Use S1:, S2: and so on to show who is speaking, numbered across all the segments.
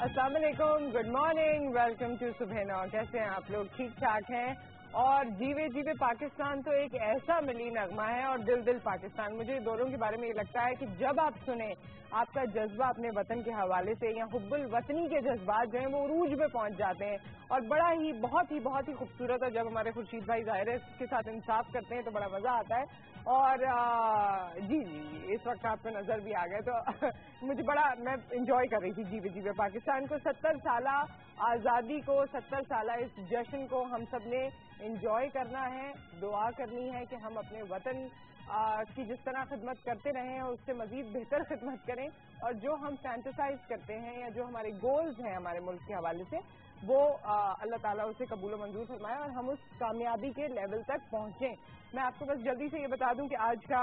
S1: السلام علیکم، good morning, welcome to صبح نو. کیسے ہیں آپ لوگ؟ ٹھیک ٹھاک ہیں؟ اور جیوے جیوے پاکستان تو ایک ایسا ملی نغمہ ہے، اور دل دل پاکستان. مجھے دونوں کے بارے میں یہ لگتا ہے کہ جب آپ سنیں آپ کا جذبہ اپنے وطن کے حوالے سے یا حب الوطنی کے جذبات جو ہیں وہ عروج پہ پہنچ جاتے ہیں، اور بڑا ہی بہت ہی خوبصورت ہے. جب ہمارے خورشید بھائی ظاہر ہے اس کے ساتھ انصاف کرتے ہیں تو بڑا مزہ آتا ہے. اور جی اس وقت آپ کو نظر بھی آ گئے تو مجھے بڑا میں انجوائے کر رہی تھی جیوے جیوے پاکستان کو. 70 سالہ آزادی کو، 70 سالہ اس جشن کو ہم سب نے انجوائے کرنا ہے. دعا کرنی ہے کہ ہم اپنے وطن کی جس طرح خدمت کرتے رہیں اور اس سے مزید بہتر خدمت کریں، اور جو ہم فینٹیسائز کرتے ہیں یا جو ہمارے گولز ہیں ہمارے ملک کے حوالے سے وہ اللہ تعالیٰ اسے قبول و منظور فرمائے اور ہم اس کامیابی کے لیول تک پہنچیں. میں آپ کو بس جلدی سے یہ بتا دوں کہ آج کا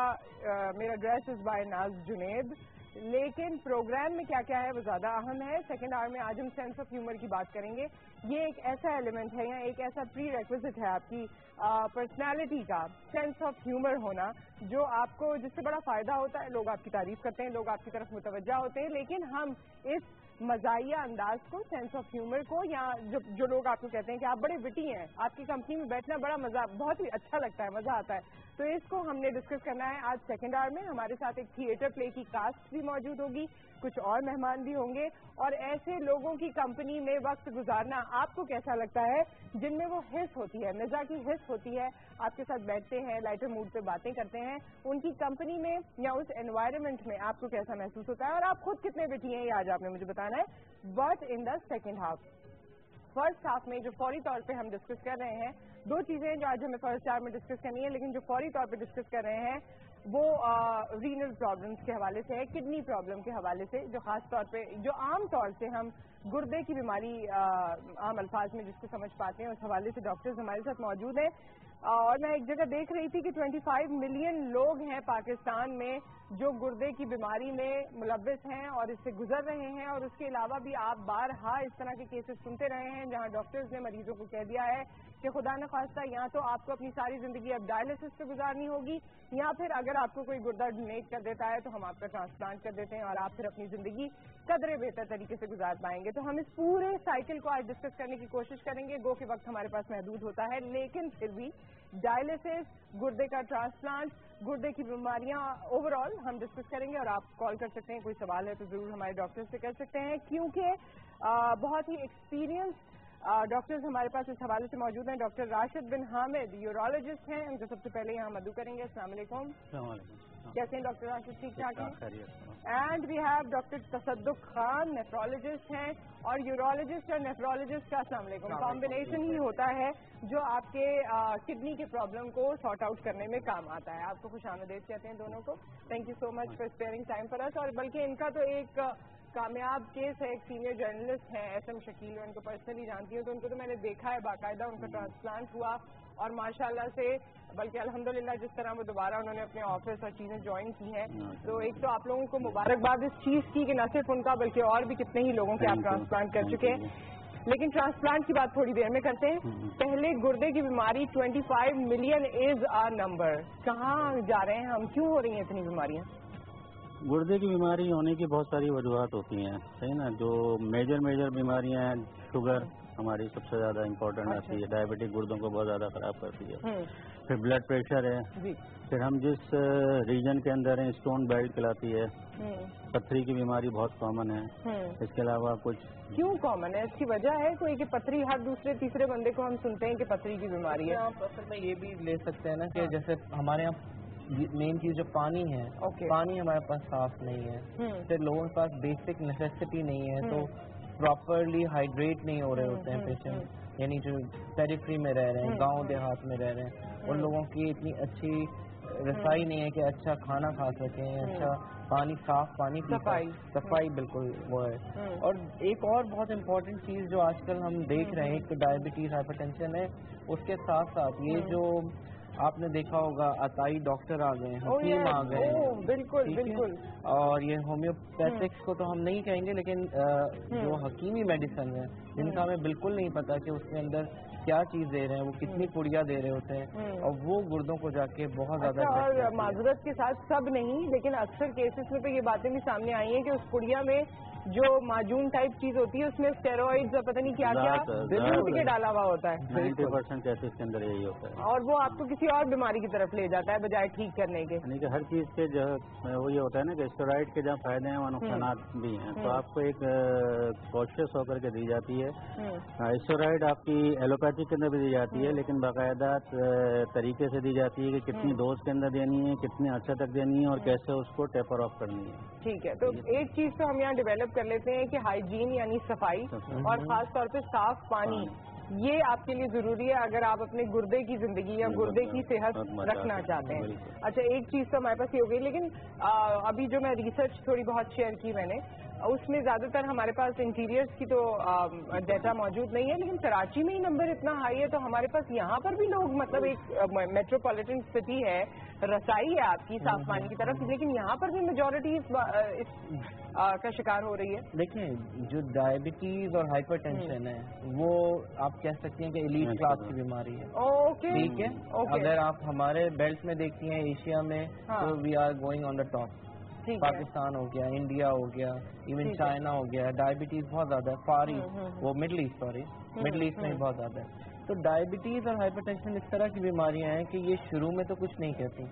S1: میرا ڈریس از بائی ناز جنید، لیکن پروگرام میں کیا کیا ہے وہ زیادہ اہم ہے. سیکنڈ آور میں آج ہم سینس آف ہیومر کی بات کریں گے. یہ ایک ایسا ایلیمنٹ ہے یا ایک ایسا پری ریکوزٹ ہے آپ کی پرسنالٹی کا، سینس آف ہیومر ہونا، جو آپ کو جس سے بڑا فائدہ ہوتا ہے. لوگ آپ کی تعریف کرتے ہیں، لوگ آپ کی طرف متوجہ ہوتے ہیں، لیکن ہم اس مزاحیہ انداز کو، سینس آف ہیومر کو، یا جو لوگ آپ کو کہتے ہیں کہ آپ بڑے وٹی ہیں، آپ کی کمپنی میں بیٹھنا بڑا مزہ، بہت ہی اچھا لگتا ہے، مزہ آتا ہے، تو اس کو ہم نے ڈسکس کرنا ہے آج سیکنڈ آور میں. ہمارے ساتھ ایک تھیٹر پلے کی کاسٹ بھی موجود ہوگی، کچھ اور مہمان بھی ہوں گے. اور ایسے لوگوں کی کمپنی میں وقت گزارنا آپ کو کیسا لگتا ہے جن میں وہ حس ہوتی ہے، مزاح کی حس ہوتی ہے، آپ کے ساتھ بیٹھتے ہیں، لائٹر موڈ پہ باتیں کرتے ہیں، ان کی کمپنی میں یا اس انوائرمنٹ میں آپ کو کیسا محسوس ہوتا ہے، اور آپ خود کتنے بٹی ہیں یہ آج آپ نے مجھے بتانا ہے. But in the second half, first half میں جو فوری طور پہ ہم ڈسکس کر رہے ہیں، دو چیزیں جو آج ہمیں فرسٹ ہاف میں ڈسکس کرنی ہے، لیکن جو فوری طور پہ ڈسکس کر رہے ہیں وہ رینل پرابلمس کے حوالے سے ہے، کڈنی پرابلم کے حوالے سے، جو خاص طور پہ جو عام طور سے ہم گردے کی بیماری عام الفاظ میں جس کو سمجھ پاتے ہیں، اس حوالے سے ڈاکٹرز ہمارے ساتھ موجود ہیں. اور میں ایک جگہ دیکھ رہی تھی کہ 25 ملین لوگ ہیں پاکستان میں جو گردے کی بیماری میں ملوث ہیں اور اس سے گزر رہے ہیں. اور اس کے علاوہ بھی آپ بارہا اس طرح کے کیسز سنتے رہے ہیں جہاں ڈاکٹرز نے مریضوں کو کہہ دیا ہے کہ خدا نخواستہ یا تو آپ کو اپنی ساری زندگی اب ڈائلسس پہ گزارنی ہوگی، یا پھر اگر آپ کو کوئی گردہ ڈونیٹ کر دیتا ہے تو ہم آپ کا ٹرانسپلانٹ کر دیتے ہیں اور آپ پھر اپنی زندگی قدرے بہتر طریقے سے گزار پائیں گے. تو ہم اس پورے سائیکل کو آج ڈسکس کرنے کی کوشش کریں گے. گو کہ وقت ہمارے پاس محدود ہوتا ہے، لیکن پھر بھی ڈائلسس، گردے کا ٹرانسپلانٹ، گردے کی بیماریاں اوور آل ہم ڈسکس کریں گے. اور آپ کال کر سکتے ہیں، کوئی سوال ہے تو ضرور ہمارے ڈاکٹر سے کر سکتے ہیں، کیونکہ بہت ہی ایکسپیرینس ڈاکٹرز ہمارے پاس اس حوالے سے موجود ہیں. ڈاکٹر راشد بن حامد یورولوجسٹ ہیں، ان کو سب سے پہلے یہاں مدعو کریں گے. السلام علیکم. کیسے ہیں ڈاکٹر راشد؟ ٹھیک ٹھاک ہیں. اینڈ وی ہیو ڈاکٹر تصدق خان، نیفرولوجسٹ ہیں، اور یورولوجسٹ اور نیفرولوجسٹ کا السلام علیکم کمبینیشن ہی ہوتا ہے جو آپ کے کڈنی کے پرابلم کو سارٹ آؤٹ کرنے میں کام آتا ہے. آپ کو خوش آمدید کہتے ہیں دونوں کو. Thank you so much for sparing time for us. اور بلکہ ان کا تو ایک کامیاب کیس ہے، ایک سینئر جرنلسٹ ہیں ایس ایم شکیل، ان کو پرسنلی جانتی ہوں، تو ان کو تو میں نے دیکھا ہے باقاعدہ ان کا ٹرانسپلانٹ ہوا، اور ماشاءاللہ سے بلکہ الحمدللہ جس طرح وہ دوبارہ انہوں نے اپنے آفس اور چیزیں جوائن کی ہیں، تو ایک تو آپ لوگوں کو مبارکباد اس چیز کی کہ نہ صرف ان کا بلکہ اور بھی کتنے ہی لوگوں کے آپ ٹرانسپلانٹ کر چکے ہیں. لیکن ٹرانسپلانٹ کی بات تھوڑی دیر میں کرتے ہیں. پہلے گردے کی بیماری 25 ملین از آ نمبر. کہاں جا رہے ہیں ہم؟ کیوں ہو رہی ہیں اتنی بیماریاں؟
S2: گردے کی بیماری ہونے کی بہت ساری وجوہات ہوتی ہیں، صحیح نا. جو میجر بیماریاں ہیں، شوگر ہماری سب سے زیادہ امپورٹنٹ آتی ہے، ڈائبٹک گردوں کو بہت زیادہ خراب کرتی ہے. پھر بلڈ پریشر ہے، پھر ہم جس ریجن کے اندر ہیں اسٹون بیلٹ کہلاتی ہے، پتھری کی بیماری بہت کامن ہے. اس کے علاوہ کچھ
S1: کیوں کامن ہے؟ اس کی وجہ ہے کوئی کہ پتھری ہر دوسرے تیسرے بندے کو ہم سنتے ہیں کہ پتھری کی بیماری ہے.
S3: آپ اصل میں یہ بھی لے سکتے ہیں نا کہ جیسے ہمارے یہاں مین چیز جو پانی ہے، پانی ہمارے پاس صاف نہیں ہے، پھر لوگوں کے پاس بیسک نیسیسٹی نہیں ہے، تو پراپرلی ہائیڈریٹ نہیں ہو رہے ہوتے ہیں پیشنٹ، یعنی جو پیریفری میں رہ رہے ہیں، گاؤں دیہات میں رہ رہے ہیں، ان لوگوں کی اتنی اچھی رسائی نہیں ہے کہ اچھا کھانا کھا سکیں، اچھا پانی، صاف پانی پی سکیں. صفائی بالکل وہ ہے. اور ایک اور بہت امپورٹنٹ چیز جو آج کل ہم دیکھ رہے ہیں کہ ڈائبٹیز، ہائپر ٹینشن ہے، اس کے ساتھ ساتھ یہ جو آپ نے دیکھا ہوگا عطائی ڈاکٹر آ گئے ہیں، حکیم آ گئے ہیں.
S1: بالکل بالکل.
S3: اور یہ ہومیوپیتھکس کو تو ہم نہیں کہیں گے، لیکن جو حکیمی میڈیسن ہے جن کا ہمیں بالکل نہیں پتا کہ اس کے اندر کیا چیز دے رہے ہیں، وہ کتنی پڑیا دے رہے ہوتے ہیں، اور وہ گردوں کو جا کے بہت زیادہ.
S1: اور معذرت کے ساتھ سب نہیں، لیکن اکثر کیسز میں تو یہ باتیں بھی سامنے آئی ہیں کہ اس پڑیا میں जो माजून टाइप चीज होती है उसमें स्टेरॉइड्स और पता नहीं क्या क्या दूध के डाला हुआ होता है।
S2: 90% केसेस के अंदर यही होता है
S1: और वो आपको किसी और बीमारी की तरफ ले जाता है बजाय ठीक करने के।
S2: यानी कि हर चीज के जो वो ये होता है ना कि स्टेरॉइड के जहाँ फायदे हैं वहाँ नुकसान भी हैं, तो आपको एक कॉशियस होकर के दी जाती है। स्टेरॉइड आपकी एलोपैथी के अंदर भी दी जाती है, लेकिन बाकायदा तरीके से दी जाती है कि कितनी डोज के अंदर देनी है, कितने अर्से तक देनी है और कैसे उसको टेपर ऑफ करनी है।
S1: ठीक है, तो एक चीज तो हम यहाँ डेवलप कर लेते हैं कि हाइजीन यानी सफाई और खास तौर पे साफ पानी, ये आपके लिए जरूरी है अगर आप अपने गुर्दे की जिंदगी या गुर्दे की सेहत रखना चाहते हैं। अच्छा, एक चीज तो हमारे पास ये हो गई, लेकिन अभी जो मैं रिसर्च थोड़ी बहुत शेयर की मैंने, उसमें ज्यादातर हमारे पास इंटीरियर्स की तो डेटा मौजूद नहीं है, लेकिन कराची में ही नंबर इतना हाई है, तो हमारे पास यहाँ पर भी लोग, मतलब एक मेट्रोपॉलिटन सिटी है, रसाई है आपकी साफ पानी की तरफ, लेकिन यहाँ पर भी मेजॉरिटी इस का शिकार हो रही है।
S3: देखिए, जो डायबिटीज और हाइपरटेंशन है वो आप कह सकती हैं कि एलीट क्लास की बीमारी है।
S1: ओके,
S3: ठीक है। अगर आप हमारे बेल्ट में देखती हैं एशिया में, तो we are going on the top. Pakistan हो गया, इंडिया हो गया, इवन चाइना हो गया, डायबिटीज बहुत ज्यादा है। फार ईस्ट, वो middle east, sorry middle east में बहुत ज्यादा है। तो डायबिटीज और हाइपरटेंशन इस तरह की बीमारियां हैं कि ये शुरू में तो कुछ नहीं कहती,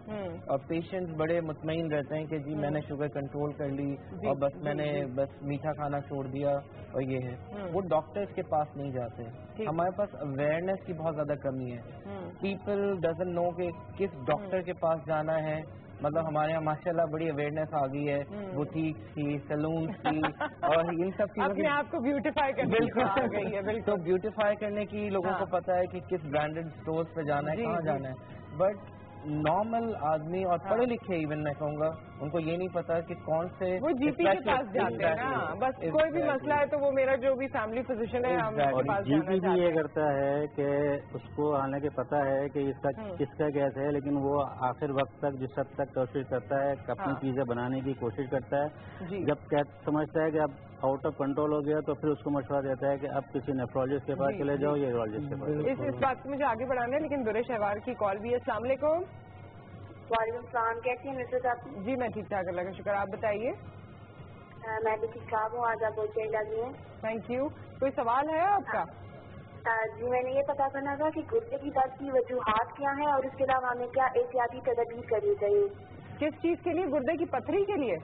S3: और पेशेंट्स बड़े मुतमईन रहते हैं कि जी मैंने शुगर कंट्रोल कर ली और बस मैंने बस मीठा खाना छोड़ दिया और ये है। वो डॉक्टर्स के पास नहीं जाते। हमारे पास अवेयरनेस की बहुत ज्यादा कमी है। पीपल डजंट नो कि किस डॉक्टर के पास जाना है। मतलब हमारे यहाँ माशाल्लाह बड़ी अवेयरनेस आ गई है, बुटीक की, सैलून की, और इन सब चीजों
S1: अपने आप को ब्यूटीफाई करने की आ गई है। बिल्कुल,
S3: तो ब्यूटीफाई करने की लोगों को पता है कि किस ब्रांडेड स्टोर्स पे जाना है, कहाँ जाना है। बट नॉर्मल आदमी और पढ़े लिखे इवन मैं कहूँगा, उनको ये नहीं पता कि कौन से
S1: वो जीपी के पास जाते हैं ना, बस कोई भी मसला है तो वो मेरा जो भी फैमिली फिजिशियन है हम उसके पास जाना चाहते हैं।
S2: जीपी भी ये करता है कि उसको हालांकि पता है कि इसका किसका गैस है, लेकिन वो आखिर वक्त तक जिस हद तक कोशिश करता है, अपनी चीजें बनाने की कोशिश करता है। जब समझता है कि अब आउट ऑफ कंट्रोल हो गया तो फिर उसको मशवरा देता है कि अब किसी नेफ्रोलॉजिस्ट के पास चले जाओ या यूरोलॉजिस्ट के पास।
S1: इस बात को मुझे आगे बढ़ाना है, लेकिन दुरे शहवार की कॉल भी है। अस्सलाम वालेकुम।
S4: वालेकुम सलाम, कैसी हैं मिसेस आप?
S1: जी मैं ठीक ठाक, अल्लाह का शुक्र, आप बताइए।
S4: मैं भी ठीक ठाक हूँ, आज आप बहुत सही लगी हैं।
S1: Thank you. कोई सवाल है आपका?
S4: जी मैंने ये पता करना था कि गुर्दे की दर्द की वजूहात क्या है और इसके अलावा हमें क्या एहतियाती तदबीर करनी चाहिए।
S1: किस चीज के लिए? गुर्दे की पथरी के लिए?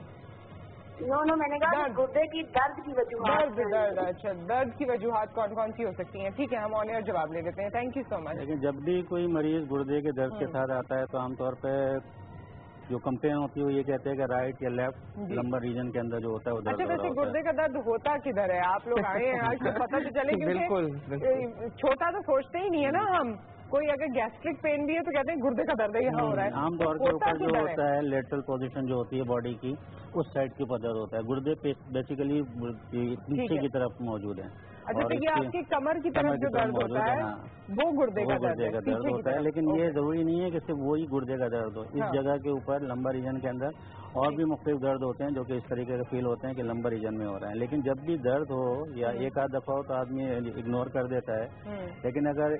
S4: नो मैंने कहा गुर्दे की दर्द की वजूहात।
S1: दर्द, अच्छा, दर्द की वजूहात कौन कौन सी हो सकती हैं? ठीक है, हम ऑन एयर जवाब ले लेते हैं। Thank you so much.
S2: लेकिन जब भी कोई मरीज गुर्दे के दर्द के साथ आता है तो आमतौर पे जो कंप्लेन होती है वो ये कहते हैं कि राइट या लेफ्ट लंबर रीजन के अंदर जो होता है वो दर्द।
S1: अच्छा, वैसे गुर्दे का दर्द होता किधर है? आप लोग आए हैं आज तो पता तो चले, क्योंकि छोटा तो सोचते ही नहीं है ना हम। कोई अगर गैस्ट्रिक पेन भी है तो कहते हैं गुर्दे का दर्द है, यहाँ हो रहा है।
S2: आमतौर के ऊपर जो होता है लेटरल पोजीशन जो होती है बॉडी की, उस साइड के ऊपर दर्द होता है। गुर्दे बेसिकली नीचे की तरफ मौजूद है।
S1: अच्छा, तो ये आपकी कमर की तरफ जो दर्द होता है वो गुर्दे का दर्द
S2: होता है, लेकिन ये जरूरी नहीं है कि सिर्फ वही गुर्दे का दर्द हो। इस जगह के ऊपर लंबर रीजन के अंदर और भी मुख्तलिफ दर्द होते हैं जो कि इस तरीके से फील होते हैं कि लंबर रीजन में हो रहा है। लेकिन जब भी दर्द हो या एक आध दफा हो तो आदमी इग्नोर कर देता है, लेकिन अगर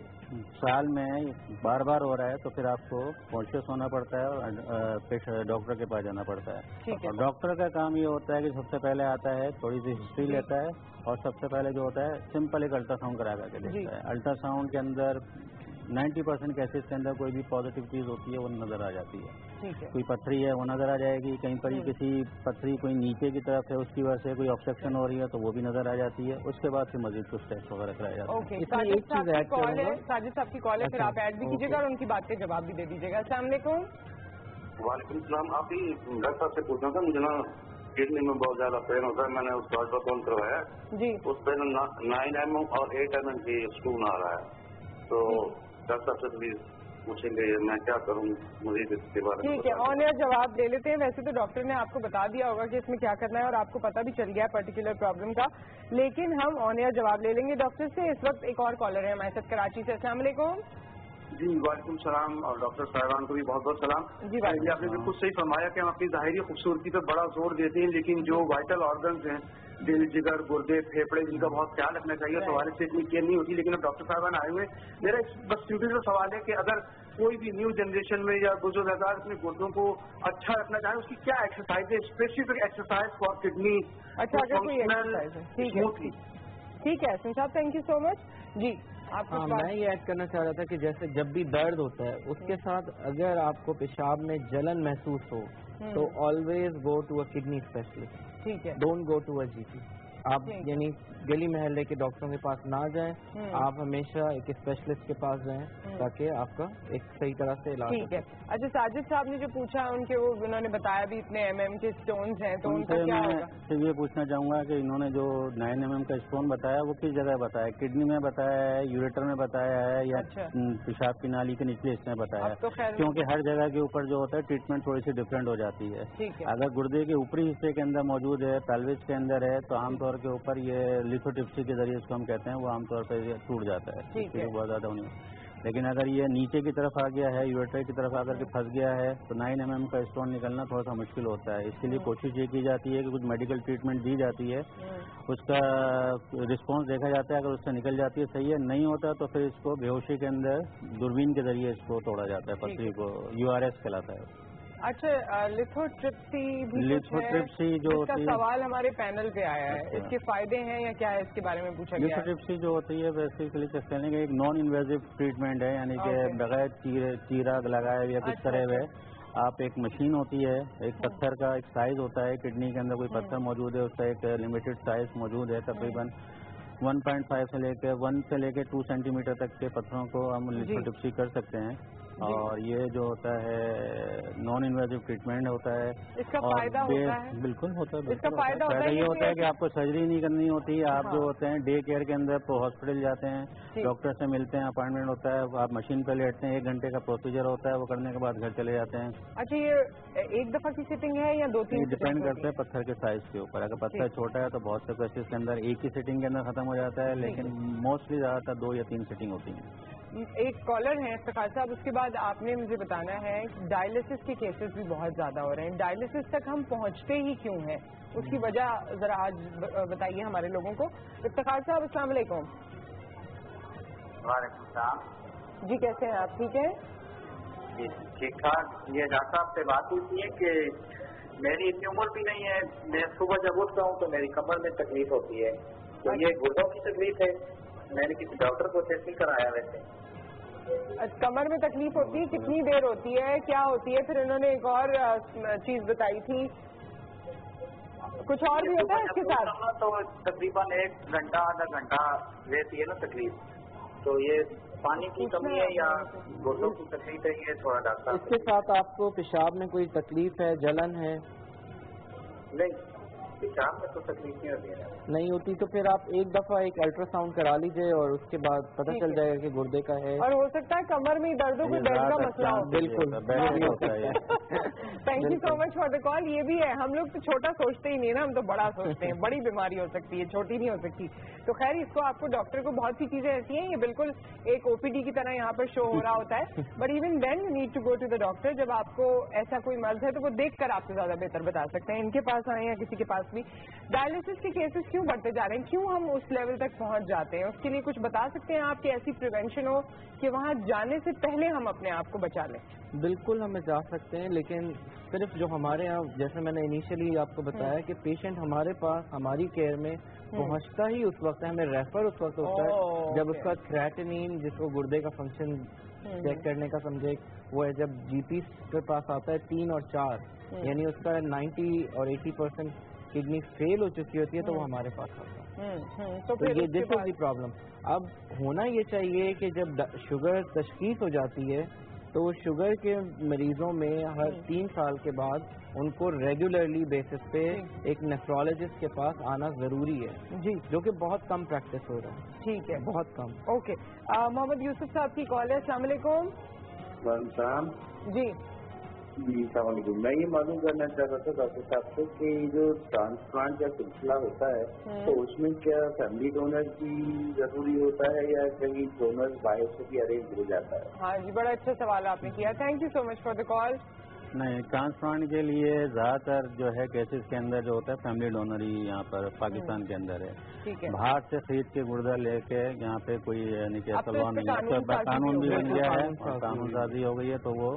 S2: साल में बार बार हो रहा है तो फिर आपको कॉन्शियस होना पड़ता है और डॉक्टर के पास जाना पड़ता है। और डॉक्टर का काम ये होता है कि सबसे पहले आता है, थोड़ी सी हिस्ट्री लेता है और सबसे पहले जो होता है सिंपल एक अल्ट्रासाउंड करा करके देखता है। अल्ट्रासाउंड के अंदर 90% केसेस के अंदर कोई भी पॉजिटिव चीज होती है वो नजर आ जाती है। कोई पथरी है वो नजर आ जाएगी, कहीं पर किसी पथरी कोई नीचे की तरफ है उसकी वजह से कोई ऑब्स्ट्रक्शन हो रही है तो वो भी नजर आ जाती है। उसके बाद फिर मजीद कुछ टेस्ट वगैरह कराया जाता है।
S1: साजिद साहब की कॉल है, फिर आप ऐड भी कीजिएगा और उनकी बात के जवाब भी दे दीजिएगा। अस्सलाम वालेकुम।
S5: वालेकुम सलाम। आप ही डॉक्टर साहब से पूछना था, मुझे ना किडनी में बहुत ज्यादा पेन होता है। मैंने उसका अल्ट्रासाउंड करवाया जी, उस पर 9 mm और 8 mm की स्टोन आ रहा है। तो डॉक्टर से प्लीज पूछेंगे मैं क्या करूं मरीज इसके बारे में।
S1: ठीक है, ऑन एयर जवाब दे लेते हैं। वैसे तो डॉक्टर ने आपको बता दिया होगा कि इसमें क्या करना है और आपको पता भी चल गया है पर्टिकुलर प्रॉब्लम का, लेकिन हम ऑन एयर जवाब ले लेंगे डॉक्टर से। इस वक्त एक और कॉलर है हमारे साथ कराची से। अस्सलाम वालेकुम।
S5: जी वालेकुम सलाम, और डॉक्टर साहिबान को भी बहुत बहुत सलाम। जी आपने बिल्कुल सही फरमाया कि हम अपनी ज़ाहिरी खूबसूरती पर बड़ा जोर देते हैं, लेकिन जो वाइटल ऑर्गन्स हैं दिल, जिगर, गुर्दे, फेफड़े, जिनका बहुत ख्याल रखना चाहिए। तो वाले से इतनी केयर नहीं होती, लेकिन अब डॉक्टर साहबान आए हुए। मेरा बस सिंपल सा सवाल है कि अगर कोई भी न्यू जनरेशन में या बुजुर्ग आदमी अपने गुर्दों को अच्छा रखना चाहे, उसकी क्या एक्सरसाइज है, स्पेसिफिक एक्सरसाइज फॉर किडनी?
S1: अच्छा, अगर कोई एक्सरसाइज है, ठीक है सुन साहब, थैंक यू सो मच जी।
S3: हाँ, मैं ये ऐड करना चाह रहा था कि जैसे जब भी दर्द होता है उसके साथ अगर आपको पेशाब में जलन महसूस हो तो always go to a kidney specialist.
S1: ठीक है,
S3: don't go to a GP. आप यानी गली महल्ले के डॉक्टरों के पास ना जाएं, आप हमेशा एक स्पेशलिस्ट के पास जाएं ताकि आपका एक सही तरह से इलाज।
S1: ठीक है। अच्छा, साजिद साहब ने जो पूछा उनके उन्होंने बताया भी इतने mm के स्टोन्स हैं, तो उनका क्या होगा?
S2: तो ये पूछना चाहूंगा कि इन्होंने जो 9 mm का स्टोन बताया वो किस जगह बताया? किडनी में बताया है, यूरेटर में बताया है, या पेशाब की नाली के निचले हिस्से में बताया है? क्योंकि हर जगह के ऊपर जो होता है ट्रीटमेंट थोड़ी सी डिफरेंट हो जाती है। अगर गुर्दे के ऊपरी हिस्से के अंदर मौजूद है, पेल्विस के अंदर है, तो आमतौर के ऊपर ये लिथोट्रिप्सी के जरिए इसको हम कहते हैं, वो आमतौर पर टूट जाता है, बहुत ज्यादा होने। लेकिन अगर ये नीचे की तरफ आ गया है, यूरेटर की तरफ आकर के फंस गया है, तो 9 mm का स्टोन निकलना थोड़ा सा मुश्किल होता है। इसके लिए कोशिश ये की जाती है कि कुछ मेडिकल ट्रीटमेंट दी जाती है, उसका रिस्पांस देखा जाता है। अगर उससे निकल जाती है सही है, नहीं होता तो फिर इसको बेहोशी के अंदर दूरबीन के जरिए इसको तोड़ा जाता है, पथरी को URS कहलाता है।
S1: अच्छा, लिथोट्रिप्सी भी
S2: लिथोट्रिप्सी जो
S1: इसका सवाल हमारे पैनल पे आया है, इसके फायदे हैं या क्या है, इसके बारे में पूछा गया है।
S2: लिथोट्रिप्सी जो होती है बेसिकली कहने का एक नॉन इन्वेजिव ट्रीटमेंट है, यानी कि बगैर चीरा लगाए या कुछ करे हुए आप एक मशीन होती है, एक पत्थर का एक साइज होता है, किडनी के अंदर कोई पत्थर मौजूद है, उसका एक लिमिटेड साइज मौजूद है, तकरीबन 1.5 से लेकर 1 से लेकर 2 सेंटीमीटर तक के पत्थरों को हम लिथोट्रिप्सी कर सकते हैं। और ये जो होता है नॉन इन्वेजिव ट्रीटमेंट होता है।
S1: इसका फायदा होता है?
S2: बिल्कुल होता है।
S1: इसका फायदा
S2: ये होता है कि आपको सर्जरी नहीं करनी होती। आप जो होते हैं डे केयर के अंदर हॉस्पिटल जाते हैं, डॉक्टर से मिलते हैं, अपॉइंटमेंट होता है, आप मशीन पे लेटते हैं, 1 घंटे का प्रोसीजर होता है, वो करने के बाद घर चले जाते हैं।
S1: अच्छा, ये एक दफा की सिटिंग है या 2-3?
S2: डिपेंड करता है पत्थर के साइज के ऊपर। अगर पत्थर छोटा है तो बहुत से केसेस के अंदर एक ही सिटिंग के अंदर खत्म हो जाता है, लेकिन मोस्टली ज्यादातर 2 या 3 सिटिंग होती है।
S1: एक कॉलर है इफ्तिखार साहब, उसके बाद आपने मुझे बताना है डायलिसिस के केसेस भी बहुत ज्यादा हो रहे हैं। डायलिसिस तक हम पहुंचते ही क्यों हैं, उसकी वजह जरा आज बताइए हमारे लोगों को। इफ्तिखार साहब, अस्सलाम वालेकुम।
S5: वालेकुम सलाम
S1: जी, कैसे हैं आप? ठीक है
S5: जी, ठीक ठाक। ये डॉक्टर साहब से बात हुई है कि मेरी इतनी उम्र भी नहीं है, मैं सुबह जब उठता हूँ तो मेरी कमर में तकलीफ होती है, तो ये गुर्दों की तकलीफ है। मैंने किसी डॉक्टर को टेस्ट नहीं कराया वैसे।
S1: कमर में तकलीफ होती है, कितनी देर होती है, क्या होती है? फिर उन्होंने एक और चीज बताई थी, कुछ और भी होता है इसके साथ?
S5: तो तकरीबन 1 घंटा आधा घंटा रहती है ना तकलीफ। तो ये पानी की कमी है या गुर्दों की तकलीफ है, ये थोड़ा डॉक्टर।
S3: इसके साथ आपको पेशाब में कोई तकलीफ है, जलन है?
S5: नहीं, पेशाब में तो तकलीफ नहीं होती है।
S3: नहीं होती तो फिर आप एक दफा एक अल्ट्रासाउंड करा लीजिए और उसके बाद पता चल जाएगा कि गुर्दे का है।
S1: और हो सकता है कमर में दर्द हो, कोई दर्द का मसला हो।
S3: बिल्कुल
S1: thank you so much for the call. ये भी है, हम लोग तो छोटा सोचते ही नहीं ना, हम तो बड़ा सोचते हैं। बड़ी बीमारी हो सकती है, छोटी नहीं हो सकती। तो खैर, इसको आपको डॉक्टर को बहुत सी चीजें ऐसी हैं, ये बिल्कुल एक OPD की तरह यहाँ पर शो हो रहा होता है, but even then you need to go to the doctor. जब आपको ऐसा कोई मर्ज है तो वो देख कर आपसे ज्यादा बेहतर बता सकते हैं, इनके पास आए या किसी के पास भी। डायलिसिस के केसेस क्यों बढ़ते जा रहे हैं, क्यों हम उस लेवल तक पहुंच जाते हैं? उसके लिए कुछ बता सकते हैं आप कि ऐसी प्रिवेंशन हो कि वहां जाने से पहले हम अपने आप को बचा लें?
S3: बिल्कुल हमें जा सकते हैं, लेकिन सिर्फ जो हमारे यहाँ, जैसे मैंने इनिशियली आपको बताया कि पेशेंट हमारे पास हमारी केयर में पहुंचता ही उस वक्त है, हमें रेफर उस वक्त होता है जब उसका क्रेटिनिन, जिसको गुर्दे का फंक्शन चेक करने का समझे, वो है जब GP के पास आता है 3 और 4, यानी उसका 90 और 80% किडनी फेल हो चुकी होती है, तो वो हमारे पास आता है। तो ये दिस इज द प्रॉब्लम। अब होना ये चाहिए कि जब शुगर तशखीस हो जाती है तो शुगर के मरीजों में हर 3 साल के बाद उनको रेगुलरली बेसिस पे एक नेफ्रोलॉजिस्ट के पास आना जरूरी है जी, जो कि बहुत कम प्रैक्टिस हो रहा है।
S1: ठीक है,
S3: बहुत कम।
S1: ओके, मोहम्मद यूसुफ साहब की कॉल है। अस्सलाम वालेकुम। जी
S6: जी, मैं ये मालूम करना चाह रहा था डॉक्टर साहब से कि जो ट्रांसप्लांट का सिलसिला होता है तो उसमें क्या फैमिली डोनर की जरूरी होता है या कहीं डोनर बाहर से भी अरेंज हो जाता है?
S1: हाँ जी, बड़ा अच्छा सवाल आपने किया। Thank you so much for the call.
S2: نہیں، ٹرانسپلانٹ کے لیے زیادہ تر جو ہے کیسز کے اندر جو ہوتا ہے فیملی ڈونر ہی یہاں پر پاکستان کے اندر ہے. باہر سے خرید کے گردہ لے کے یہاں پہ کوئی یعنی کہ سلوان نہیں ہے. قانون بھی بن گیا ہے اور قانون سازی ہو گئی ہے، تو وہ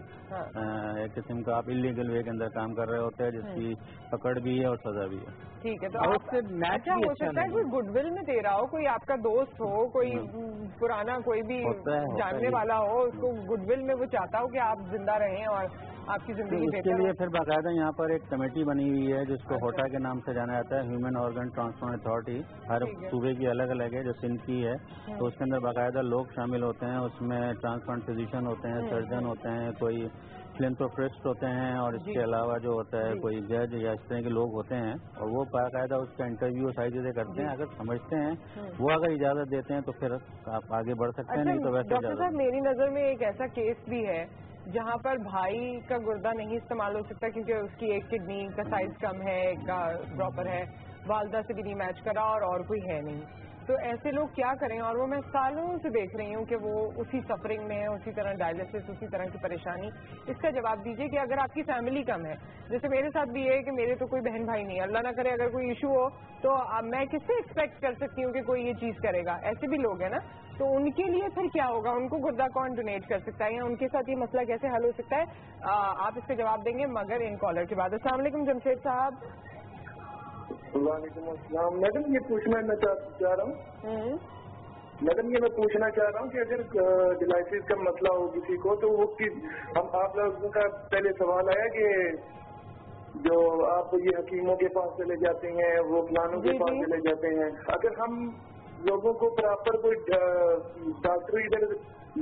S2: ایک قسم کا آپ انلیگل وے کے اندر کام کر رہے ہوتے ہیں جس کی پکڑ بھی ہے اور سزا بھی ہے.
S1: ٹھیک ہے. تو اچھا ہو سکتا ہے کوئی گڈ ول میں دے رہا ہو، کوئی آپ کا دوست ہو، کوئی پرانا کوئی بھی جاننے والا ہو، اس کو گڈ ول میں وہ چاہتا ہو کہ آپ زندہ رہیں اور آپ کی زندگی
S2: اس کے لیے پھر باقاعدہ یہاں پر ایک کمیٹی بنی ہوئی ہے جس کو ہوٹا کے نام سے جانا جاتا ہے، ہیومن آرگن ٹرانسپلانٹ اتھارٹی. ہر صوبے کی الگ الگ ہے، جو سندھ کی ہے تو اس کے اندر باقاعدہ لوگ شامل ہوتے ہیں. اس میں ٹرانسپلانٹ فزیشین ہوتے ہیں، سرجن ہوتے ہیں، کوئی فلنتھروپسٹ ہوتے ہیں، اور اس کے علاوہ جو ہوتا ہے کوئی جج یا اس طرح کے لوگ ہوتے ہیں، اور وہ باقاعدہ اس کا انٹرویو ساری چیزیں کرتے ہیں. اگر سمجھتے ہیں وہ اگر اجازت دیتے ہیں تو پھر آپ آگے بڑھ سکتے ہیں، نہیں تو ویسے.
S1: ڈاکٹر صاحب میری نظر میں ایک ایسا کیس بھی ہے جہاں پر بھائی کا گردہ نہیں استعمال ہو سکتا کیونکہ اس کی ایک کڈنی کا سائز کم ہے، ایک کا پراپر ہے، والدہ سے بھی نہیں میچ کرا اور کوئی ہے نہیں. تو ایسے لوگ کیا کریں؟ اور وہ میں سالوں سے دیکھ رہی ہوں کہ وہ اسی سفرنگ میں ہے، اسی طرح ڈائلسس، اسی طرح کی پریشانی. اس کا جواب دیجیے کہ اگر آپ کی فیملی کم ہے، جیسے میرے ساتھ بھی ہے کہ میرے تو کوئی بہن بھائی نہیں ہے، اللہ نہ کرے اگر کوئی ایشو ہو تو میں کس سے ایکسپیکٹ کر سکتی ہوں کہ کوئی یہ چیز کرے گا؟ ایسے بھی لوگ ہیں نا، تو ان کے لیے پھر کیا ہوگا؟ ان کو گردہ کون ڈونیٹ کر سکتا ہے یا ان کے ساتھ یہ مسئلہ کیسے حل ہو سکتا ہے؟ آپ اس کا جواب دیں گے مگر ان کالر کے بعد. السلام علیکم جمشید صاحب.
S7: وعلیکم السلام. میڈم یہ پوچھنا میں چاہ رہا ہوں میڈم یہ میں پوچھنا چاہ رہا ہوں کہ اگر ڈائلسس کا مسئلہ ہو کسی کو تو وہ ہم آپ لوگوں کا پہلے سوال آیا کہ جو آپ یہ حکیموں کے پاس چلے جاتے ہیں، وہ فلانوں کے پاس چلے جاتے ہیں. اگر ہم لوگوں کو پراپر کوئی ڈاکٹر ادھر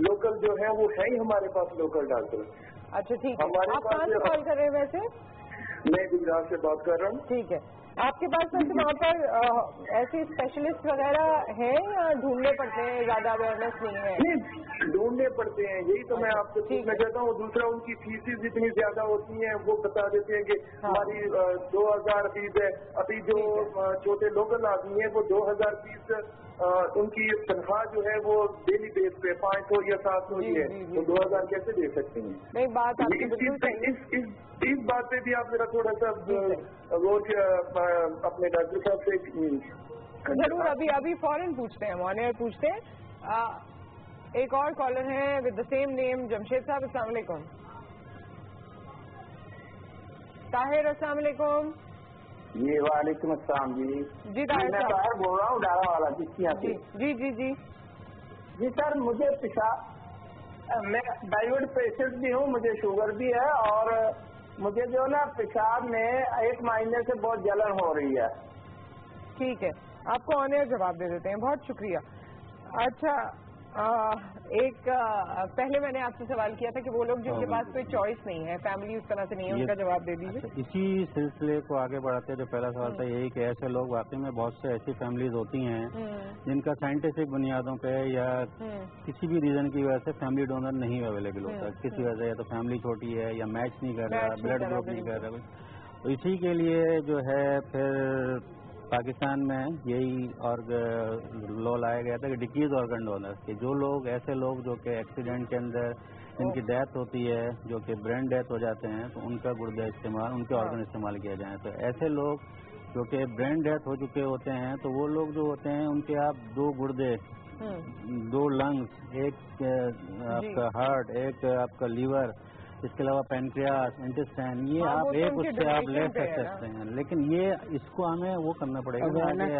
S7: لوکل جو ہے وہ ہے ہی ہمارے پاس لوکل ڈاکٹر.
S1: اچھا ٹھیک ہے. آپ کہاں سے کال کر رہے ہیں ویسے؟
S7: میں گجرات سے بات کر رہا ہوں.
S1: ٹھیک ہے. آپ کے پاس ویسے وہاں پر ایسے اسپیشلسٹ وغیرہ ہیں یا ڈھونڈنے پڑتے ہیں؟ زیادہ اویئرنیس نہیں ہے؟
S7: ڈھونڈنے پڑتے ہیں، یہی تو میں آپ سے پوچھنا چاہتا ہوں. دوسرا ان کی فیسز اتنی زیادہ ہوتی ہیں، وہ بتا دیتے ہیں کہ ہماری 2000 فیس ہے. ابھی جو چھوٹے لوکل آدمی ہیں وہ 2000 فیس ان کی تنخواہ جو ہے وہ ڈیلی بیس پہ 500 یا 700 ہی ہے، تو 2000 کیسے دے سکتے ہیں؟
S1: نہیں بات
S7: اس بات پہ بھی آپ ذرا تھوڑا سا غور اپنے ڈاکٹر صاحب سے
S1: ضرور. ابھی فوراً پوچھتے ہیں، مونے پوچھتے ہیں. ایک اور کالر ہیں with the same name. Jamshed صاحب السلام علیکم. طاہر السلام علیکم.
S8: جی وعلیکم السلام.
S1: جی طاہر
S8: میں طاہر بول رہا ہوں ڈارا والا
S1: جی جی جی جی
S8: جی سر مجھے پیشاب، میں ڈائیورٹ پیشنٹ بھی ہوں، مجھے شوگر بھی ہے، اور مجھے جو نا پیشاب میں 1 مہینے سے بہت جلن ہو رہی ہے.
S1: ٹھیک ہے، آپ کو آن ایئر جواب دے دیتے ہیں. بہت شکریہ. اچھا ایک پہلے میں نے آپ سے سوال کیا تھا کہ وہ لوگ جن کے پاس کوئی چوائس نہیں ہے، فیملی اس طرح سے نہیں ہے، ان کا جواب دے دیجیے.
S2: اسی سلسلے کو آگے بڑھاتے جو پہلا سوال تھا یہی کہ ایسے لوگ واقعی میں بہت سے ایسی فیملیز ہوتی ہیں جن کا سائنٹیفک بنیادوں پہ یا کسی بھی ریزن کی وجہ سے فیملی ڈونر نہیں اویلیبل ہوتا. کسی وجہ سے یا تو فیملی چھوٹی ہے یا میچ نہیں کر رہا، بلڈ گروپ نہیں کر رہا. تو اسی کے لیے جو ہے پھر پاکستان میں یہی لا لایا گیا تھا کہ ڈکیز آرگن ڈونر، کہ جو لوگ ایسے لوگ جو کہ ایکسیڈنٹ کے اندر ان کی ڈیتھ ہوتی ہے، جو کہ برین ڈیتھ ہو جاتے ہیں، تو ان کا گردہ استعمال، ان کے آرگن استعمال کیا جائیں. تو ایسے لوگ جو کہ برین ڈیتھ ہو چکے ہوتے ہیں تو وہ لوگ جو ہوتے ہیں ان کے آپ 2 گردے، 2 لنگس، ایک آپ کا ہارٹ، ایک آپ کا لیور، اس کے علاوہ پینکریاس، انٹسٹائن، یہ آپ ایک اس سے آپ لے سکتے ہیں. لیکن یہ اس کو ہمیں وہ کرنا پڑے گا،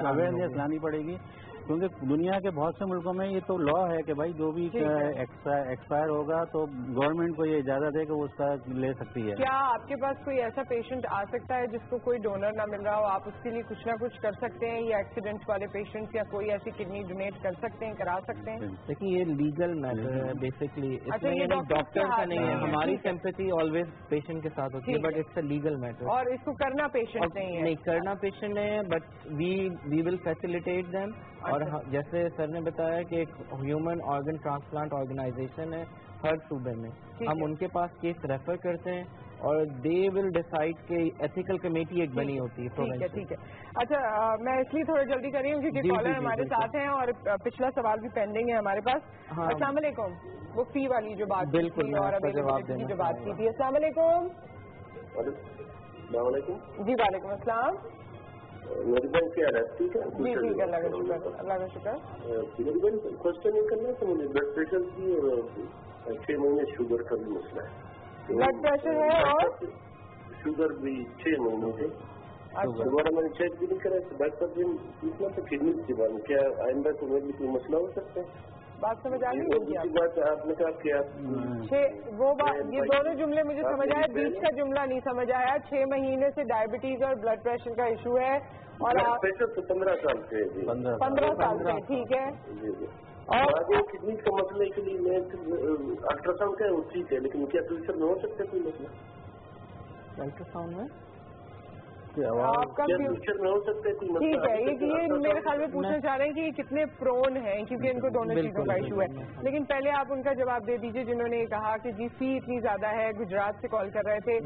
S2: اویئرنیس لانی پڑے گی، کیونکہ دنیا کے بہت سے ملکوں میں یہ تو لا ہے کہ بھائی جو بھی ایکسپائر ہوگا تو گورنمنٹ کو یہ اجازت ہے کہ وہ اس کا لے سکتی ہے.
S1: کیا آپ کے پاس کوئی ایسا پیشنٹ آ سکتا ہے جس کو کوئی ڈونر نہ مل رہا ہو، آپ اس کے لیے کچھ نہ کچھ کر سکتے ہیں، یا ایکسیڈنٹ والے پیشنٹ یا کوئی ایسی کڈنی ڈونیٹ کر سکتے ہیں، کرا سکتے ہیں؟
S3: دیکھیے یہ لیگل میٹر ہے بیسکلی، ڈاکٹر کا نہیں ہے. ہماری سمپیتھی آلویز پیشنٹ کے ساتھ ہوتی ہے، but it's a legal matter.
S1: اور اس کو کرنا پیشنٹ نہیں
S3: کرنا پیشنٹ نہیں ہے، but we will facilitate them. اور جیسے سر نے بتایا کہ ایک ہیومن آرگن ٹرانسپلانٹ آرگنائزیشن ہے ہر صوبے میں، ہم ان کے پاس کیس ریفر کرتے ہیں اور دے ول ڈیسائڈ کہ ایتھیکل کمیٹی ایک بنی ہوتی ہے.
S1: ٹھیک ہے. اچھا میں اس لیے تھوڑی جلدی کر رہی ہوں کیونکہ کالر ہمارے ساتھ ہیں اور پچھلا سوال بھی پینڈنگ ہے ہمارے پاس. السلام علیکم. وہ فی والی جو بات
S3: بالکل
S1: اور ابھی جو بات کی تھی. السلام علیکم.
S7: السلام علیکم.
S1: جی وعلیکم السلام.
S7: میری بہن کیا ہے؟ ٹھیک ہے
S1: جی ٹھیک ہے, اللہ کا شکر, اللہ کا شکر.
S7: میری بہن کوشچن یہ کرنا ہے, مجھے بلڈ پریشر کی اور 6 مہینے شوگر کا بھی مسئلہ ہے.
S1: بلڈ پریشر ہے اور
S7: شوگر بھی 6 مہینے سے. دوبارہ میں نے چیک بھی نہیں کرا, ڈاکٹر بھی پوچھنا تو کڈنی کی بات, کیا آئندہ کو میرے کوئی مسئلہ ہو سکتا ہے؟
S1: بات سمجھ آ گئی
S7: بات آپ نے کہا کہ
S1: وہ بات, یہ دونوں جملے مجھے سمجھ آیا, بیچ کا جملہ نہیں سمجھ آیا. 6 مہینے سے ڈائبٹیز اور بلڈ پریشر کا ایشو ہے, اور
S7: پریشر تو 15 سال سے.
S1: 15 سال سے, ٹھیک ہے.
S7: اور کڈنی کا مسئلے کے لیے میں الٹرا ساؤنڈ کا وہ ٹھیک ہے, لیکن کیا فیوچر میں ہو سکتا ہے کوئی مسئلہ
S3: الٹرا ساؤنڈ میں؟
S1: آپ کا
S7: فیوچر میں ہو سکتا ہے کوئی
S1: ٹھیک ہے. یہ میرے خیال میں پوچھنا چاہ رہے ہیں کہ یہ کتنے پرون ہیں, کیونکہ ان کو دونوں چیزوں کا ایشو ہے. لیکن پہلے آپ ان کا جواب دے دیجئے جنہوں نے یہ کہا کہ جی فی اتنی زیادہ ہے, گجرات سے کال کر رہے تھے,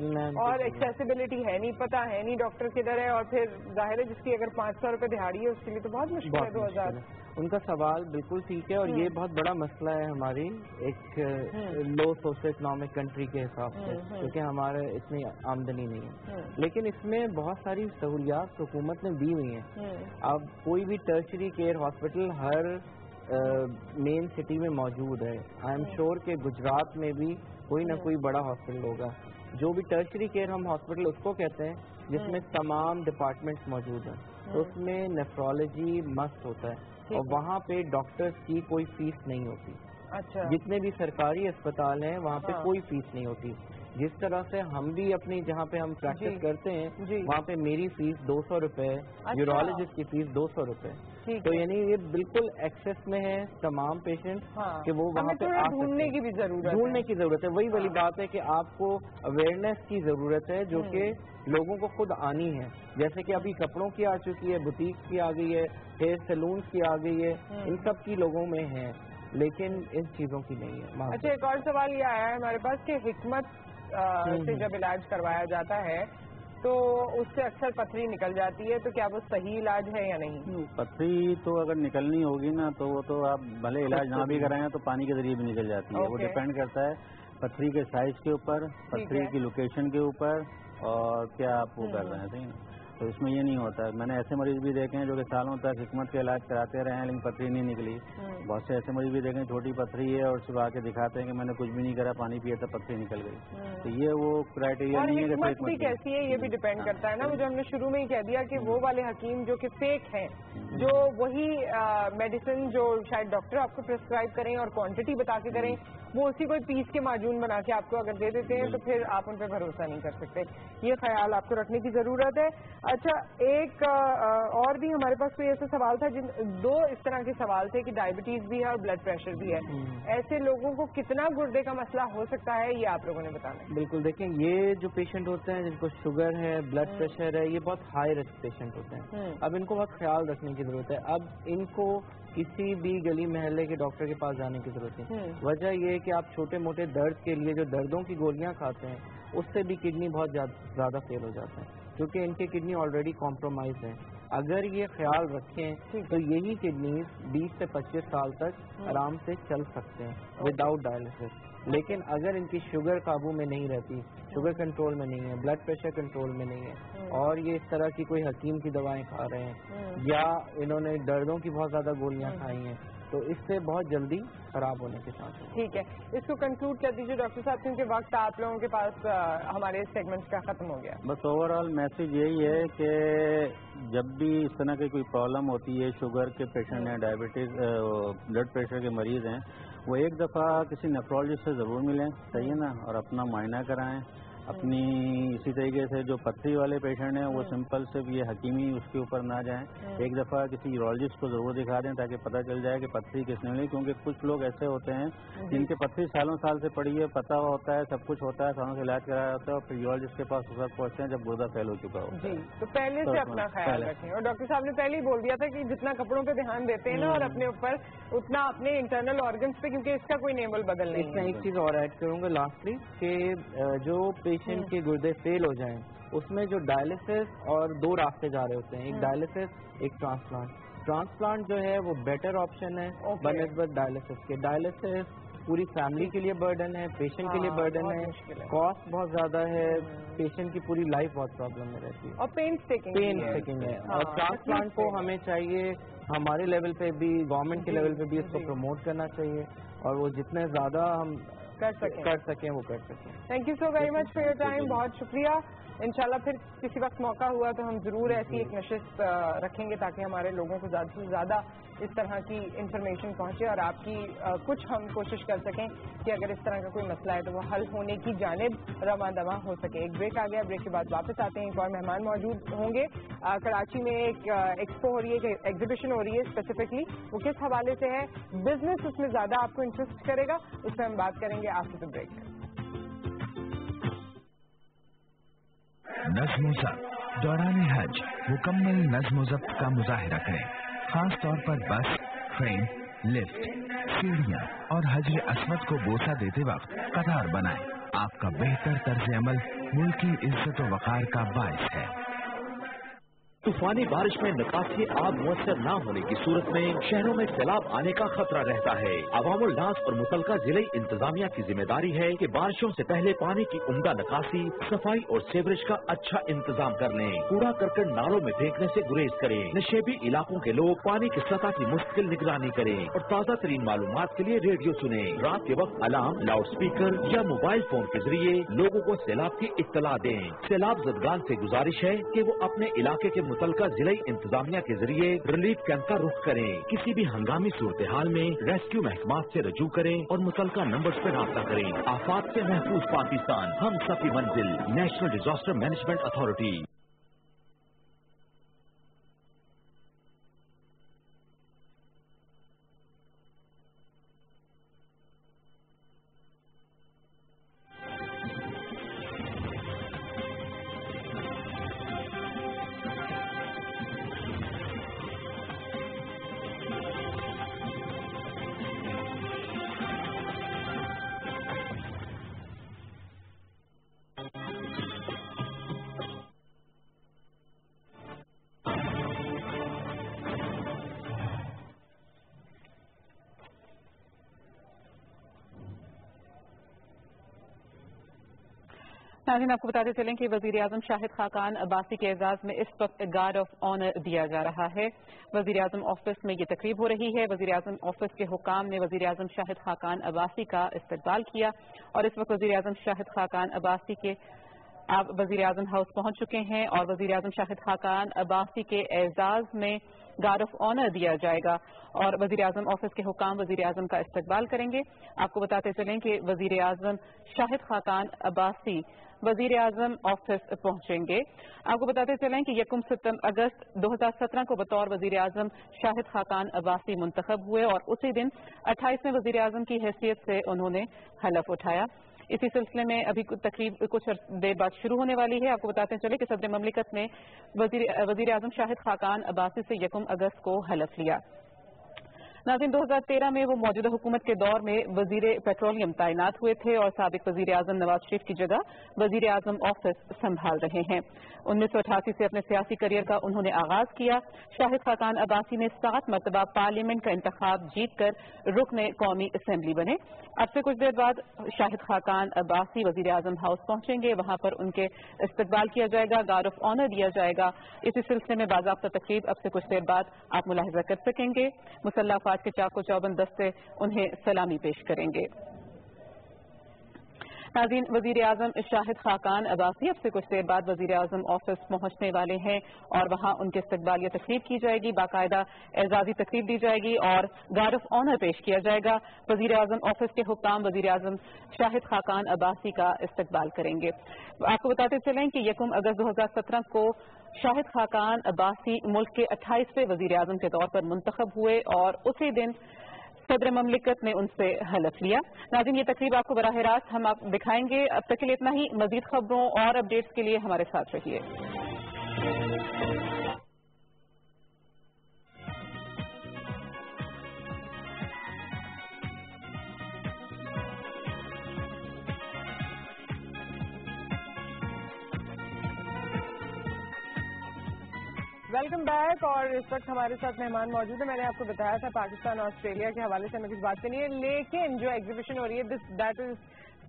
S1: اور ایکسیسیبلٹی ہے نہیں, پتہ ہے نہیں ڈاکٹر کدھر ہے, اور پھر ظاہر ہے جس کی اگر 500 روپے دہاڑی ہے اس کے لیے تو بہت مشکل ہے. 2000
S3: ان کا سوال بالکل ٹھیک ہے, اور یہ بہت بڑا مسئلہ ہے ہماری ایک لو سوشل اکنامک کنٹری کے حساب سے, کیونکہ ہمارے اتنی آمدنی نہیں ہے. لیکن اس میں بہت ساری سہولیات حکومت نے دی ہوئی ہیں. اب کوئی بھی ٹرشری کیئر ہاسپٹل ہر مین سٹی میں موجود ہے. آئی ایم شیور کہ گجرات میں بھی کوئی نہ کوئی بڑا ہاسپٹل ہوگا. جو بھی ٹرشری کیئر ہم ہاسپٹل اس کو کہتے ہیں جس میں تمام ڈپارٹمنٹس موجود ہیں. تو اس میں نیفرولوجی مسٹ ہوتا ہے, اور وہاں پہ ڈاکٹرز کی کوئی فیس نہیں ہوتی.
S1: اچھا.
S3: جتنے بھی سرکاری اسپتال ہیں وہاں پہ کوئی فیس نہیں ہوتی. جس طرح سے ہم بھی اپنی جہاں پہ ہم پریکٹس کرتے ہیں وہاں پہ میری فیس 200 روپے, یورولوجسٹ کی فیس 200 روپے. تو یعنی یہ بالکل ایکسیس میں ہے تمام پیشنٹ کہ وہ وہاں پہ
S1: ڈھونڈنے کی بھی
S3: ضرورت ہے. وہی والی بات ہے کہ آپ کو اویئرنیس کی ضرورت ہے, جو کہ لوگوں کو خود آنی ہے. جیسے کہ ابھی کپڑوں کی آ چکی ہے, بوتیک کی آ گئی ہے, ہیئر سیلونس کی آ گئی ہے, ان سب کی لوگوں میں ہے, لیکن ان چیزوں کی نہیں ہے.
S1: اچھا, ایک اور سوال یہ آیا ہے ہمارے پاس کہ حکمت سے جب علاج کروایا جاتا ہے تو اس سے اکثر پتھری نکل جاتی ہے, تو کیا وہ صحیح علاج ہے یا نہیں؟
S2: پتھری تو اگر نکلنی ہوگی نا تو وہ تو آپ بھلے علاج نہ بھی کرائیں تو پانی کے ذریعے بھی نکل جاتی ہے. وہ ڈپینڈ کرتا ہے پتھری کے سائز کے اوپر, پتھری کی لوکیشن کے اوپر, اور کیا آپ وہ کر رہے ہیں. صحیح نا, تو اس میں یہ نہیں ہوتا. میں نے ایسے مریض بھی دیکھے ہیں جو کہ سالوں تک حکمت کے علاج کراتے رہے ہیں لیکن پتھری نہیں نکلی. بہت سے ایسے مریض بھی دیکھے ہیں چھوٹی پتھری ہے اور صبح آ کے دکھاتے ہیں کہ میں نے کچھ بھی نہیں کرا, پانی پیا تھا پتھری نکل گئی. تو یہ وہ کرائٹیریا نہیں ہے.
S1: حکمت بھی کیسی ہے یہ بھی ڈپینڈ کرتا ہے نا. وہ جو ہم نے شروع میں ہی کہہ دیا کہ وہ والے حکیم جو کہ فیک ہیں, جو وہی میڈیسن جو شاید ڈاکٹر آپ کو پرسکرائب کریں اور کوانٹٹی بتا کے کریں, وہ اسی کوئی پیس کے معجون بنا کے آپ کو اگر دے دیتے ہیں تو پھر آپ ان پہ بھروسہ نہیں کر سکتے. یہ خیال آپ کو رکھنے کی ضرورت ہے. اچھا, ایک اور بھی ہمارے پاس کوئی ایسا سوال تھا, دو اس طرح کے سوال تھے کہ ڈائبٹیز بھی ہے اور بلڈ پریشر بھی ہے. ایسے لوگوں کو کتنا گردے کا مسئلہ ہو سکتا ہے یہ آپ لوگوں نے بتانا ہے.
S3: بالکل, دیکھیں یہ جو پیشنٹ ہوتے ہیں جن کو شوگر ہے, بلڈ پریشر ہے, یہ بہت ہائی رسک پیشنٹ ہوتے ہیں. اب ان کو بہت خیال رکھنے کی ضرورت ہے. اب ان کو کسی بھی گلی محلے کے ڈاکٹر کے پاس جانے کی ضرورت نہیں. وجہ یہ ہے کہ آپ چھوٹے موٹے درد کے لیے جو دردوں کی گولیاں کھاتے ہیں اس سے بھی کڈنی بہت زیادہ فیل ہو جاتا ہے, کیونکہ ان کی کڈنی آلریڈی کمپرومائز ہے. اگر یہ خیال رکھیں تو یہی کڈنیز 20 سے 25 سال تک آرام سے چل سکتے ہیں وداؤٹ ڈائلسس. لیکن اگر ان کی شوگر قابو میں نہیں رہتی, شوگر کنٹرول میں نہیں ہے, بلڈ پریشر کنٹرول میں نہیں ہے, اور یہ اس طرح کی کوئی حکیم کی دوائیں کھا رہے ہیں یا انہوں نے دردوں کی بہت زیادہ گولیاں کھائی ہیں, تو اس سے بہت جلدی خراب ہونے کے ساتھ.
S1: ٹھیک ہے, اس کو کنکلوڈ کر دیجیے ڈاکٹر صاحب, کیونکہ وقت آپ لوگوں کے پاس ہمارے سیگمنٹ کا ختم ہو گیا.
S2: بس اوور آل میسج یہی ہے کہ جب بھی اس طرح کی کوئی پرابلم ہوتی ہے, شوگر کے پیشنٹ ہیں, ڈائبٹیز بلڈ پریشر کے مریض ہیں, وہ ایک دفعہ کسی نیفرولوجسٹ سے ضرور ملیں. صحیح ہے نا, اور اپنا معائنہ کرائیں. اپنی اسی طریقے سے جو پتھری والے پیشنٹ ہیں وہ سمپل صرف یہ حکیمی اس کے اوپر نہ جائیں, ایک دفعہ کسی یورولوجسٹ کو ضرور دکھا دیں تاکہ پتہ چل جائے کہ پتھری کس نے ملی. کیونکہ کچھ لوگ ایسے ہوتے ہیں جن کے پتھری سالوں سال سے پڑی ہے, پتہ ہوتا ہے, سب کچھ ہوتا ہے, سالوں سے علاج کرایا ہوتا ہے, اور پھر یورولوجسٹ کے پاس اس وقت پہنچتے ہیں جب گردہ فیل ہو چکا ہو.
S1: جی, تو پہلے سے اپنا خیال رکھیں. اور ڈاکٹر صاحب نے پہلے ہی بول دیا تھا کہ جتنا کپڑوں پہ دھیان دیتے ہیں نا اور اپنے اوپر, اتنا اپنے انٹرنل آرگنس پہ, کیونکہ اس کا کوئی نیبل بدل نہیں.
S3: اس میں ایک چیز اور ایڈ کروں گا لاسٹلی, کہ جو پیشنٹ کے گردے فیل ہو جائیں اس میں جو ڈائلسس اور 2 راستے جا رہے ہوتے ہیں, ایک ڈائلسس ایک ٹرانسپلانٹ. ٹرانسپلانٹ جو ہے وہ بیٹر آپشن ہے بنسبت ڈائلسس کے. ڈائلسس پوری فیملی کے لیے برڈن ہے, پیشنٹ کے لیے برڈن ہے, کاسٹ بہت زیادہ ہے, پیشنٹ کی پوری لائف بہت پرابلم میں رہتی ہے,
S1: اور پین اسٹیکنگ
S3: ہے. اور ٹرانسپلانٹ کو ہمیں چاہیے ہمارے لیول پہ بھی, گورنمنٹ کے لیول پہ بھی اس کو پروموٹ کرنا چاہیے, اور وہ جتنے زیادہ ہم کر سکیں وہ کر سکیں.
S1: Thank you so very much for your time, بہت شکریہ. انشاءاللہ پھر کسی وقت موقع ہوا تو ہم ضرور ایسی ایک نشست رکھیں گے تاکہ ہمارے لوگوں کو زیادہ سے زیادہ اس طرح کی انفارمیشن پہنچے, اور آپ کی کچھ ہم کوشش کر سکیں کہ اگر اس طرح کا کوئی مسئلہ ہے تو وہ حل ہونے کی جانب رواں دواں ہو سکے. ایک بریک آ گیا, بریک کے بعد واپس آتے ہیں. ایک اور مہمان موجود ہوں گے. کراچی میں ایک ایکسپو ہو رہی ہے, ایک ایگزیبیشن ہو رہی ہے اسپیسیفکلی, وہ کس حوالے سے ہے, بزنس اس میں زیادہ آپ کو انٹرسٹ کرے گا, اس پہ ہم بات کریں گے آفٹر دا بریک.
S9: نظم و ضبط دوران حج مکمل نظم و ضبط کا مظاہرہ کریں, خاص طور پر بس, ٹرین, لفٹ, سیڑھیاں اور حجر اسود کو بوسہ دیتے وقت قطار بنائیں. آپ کا بہتر طرز عمل ملک کی عزت و وقار کا باعث ہے.
S10: طوفانی بارش میں نکاسی آب میسر نہ ہونے کی صورت میں شہروں میں سیلاب آنے کا خطرہ رہتا ہے. عوام الناس اور متعلقہ ضلعی انتظامیہ کی ذمہ داری ہے کہ بارشوں سے پہلے پانی کی عمدہ نکاسی, صفائی اور سیوریج کا اچھا انتظام کر لیں. کوڑا کرکٹ نالوں میں پھینکنے سے گریز کریں. نشیبی علاقوں کے لوگ پانی کی سطح کی مستقل نگرانی کریں اور تازہ ترین معلومات کے لیے ریڈیو سنیں. رات کے وقت الارم, لاؤڈ اسپیکر یا موبائل فون کے ذریعے لوگوں کو سیلاب کی اطلاع دیں. سیلاب زدگان سے گزارش ہے کہ وہ اپنے علاقے کے متعلقہ ضلعی انتظامیہ کے ذریعے ریلیف کیمپ کا رخ کریں. کسی بھی ہنگامی صورتحال میں ریسکیو محکمات سے رجوع کریں اور متعلقہ نمبرز پر رابطہ کریں. آفات سے محفوظ پاکستان, ہم سب کی منزل, نیشنل ڈیزاسٹر مینجمنٹ اتھارٹی.
S11: ناظرین آپ کو بتاتے چلیں کہ وزیر اعظم شاہد خاقان عباسی کے اعزاز میں اس وقت گارڈ آف آنر دیا جا رہا ہے. وزیر اعظم آفس میں یہ تقریب ہو رہی ہے. وزیر اعظم آفس کے حکام نے وزیر اعظم شاہد خاقان عباسی کا استقبال کیا اور اس وقت وزیر اعظم شاہد خاقان عباسی کے آپ وزیر اعظم ہاؤس پہنچ چکے ہیں اور وزیر اعظم شاہد خاقان عباسی کے اعزاز میں گارڈ آف آنر دیا جائے گا اور وزیر اعظم آفس کے حکام وزیر اعظم کا استقبال کریں گے. آپ کو بتاتے چلیں کہ وزیر اعظم شاہد خاقان عباسی وزیر اعظم آفس پہنچیں گے. آپ کو بتاتے چلیں کہ 1 اگست 2017 کو بطور وزیر اعظم شاہد خاقان عباسی منتخب ہوئے اور اسی دن 28ویں وزیر اعظم کی حیثیت سے انہوں نے حلف اٹھایا. اسی سلسلے میں ابھی تقریب کچھ دیر بعد شروع ہونے والی ہے. آپ کو بتاتے چلیں کہ صدر مملکت نے وزیر اعظم شاہد خاقان عباسی سے 1 اگست کو حلف لیا. ناظرین 2013 میں وہ موجودہ حکومت کے دور میں وزیر پیٹرولیم تعینات ہوئے تھے اور سابق وزیر اعظم نواز شریف کی جگہ وزیر اعظم آفس سنبھال رہے ہیں. 1988 سے اپنے سیاسی کریئر کا انہوں نے آغاز کیا. شاہد خاقان عباسی نے 7 مرتبہ پارلیمنٹ کا انتخاب جیت کر رکن قومی اسمبلی بنے. اب سے کچھ دیر بعد شاہد خاقان عباسی وزیر اعظم ہاؤس پہنچیں گے. وہاں پر ان کے استقبال کیا جائے گا, گارڈ آف آنر دیا جائے گا. اسی سلسلے میں باضابطہ تقریب اب سے کچھ دیر بعد آپ ملاحظہ کر سکیں گے. مسلح افواج کے چاق و چوبند دستے انہیں سلامی پیش کریں گے. ناظرین وزیر اعظم شاہد خاقان عباسی اب سے کچھ دیر بعد وزیر اعظم آفس پہنچنے والے ہیں اور وہاں ان کے استقبالیہ تقریب کی جائے گی, باقاعدہ اعزازی تقریب دی جائے گی اور گارڈ آف آنر پیش کیا جائے گا. وزیر اعظم آفس کے حکام وزیر اعظم شاہد خاقان عباسی کا استقبال کریں گے. آپ کو بتاتے چلیں کہ 1 اگست 2017 کو شاہد خاقان عباسی ملک کے 28ویں وزیر اعظم کے طور پر منتخب ہوئے اور اسی دن صدر مملکت نے ان سے حلف لیا. ناظرین یہ تقریب آپ کو براہ راست ہم آپ دکھائیں گے. اب تک کے لیے اتنا ہی. مزید خبروں اور اپڈیٹس کے لیے ہمارے ساتھ رہیے.
S1: Welcome back. اور اس وقت ہمارے ساتھ مہمان موجود ہے. میں نے آپ کو بتایا تھا پاکستان اور آسٹریلیا کے حوالے سے ہمیں کچھ بات کرنی ہے, لیکن جو ایگزیبیشن ہو رہی ہے دیٹ از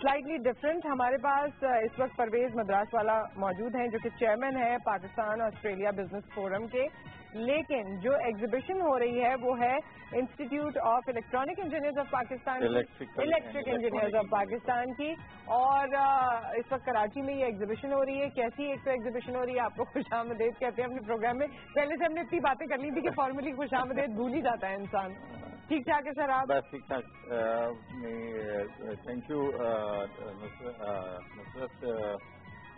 S1: سلائٹلی ڈفرینٹ. ہمارے پاس اس وقت پرویز مدراس والا موجود ہیں جو کہ چیئرمین ہے پاکستان آسٹریلیا بزنس فورم کے. لیکن جو ایگزیبیشن ہو رہی ہے وہ ہے institute of electronic engineers of Pakistan, electric engineers of Pakistan کی. اور اس وقت کراچی میں یہ ایگزیبیشن ہو رہی ہے. کیسی ایک تو ایگزیبیشن ہو رہی ہے, آپ کو خوش آمدید کہتے ہیں اپنے پروگرام میں. پہلے سے ہم نے اتنی باتیں کر لی تھی کہ فارملی خوش آمدید بھول ہی جاتا ہے انسان. ٹھیک ٹھاک ہے سر, آپ
S12: بس ٹھیک ٹھاک. Thank you Nusrat.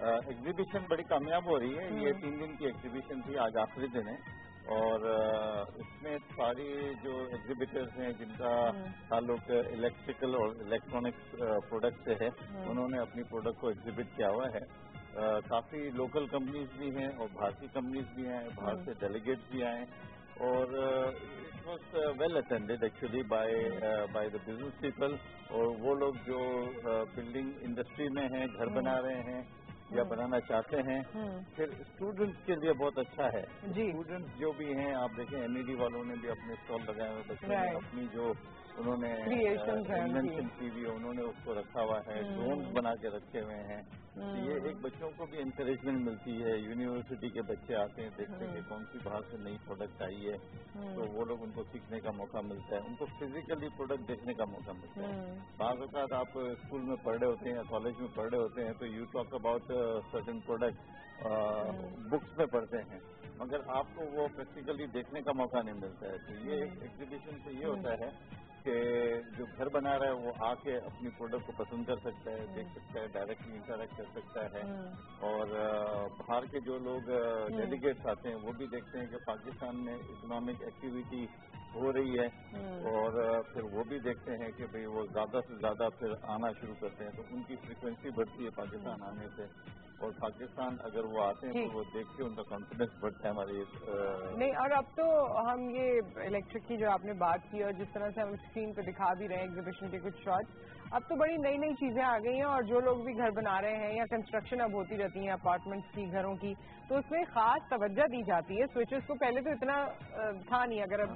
S12: ایگزیبیشن بڑی کامیاب ہو رہی ہے. یہ 3 دن کی ایگزیبیشن تھی, آج آخری دن ہے. اور اس میں ساری جو ایگزیبیٹرز ہیں جن کا تعلق الیکٹریکل اور الیکٹرانکس پروڈکٹ سے ہے, انہوں نے اپنی پروڈکٹ کو ایگزیبٹ کیا ہوا ہے. کافی لوکل کمپنیز بھی ہیں اور بھارتی کمپنیز بھی ہیں, باہر سے ڈیلیگیٹس بھی آئے. اور it was well attended actually by the business people. اور وہ لوگ جو بلڈنگ انڈسٹری میں ہیں, گھر بنا رہے ہیں یا بنانا چاہتے ہیں. پھر اسٹوڈنٹس کے لیے بہت اچھا ہے. اسٹوڈنٹس جو بھی ہیں, آپ دیکھیں ایم ای ڈی والوں نے بھی اپنے اسٹال لگائے ہوئے, بچوں نے اپنی جو انہوں نے انوینشن کی ہوئی ہے انہوں نے اس کو رکھا ہوا ہے. ڈرونز بنا کے رکھے ہوئے ہیں. یہ ایک بچوں کو بھی انکریجمنٹ ملتی ہے. یونیورسٹی کے بچے آتے ہیں, دیکھتے ہیں کہ کون سی باہر سے نئی پروڈکٹ آئی ہے, تو وہ لوگ ان کو سیکھنے کا موقع ملتا ہے. ان کو فزیکلی پروڈکٹ دیکھنے کا موقع ملتا ہے. بعض اوقات آپ اسکول میں پڑھ رہے ہوتے ہیں یا کالج میں پڑھ رہے ہوتے ہیں تو you talk about certain product books میں پڑھتے ہیں, مگر آپ کو وہ پریکٹیکلی دیکھنے کا موقع نہیں ملتا ہے. تو یہ ایگزیبیشن سے یہ ہوتا ہے کہ جو گھر بنا رہا ہے وہ آ کے اپنی پروڈکٹ کو پسند کر سکتا ہے, دیکھ سکتا ہے, ڈائریکٹلی انٹریکٹ کر سکتا ہے. اور باہر کے جو لوگ ڈیلیگیٹس آتے ہیں وہ بھی دیکھتے ہیں کہ پاکستان میں اکنامک ایکٹیویٹی ہو رہی ہے, اور پھر وہ بھی دیکھتے ہیں کہ بھئی وہ زیادہ سے زیادہ پھر آنا شروع کرتے ہیں, تو ان کی فریکوینسی بڑھتی ہے پاکستان آنے سے. اور پاکستان اگر وہ آتے ہیں تو وہ دیکھ کے ان کا کانفیڈینس بڑھتا ہے ہماری
S1: نہیں. اور اب تو ہم یہ الیکٹرک کی جو آپ نے بات کی اور جس طرح سے ہم اسکرین پہ دکھا بھی رہے ہیں ایگزیبیشن کے کچھ شاٹس, اب تو بڑی نئی نئی چیزیں آ گئی ہیں. اور جو لوگ بھی گھر بنا رہے ہیں یا کنسٹرکشن اب ہوتی رہتی ہیں اپارٹمنٹس کی, گھروں کی, تو اس میں خاص توجہ دی جاتی ہے سوئچز کو. پہلے تو اتنا تھا نہیں, اگر اب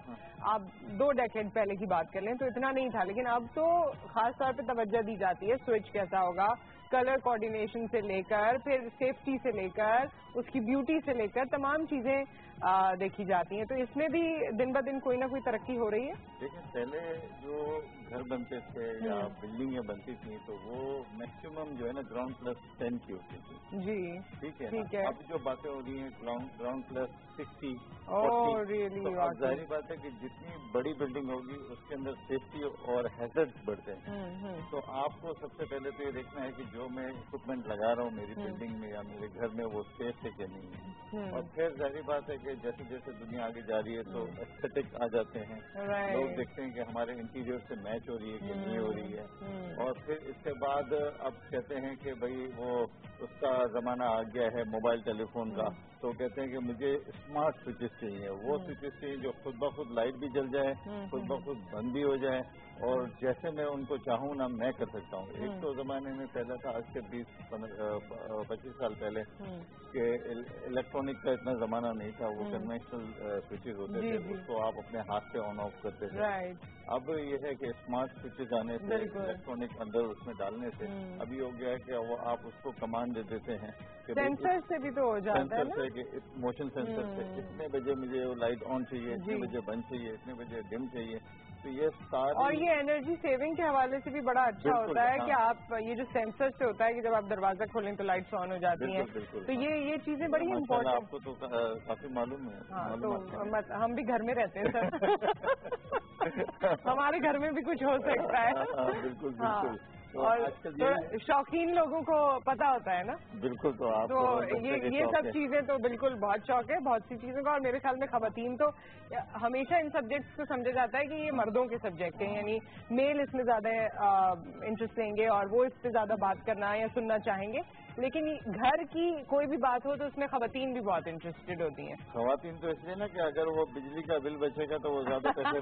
S1: آپ 2 ڈیکیڈ پہلے کی بات کر لیں تو اتنا نہیں تھا, لیکن اب تو خاص طور پہ توجہ دی جاتی ہے سوئچ کیسا ہوگا, کلر کوآرڈینیشن سے لے کر پھر سیفٹی سے لے کر اس کی بیوٹی سے لے کر تمام چیزیں دیکھی جاتی ہیں. تو اس میں بھی دن بہ دن کوئی نہ کوئی ترقی ہو رہی ہے.
S12: دیکھیں پہلے جو گھر بنتے تھے یا بلڈنگیں بنتی تھیں تو وہ میکسیمم جو ہے نا گراؤنڈ پلس 10 کی ہوتی تھی.
S1: جی
S12: ٹھیک ہے. اب جو باتیں ہو رہی ہیں گراؤنڈ پلس 60. اب ظاہری بات ہے کہ جتنی بڑی بلڈنگ ہوگی اس کے اندر سیفٹی اور ہیزرڈ بڑھتے ہیں. تو آپ کو سب سے پہلے تو یہ دیکھنا ہے کہ جو میں اکوپمنٹ لگا رہا ہوں میری بلڈنگ میں یا میرے گھر میں وہ سیف ہے کہ نہیں ہے. اور پھر ظاہری بات ہے کہ جیسے جیسے دنیا آگے جا رہی ہے تو ایستھیٹک آ جاتے ہیں. لوگ دیکھتے ہیں کہ ہمارے انٹیریئر سے میچ ہو رہی ہے کہ نہیں ہو رہی ہے. اور پھر اس کے بعد اب کہتے ہیں کہ بھائی وہ اس کا زمانہ آ گیا ہے موبائل ٹیلی فون کا, تو کہتے ہیں کہ مجھے اسمارٹ سوئچز چاہیے. وہ سوئچز چاہیے جو خود بخود لائٹ بھی جل جائے, خود بخود بند بھی ہو جائے, اور جیسے میں ان کو چاہوں نا میں کر سکتا ہوں. ایک تو زمانے میں پہلا تھا, آج سے 20-25 سال پہلے, کہ الیکٹرانک کا اتنا زمانہ نہیں تھا. وہ کنونشنل سوئچز ہوتے تھے, اس کو آپ اپنے ہاتھ سے آن آف کرتے تھے. اب یہ ہے کہ اسمارٹ سوئچز آنے سے, الیکٹرانک اندر اس میں ڈالنے سے اب یہ ہو گیا ہے کہ وہ آپ اس کو کمانڈ دے دیتے ہیں
S1: سینسر سے بھی تو ہو جاتا ہے
S12: سینسر سے, موشن سینسر سے اتنے بجے مجھے لائٹ آن چاہیے, اتنے بجے بند چاہیے, اتنے بجے ڈم چاہیے. تو یہ ساری,
S1: اور یہ انرجی سیونگ کے حوالے سے بھی بڑا اچھا ہوتا ہے کہ آپ یہ جو سینسر سے ہوتا ہے کہ جب آپ دروازہ کھولیں تو لائٹس آن ہو جاتی ہیں. تو یہ چیزیں بڑی امپورٹنٹ.
S12: آپ کو تو کافی معلوم ہے.
S1: ہاں, تو ہم بھی گھر میں رہتے ہیں سر. ہمارے گھر میں بھی کچھ ہو سکتا ہے.
S12: بالکل بالکل.
S1: اور شوقین لوگوں کو پتا ہوتا ہے نا.
S12: بالکل. تو آپ
S1: تو یہ سب چیزیں تو بالکل بہت شوق ہے بہت سی چیزوں کا. اور میرے خیال میں خواتین تو ہمیشہ ان سبجیکٹس کو سمجھا جاتا ہے کہ یہ مردوں کے سبجیکٹ ہیں, یعنی میل اس میں زیادہ انٹرسٹ لیں گے اور وہ اس پہ زیادہ بات کرنا یا سننا چاہیں گے. لیکن گھر کی کوئی بھی بات ہو تو اس میں خواتین بھی بہت انٹرسٹڈ ہوتی ہیں.
S12: خواتین تو اس لیے نا کہ اگر وہ بجلی کا بل بچے گا تو وہ زیادہ پیسے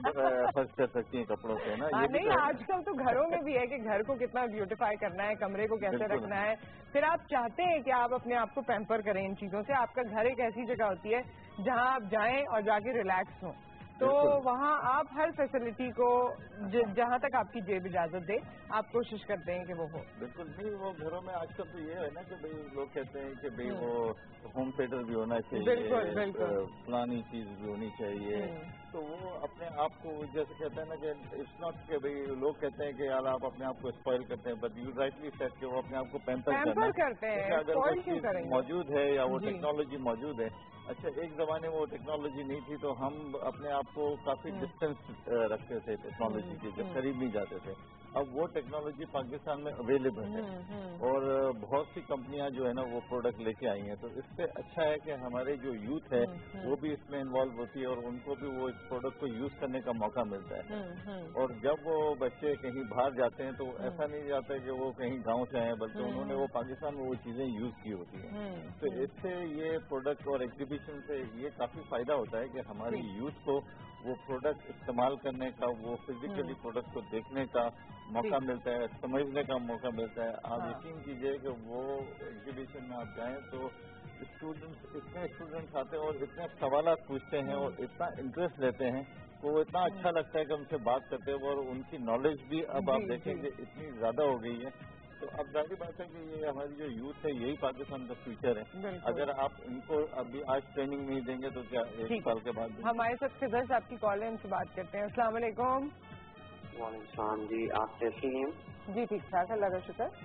S12: خرچ کر سکتی ہیں کپڑوں پہ نا.
S1: نہیں, آج کل تو گھروں میں بھی ہے کہ گھر کو کتنا بیوٹیفائی کرنا ہے, کمرے کو کیسے رکھنا ہے. پھر آپ چاہتے ہیں کہ آپ اپنے آپ کو پیمپر کریں ان چیزوں سے. آپ کا گھر ایک ایسی جگہ ہوتی ہے جہاں آپ جائیں اور جا کے ریلیکس ہوں. تو وہاں آپ ہر فیسلٹی کو جہاں تک آپ کی جیب اجازت دے آپ کوشش کرتے ہیں کہ وہ ہو.
S12: بالکل نہیں، وہ گھروں میں آج کل تو یہ ہے نا کہ بھائی لوگ کہتے ہیں کہ بھائی وہ ہوم تھیٹر بھی ہونا چاہیے، فلانی چیز بھی ہونی چاہیے. تو وہ اپنے آپ کو جیسے کہتے ہیں نا کہ اٹس ناٹ کہ بھائی لوگ کہتے ہیں کہ یار آپ اپنے آپ کو اسپائل کرتے ہیں، بٹ یو رائٹلی سیٹ کہ وہ اپنے آپ کو پیمپر
S1: کرتے ہیں.
S12: اگر وہ چیز موجود ہے یا وہ ٹیکنالوجی موجود ہے. اچھا ایک زمانے میں وہ ٹیکنالوجی نہیں تھی تو ہم اپنے آپ کو کافی ڈسٹینس رکھتے تھے ٹیکنالوجی کے، جب قریب نہیں جاتے تھے. اب وہ ٹیکنالوجی پاکستان میں اویلیبل ہے اور بہت سی کمپنیاں جو ہے نا وہ پروڈکٹ لے کے آئی ہیں. تو اس سے اچھا ہے کہ ہمارے جو یوتھ ہے وہ بھی اس میں انوالو ہوتی ہے اور ان کو بھی وہ اس پروڈکٹ کو یوز کرنے کا موقع ملتا ہے. اور جب وہ بچے کہیں باہر جاتے ہیں تو ایسا نہیں جاتا کہ وہ کہیں گاؤں سے آئے، بلکہ انہوں نے وہ پاکستان میں وہ چیزیں یوز کی ہوتی ہیں. تو اس سے یہ پروڈکٹ اور ایگزیبیشن سے یہ کافی فائدہ ہوتا ہے کہ ہماری یوتھ کو وہ پروڈکٹ استعمال کرنے کا، وہ فزیکلی پروڈکٹ کو دیکھنے کا موقع ملتا ہے، سمجھنے کا موقع ملتا ہے. آپ یقین کیجئے کہ وہ ایگزیبیشن میں آپ جائیں تو اتنے اسٹوڈنٹس آتے ہیں اور اتنے سوالات پوچھتے ہیں اور اتنا انٹرسٹ لیتے ہیں، وہ اتنا اچھا لگتا ہے کہ ان سے بات کرتے ہیں اور ان کی نالج بھی اب آپ دیکھیں کہ اتنی زیادہ ہو گئی ہے. تو اب ظاہر بات ہے کہ یہ ہماری جو یوتھ ہے یہی پاکستان کا فیوچر ہے. اگر آپ ان کو ابھی آج ٹریننگ نہیں دیں گے تو کیا ایک سال کے بعد
S1: ہمارے ساتھ خضر صاحب کی کال ہے، ان سے بات کرتے ہیں. السلام علیکم.
S13: وعلیکم السلام جی، آپ کیسی ہیں؟
S1: جی ٹھیک ٹھاک، اللہ کا شکر.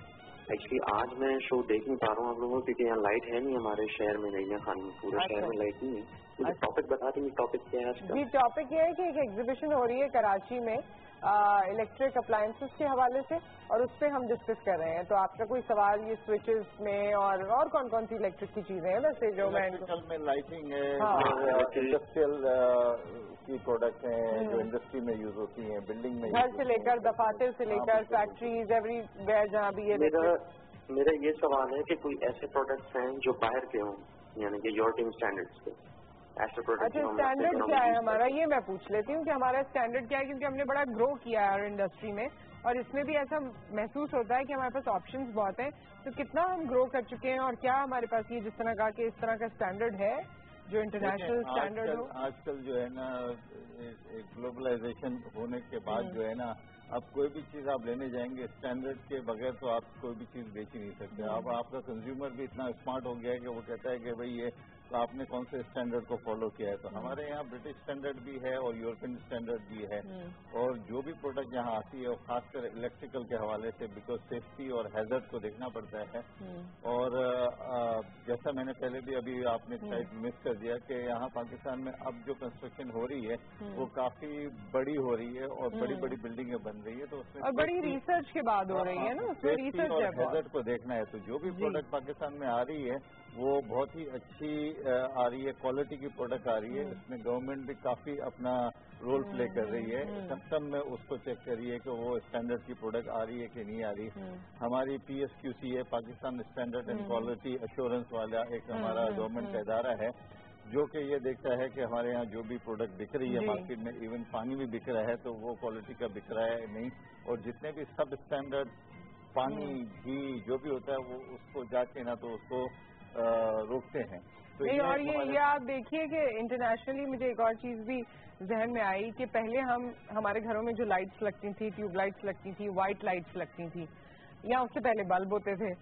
S13: ایکچولی آج میں شو دیکھ نہیں پا رہا ہوں آپ لوگوں کیونکہ یہاں لائٹ ہے نہیں ہمارے شہر میں، نہیں ہے خان میں، پورے شہر میں لائٹ نہیں ہے. مجھے ٹاپک بتا دیں ٹاپک کیا ہے؟
S1: جی ٹاپک یہ ہے کہ ایک ایگزیبیشن ہو رہی ہے کراچی میں الیکٹرک اپلائنسز کے حوالے سے اور اس پہ ہم ڈسکس کر رہے ہیں. تو آپ کا کوئی سوال یہ سوئچز میں اور کون کون سی الیکٹرک کی چیزیں ہیں ویسے جو
S12: میں لائٹنگ ہے، انڈسٹریل کی پروڈکٹ ہیں جو انڈسٹری میں یوز ہوتی ہیں، بلڈنگ میں،
S1: گھر سے لے کر دفاتر سے لے کر فیکٹریز ایوری ویئر جہاں بھی.
S13: میرا یہ سوال ہے کہ کوئی ایسے پروڈکٹس ہیں جو باہر کے ہوں، یعنی کہ یورپین اسٹینڈرڈس کے.
S1: اچھا اسٹینڈرڈ کیا ہے ہمارا، یہ میں پوچھ لیتی ہوں کہ ہمارا اسٹینڈرڈ کیا ہے، کیونکہ ہم نے بڑا گرو کیا ہے ہر انڈسٹری میں اور اس میں بھی ایسا محسوس ہوتا ہے کہ ہمارے پاس آپشنز بہت ہیں. تو کتنا ہم گرو کر چکے ہیں اور کیا ہمارے پاس یہ جس طرح کہا کہ اس طرح کا اسٹینڈرڈ ہے جو انٹرنیشنل اسٹینڈرڈ ہو.
S12: آج کل جو ہے نا گلوبلائزیشن ہونے کے بعد جو ہے نا اب کوئی بھی چیز آپ لینے جائیں گے اسٹینڈرڈ کے بغیر تو آپ کوئی بھی چیز بیچ ہی نہیں سکتے. اب آپ کا کنزیومر بھی اتنا اسمارٹ ہو گیا ہے کہ وہ کہتا ہے کہ بھائی یہ تو آپ نے کون سے اسٹینڈرڈ کو فالو کیا ہے. تو ہمارے یہاں برٹش اسٹینڈرڈ بھی ہے اور یورپین اسٹینڈرڈ بھی ہے اور جو بھی پروڈکٹ یہاں آتی ہے خاص کر الیکٹریکل کے حوالے سے بیکاز سیفٹی اور ہیزرڈ کو دیکھنا پڑتا ہے. اور جیسا میں نے پہلے بھی ابھی آپ نے شاید مس کر دیا کہ یہاں پاکستان میں اب جو کنسٹرکشن ہو رہی ہے وہ کافی بڑی ہو رہی ہے اور بڑی بڑی بلڈنگیں بن رہی ہے. تو اس میں
S1: بڑی ریسرچ کے بعد ہو رہی ہے نا، اس میں ریسرچ
S12: اور ہیزرڈ کو دیکھنا ہے. تو جو بھی پروڈکٹ پاکستان میں آ رہی ہے وہ بہت ہی اچھی آ رہی ہے، کوالٹی کی پروڈکٹ آ رہی ہے. اس میں گورنمنٹ بھی کافی اپنا رول پلے کر رہی ہے. کسٹم میں اس کو چیک کریے کہ وہ اسٹینڈرڈ کی پروڈکٹ آ رہی ہے کہ نہیں آ رہی. ہماری PSQC ہے، Pakistan standard and quality assurance والا ایک ہمارا گورنمنٹ کا ادارہ ہے جو کہ یہ دیکھتا ہے کہ ہمارے یہاں جو بھی پروڈکٹ بک رہی ہے مارکیٹ میں، ایون پانی بھی بک رہا ہے تو وہ کوالٹی کا بک رہا ہے نہیں. اور جتنے بھی سب اسٹینڈرڈ پانی گھی جو بھی ہوتا ہے وہ اس کو جا کے نہ تو اس کو روکتے ہیں.
S1: اور یہ آپ دیکھیے کہ انٹرنیشنلی مجھے ایک اور چیز بھی ذہن میں آئی کہ پہلے ہمارے گھروں میں جو لائٹس لگتی تھی، ٹیوب لائٹس لگتی تھی، وائٹ لائٹس لگتی تھی یا اس سے پہلے بلب ہوتے تھے.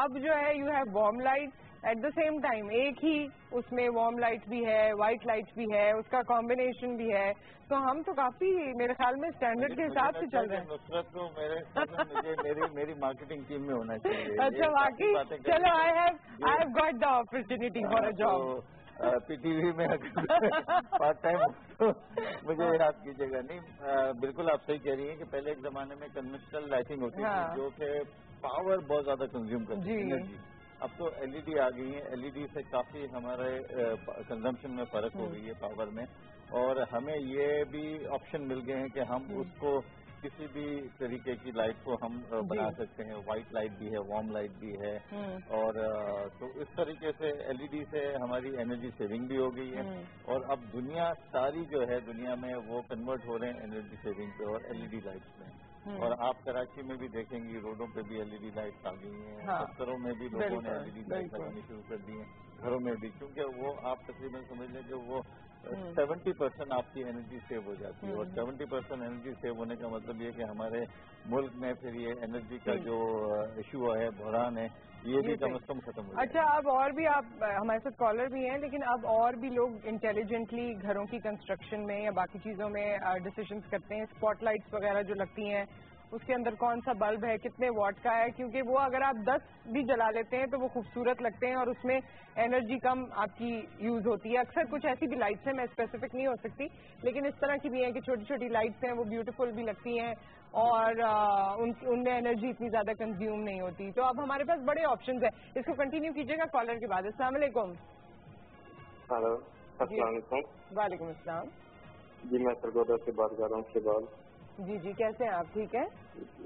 S1: اب جو ہے you have warm light at the same time, ایک ہی اس میں وارم لائٹ بھی ہے، وائٹ لائٹ بھی ہے، اس کا کمبینیشن بھی ہے. تو ہم تو کافی میرے خیال میں اسٹینڈرڈ کے حساب سے چل رہے ہیں.
S12: نصرت کو میری مارکیٹنگ ٹیم میں ہونا چاہیے.
S1: اچھا واقعی، چلو I have got the opportunity for a job.
S12: PTV میں پارٹ ٹائم مجھے یاد کیجیے گا. نہیں بالکل آپ صحیح کہہ رہی ہیں کہ پہلے ایک زمانے میں کنونشنل لائٹنگ ہوتی تھی جو کہ پاور بہت زیادہ کنزیوم کرتی تھی. اب تو LED آ گئی ہیں. LED سے کافی ہمارے کنزمپشن میں فرق ہو گئی ہے پاور میں. اور ہمیں یہ بھی آپشن مل گئے ہیں کہ ہم اس کو کسی بھی طریقے کی لائٹ کو ہم بنا سکتے ہیں. وائٹ لائٹ بھی ہے، وارم لائٹ بھی ہے. اور تو اس طریقے سے LED سے ہماری انرجی سیونگ بھی ہو گئی ہے. اور اب دنیا ساری جو ہے دنیا میں وہ کنورٹ ہو رہے ہیں انرجی سیونگ پہ اور LED لائٹس میں. اور آپ کراچی میں بھی دیکھیں گی روڈوں پہ بھی LED لائٹس آ گئی ہیں، دفتروں میں بھی لوگوں نے LED لائٹ لگانی شروع کر دی ہیں، گھروں میں بھی، کیونکہ وہ آپ تقریباً سمجھ لیں کہ وہ 70% آپ کی انرجی سیو ہو جاتی ہے، اور 70% انرجی سیو ہونے کا مطلب یہ کہ ہمارے ملک میں پھر یہ انرجی کا جو ایشو ہے، بحران ہے، یہ بھی کم از کم ختم ہو جائے۔
S1: اچھا، اب اور بھی آپ ہمارے ساتھ کالر بھی ہیں، لیکن اب اور بھی لوگ انٹیلیجنٹلی گھروں کی کنسٹرکشن میں یا باقی چیزوں میں ڈیسیشنز کرتے ہیں، اسپاٹ لائٹس وغیرہ جو لگتی ہیں اس کے اندر کون سا بلب ہے، کتنے واٹ کا ہے، کیونکہ وہ اگر آپ 10 بھی جلا لیتے ہیں تو وہ خوبصورت لگتے ہیں اور اس میں انرجی کم آپ کی یوز ہوتی ہے۔ اکثر کچھ ایسی بھی لائٹس ہیں، میں اسپیسیفک نہیں ہو سکتی، لیکن اس طرح کی بھی ہیں کہ چھوٹی چھوٹی لائٹس ہیں، وہ بیوٹیفل بھی لگتی ہیں اور ان میں انرجی اتنی زیادہ کنزیوم نہیں ہوتی۔ تو اب ہمارے پاس بڑے آپشنز ہیں، اس کو کنٹینیو کیجیے گا کالر کے بعد۔ السلام علیکم۔
S14: ہلو، السلام علیکم۔
S1: وعلیکم السلام۔
S14: جی میں سرگودا سے بات کر رہا ہوں شہباز۔
S1: جی کیسے ہیں آپ؟ ٹھیک ہے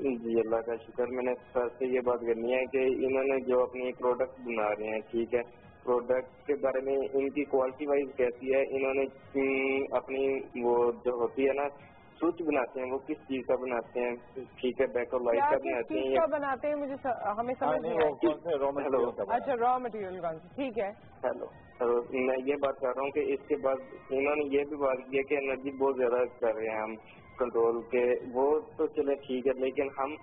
S14: جی، اللہ کا شکر۔ میں نے سر سے یہ بات کرنی ہے کہ انہوں نے جو اپنی پروڈکٹ بنا رہے ہیں، ٹھیک ہے، پروڈکٹ کے بارے میں ان کی کوالٹی وائز کیسی ہے؟ انہوں نے اپنی وہ جو ہوتی ہے نا سوچ بناتے ہیں، وہ کس چیز کا بناتے ہیں؟ ٹھیک ہے، بیک اور لائٹ کا بناتے ہیں،
S1: بناتے ہیں، مجھے ہمیں سمجھ نہیں آئی۔ اچھا، را مٹیریل کون سا؟ ٹھیک ہے۔
S14: ہیلو، میں یہ بات کر رہا ہوں کہ اس کے بعد انہوں نے یہ بھی بات کی ہے کہ انرجی بہت زیادہ کر رہے ہیں ہم کنٹرول کے، وہ تو چلے ٹھیک ہے، لیکن ہم